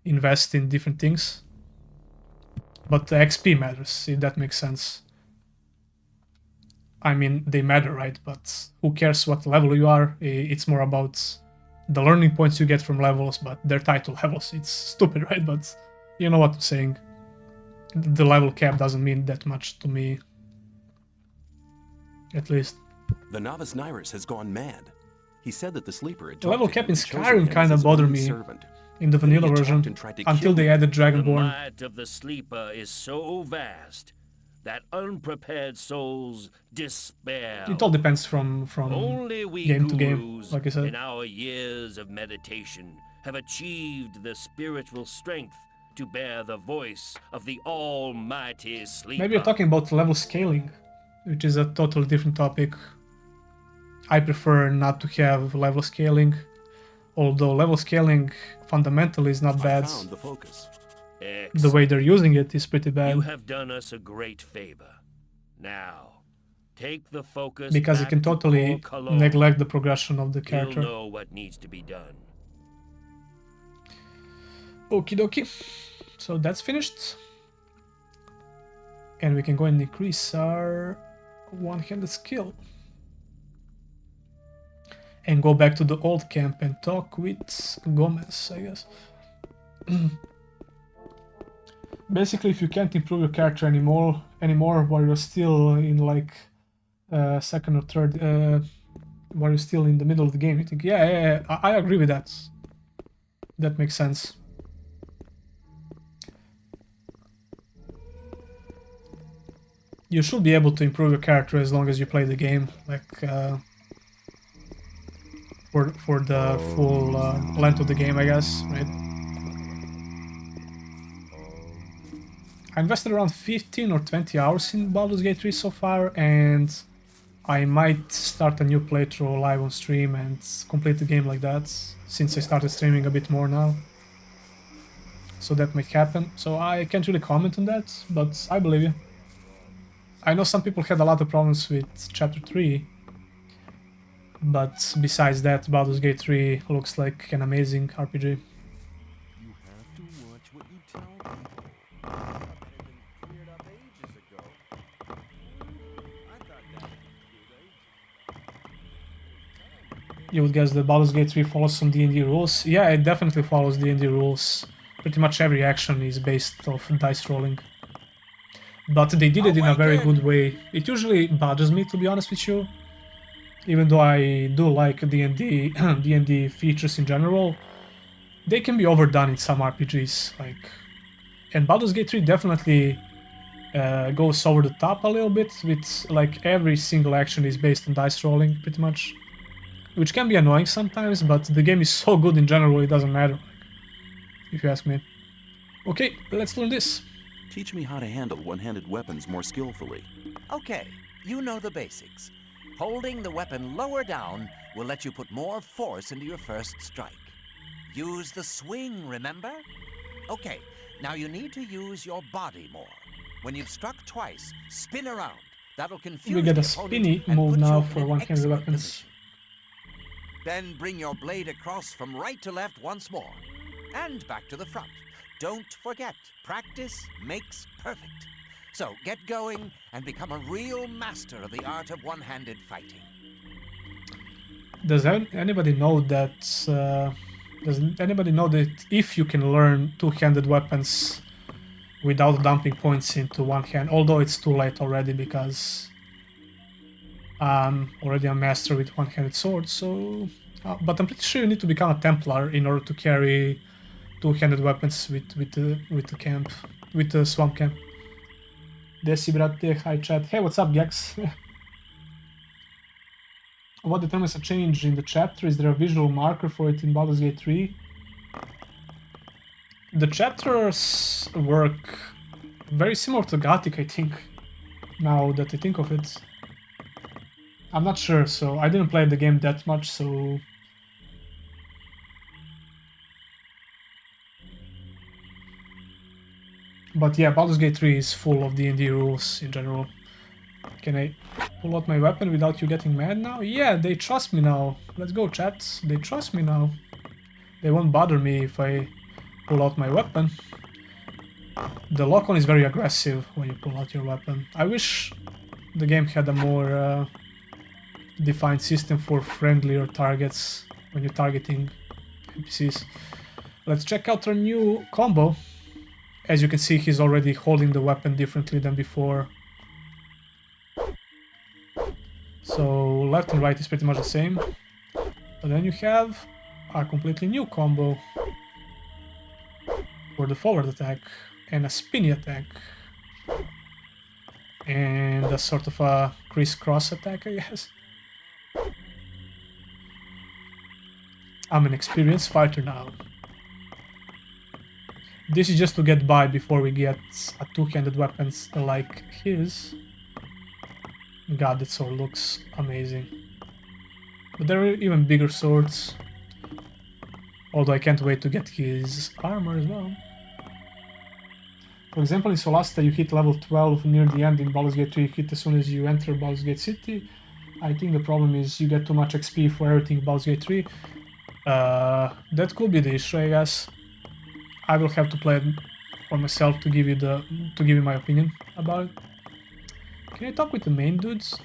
invest in different things. But the XP matters, if that makes sense. I mean, they matter, right? But who cares what level you are? It's more about the learning points you get from levels, but they're tied to levels. It's stupid, right? But you know what I'm saying. The level cap doesn't mean that much to me. At least.
The novice Nyrus has gone mad. He said that the sleeper had
The level cap in
chosen
Skyrim
him
kind
as
of
his
bothered
only
me
servant.
in the vanilla
He attacked
version
and tried to
until
kill
they
him.
added
The
Dragonborn.
might of the sleeper is so vast that unprepared souls despair.
It all depends from
Only we
game to game,
gurus,
like I said.
in our years of meditation, have achieved the spiritual strength to bear the voice of the almighty sleeper.
Maybe you're talking about level scaling, which is a totally different topic. I prefer not to have level scaling, although level scaling fundamentally is not bad.
Found the focus.
The way they're using it is pretty bad.
You have done us a great favor. Now, take the focus
Because you
back
can
to
totally
Port Cologne.
neglect the progression of the character.
You'll know what needs to be done.
Okie dokie. So that's finished. And we can go and increase our one-handed skill. And go back to the old camp and talk with Gomez, I guess. Basically, if you can't improve your character anymore while you're still in like second or third, while you're still in the middle of the game, you think, yeah, I agree with that. That makes sense. You should be able to improve your character as long as you play the game, like for the full length of the game, I guess, right? I invested around 15 or 20 hours in Baldur's Gate 3 so far, and I might start a new playthrough live on stream and complete the game like that, since I started streaming a bit more now. So that might happen. So I can't really comment on that, but I believe you. I know some people had a lot of problems with Chapter 3, but besides that, Baldur's Gate 3 looks like an amazing RPG. You would guess that Baldur's Gate 3 follows some D&D rules? Yeah, it definitely follows D&D rules. Pretty much every action is based off dice rolling. But they did it in a very good way. It usually bothers me, to be honest with you. Even though I do like D&D D&D features in general, they can be overdone in some RPGs. And Baldur's Gate 3 definitely goes over the top a little bit, with like every single action is based on dice rolling, pretty much. Which can be annoying sometimes, but the game is so good in general, it doesn't matter, if you ask me. Okay, let's learn this.
Teach me how to handle one-handed weapons more skillfully.
Okay, you know the basics. Holding the weapon lower down will let you put more force into your first strike. Use the swing, remember? Okay, now you need to use your body more. When you've struck twice, spin around. That'll confuse
We get a
the opponent
spinny
and
move
put
now
you in
for
an
one-handed
excellent
weapons.
position. Then bring your blade across from right to left once more. And back to the front. Don't forget, practice makes perfect. So get going and become a real master of the art of one-handed fighting.
Does anybody know that? Does anybody know that if you can learn two-handed weapons without dumping points into one hand, although it's too late already because I'm already a master with one-handed sword, so... but I'm pretty sure you need to become a Templar in order to carry two-handed weapons with the swamp camp. Desi brate, hi chat. Hey, what's up, Gex? What determines a change in the chapter? Is there a visual marker for it in Baldur's Gate 3? The chapters work very similar to Gothic, I think, now that I think of it. I'm not sure, so I didn't play the game that much, so... But yeah, Baldur's Gate 3 is full of D&D rules in general. Can I pull out my weapon without you getting mad now? Yeah, they trust me now. Let's go, chat. They trust me now. They won't bother me if I pull out my weapon. The lock-on is very aggressive when you pull out your weapon. I wish the game had a more defined system for friendlier targets when you're targeting NPCs. Let's check out our new combo. As you can see, he's already holding the weapon differently than before. So left and right is pretty much the same. But then you have a completely new combo for the forward attack and a spinny attack. And a sort of a crisscross attack, I guess. I'm an experienced fighter now. This is just to get by before we get a two-handed weapons like his. God, that sword looks amazing. But there are even bigger swords. Although I can't wait to get his armor as well. For example, in Solasta you hit level 12 near the end. In Baldur's Gate 3 you hit as soon as you enter Baldur's Gate City. I think the problem is you get too much XP for everything in Baldur's Gate 3. That could be the issue, I guess. I will have to play it for myself to give you my opinion about it. Can I talk with the main dudes?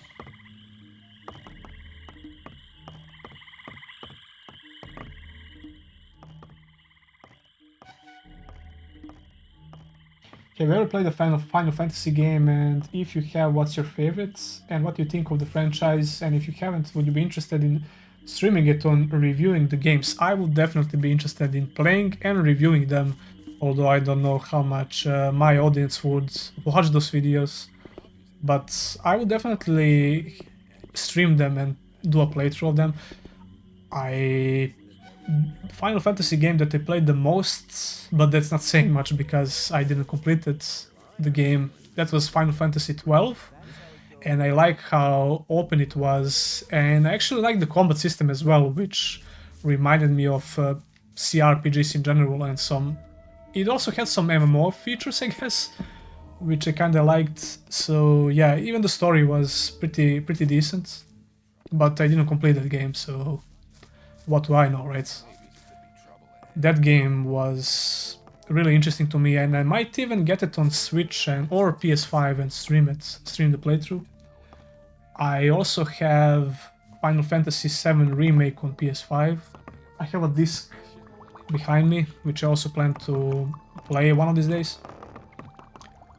Have you ever played a Final Fantasy game, and if you have, what's your favorites and what do you think of the franchise? And if you haven't, would you be interested in streaming it on reviewing the games? I would definitely be interested in playing and reviewing them, although I don't know how much my audience would watch those videos. But I would definitely stream them and do a playthrough of them. Final Fantasy game that I played the most, but that's not saying much because I didn't complete it, the game. That was Final Fantasy XII, and I like how open it was, and I actually like the combat system as well, which reminded me of CRPGs in general, and some. It also had some MMO features, I guess, which I kind of liked. So yeah, even the story was pretty decent, but I didn't complete that game, so what do I know, right? That game was really interesting to me, and I might even get it on Switch and or PS5 and stream the playthrough. I also have Final Fantasy VII Remake on PS5. I have a disc behind me, which I also plan to play one of these days.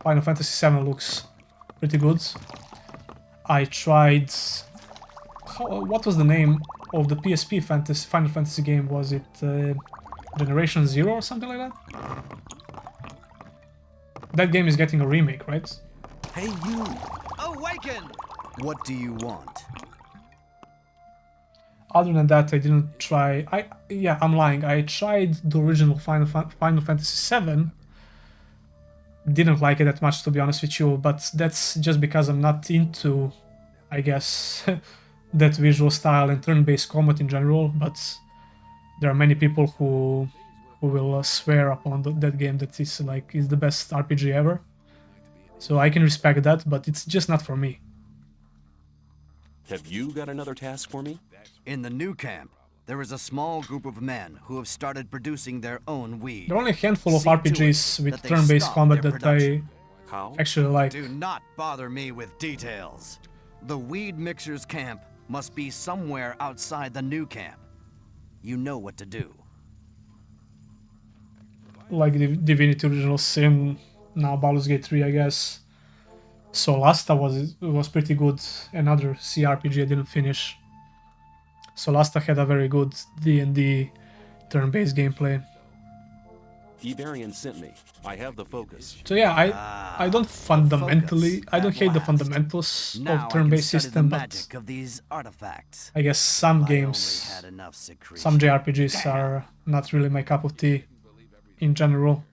Final Fantasy VII looks pretty good. I tried... what was the name of the PSP Final Fantasy game? Was it Generation Zero or something like that? That game is getting a remake, right?
Hey you! Awaken! What do you want?
Other than that, I didn't try... I'm lying. I tried the original Final Fantasy VII. Didn't like it that much, to be honest with you, but that's just because I'm not into, I guess, that visual style and turn-based combat in general, but there are many people who will swear upon that game that is the best RPG ever. So I can respect that, but it's just not for me.
Have you got another task for me?
In the new camp, there is a small group of men who have started producing their own weed.
There are only a handful of RPGs with turn-based combat that I actually like.
Do not bother me with details. The weed mixers camp must be somewhere outside the new camp. You know what to do.
Like Divinity Original Sin, now Baldur's Gate 3, I guess. Solasta was pretty good. Another CRPG I didn't finish. Solasta had a very good D&D turn-based gameplay.
Iberian sent me. I have the focus.
So yeah, I don't fundamentally... I don't hate the fundamentals of turn-based system, but
of these artifacts.
I guess some games, some JRPGs are not really my cup of tea in general.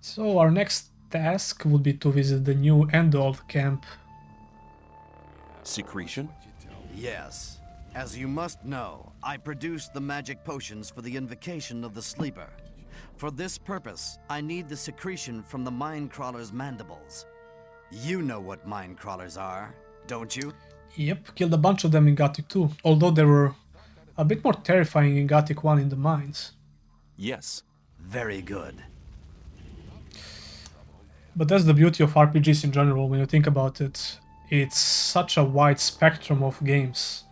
So our next task would be to visit the new and the old camp.
Secretion?
Yes. As you must know, I produced the magic potions for the invocation of the sleeper. For this purpose, I need the secretion from the mine crawler's mandibles. You know what mine crawlers are, don't you?
Yep, killed a bunch of them in Gothic 2, although they were a bit more terrifying in Gothic 1 in the mines.
Yes.
Very good.
But that's the beauty of RPGs in general, when you think about it. It's such a wide spectrum of games.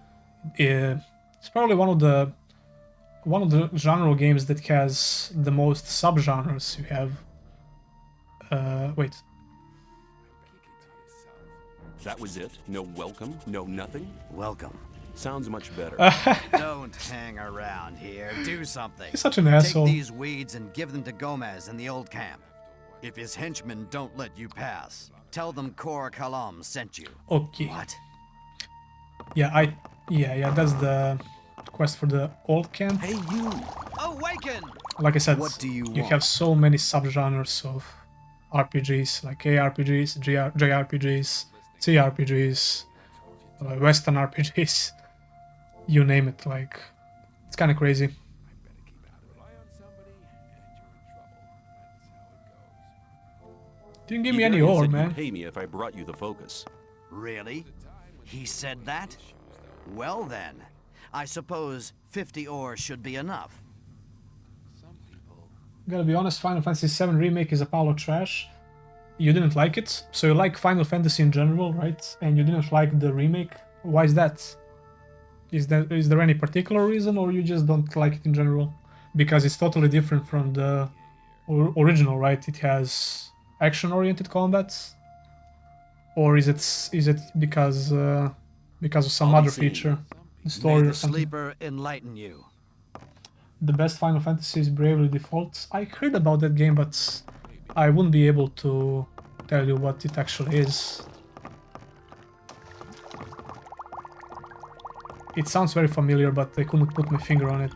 It's probably one of the genre games that has the most subgenres. You have wait.
That was it? No welcome? No nothing?
Welcome.
Sounds much better.
Don't hang around here. Do something.
He's such an asshole.
Take these weeds and give them to Gomez in the old camp. If his henchmen don't let you pass, tell them Kor Kalam sent you.
Okay.
What?
Yeah, that's the quest for the old camp.
Hey you! Awaken!
Like I said,
what do you
have so many subgenres of RPGs, like ARPGs, JRPGs, CRPGs, Western RPGs, you name it, like, it's kind of crazy. Didn't give me any ore, man.
Pay me if I brought you the focus.
Really? He said that? Well then, I suppose 50 ore should be enough.
Gotta be honest, Final Fantasy VII Remake is a pile of trash. You didn't like it, so you like Final Fantasy in general, right? And you didn't like the remake. Why is that? Is there any particular reason, or you just don't like it in general? Because it's totally different from the original, right? It has action-oriented combat, or is it because of some other feature, the story
May
or
the
something?
sleeper enlighten you.
The best Final Fantasy is Bravely Default. I heard about that game, but I wouldn't be able to tell you what it actually is. It sounds very familiar, but I couldn't put my finger on it.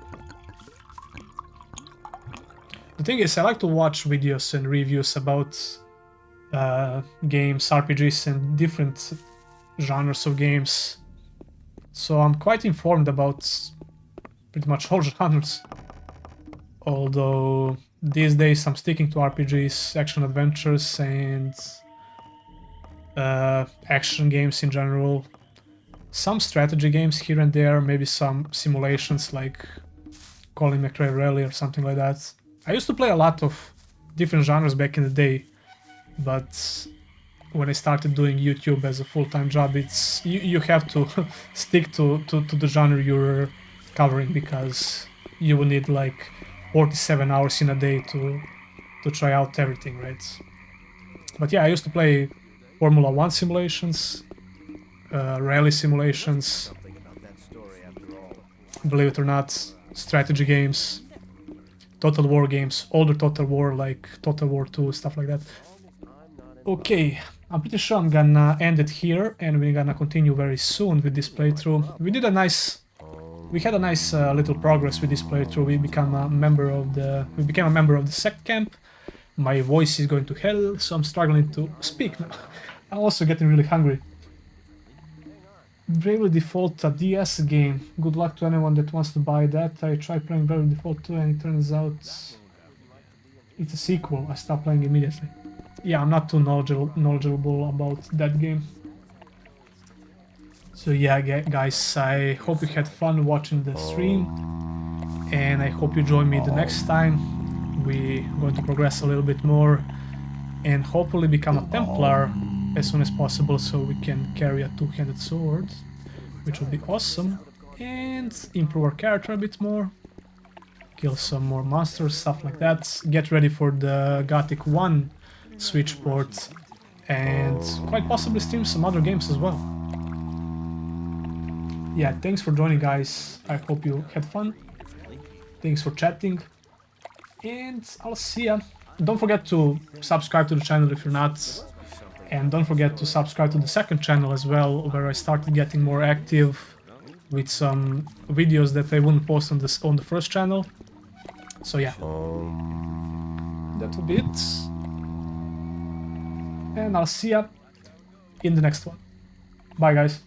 The thing is, I like to watch videos and reviews about games, RPGs, and different genres of games. So I'm quite informed about pretty much all genres. Although these days I'm sticking to RPGs, action adventures, and action games in general. Some strategy games here and there, maybe some simulations like Colin McRae Rally or something like that. I used to play a lot of different genres back in the day, but when I started doing YouTube as a full-time job, it's you have to stick to the genre you're covering, because you will need like 47 hours in a day to try out everything, right? But yeah, I used to play Formula 1 simulations, rally simulations, believe it or not, strategy games, Total War games, older Total War like Total War 2, stuff like that. Okay, I'm pretty sure I'm gonna end it here, and we're gonna continue very soon with this playthrough. We had a nice little progress with this playthrough. We became a member of the sect camp. My voice is going to hell, so I'm struggling to speak now. I'm also getting really hungry. Bravely Default, a DS game. Good luck to anyone that wants to buy that. I tried playing Bravely Default 2 and it turns out it's a sequel. I stopped playing immediately. Yeah, I'm not too knowledgeable about that game. So yeah, guys, I hope you had fun watching the stream, and I hope you join me the next time. We're going to progress a little bit more and hopefully become a Templar as soon as possible, so we can carry a two-handed sword, which would be awesome, and improve our character a bit more, kill some more monsters, stuff like that, get ready for the Gothic 1 Switch port, and quite possibly stream some other games as well. Yeah, thanks for joining, guys. I hope you had fun. Thanks for chatting, and I'll see ya. Don't forget to subscribe to the channel if you're not, and don't forget to subscribe to the second channel as well, where I started getting more active with some videos that I wouldn't post on the first channel. So yeah, that will be it, and I'll see ya in the next one. Bye, guys.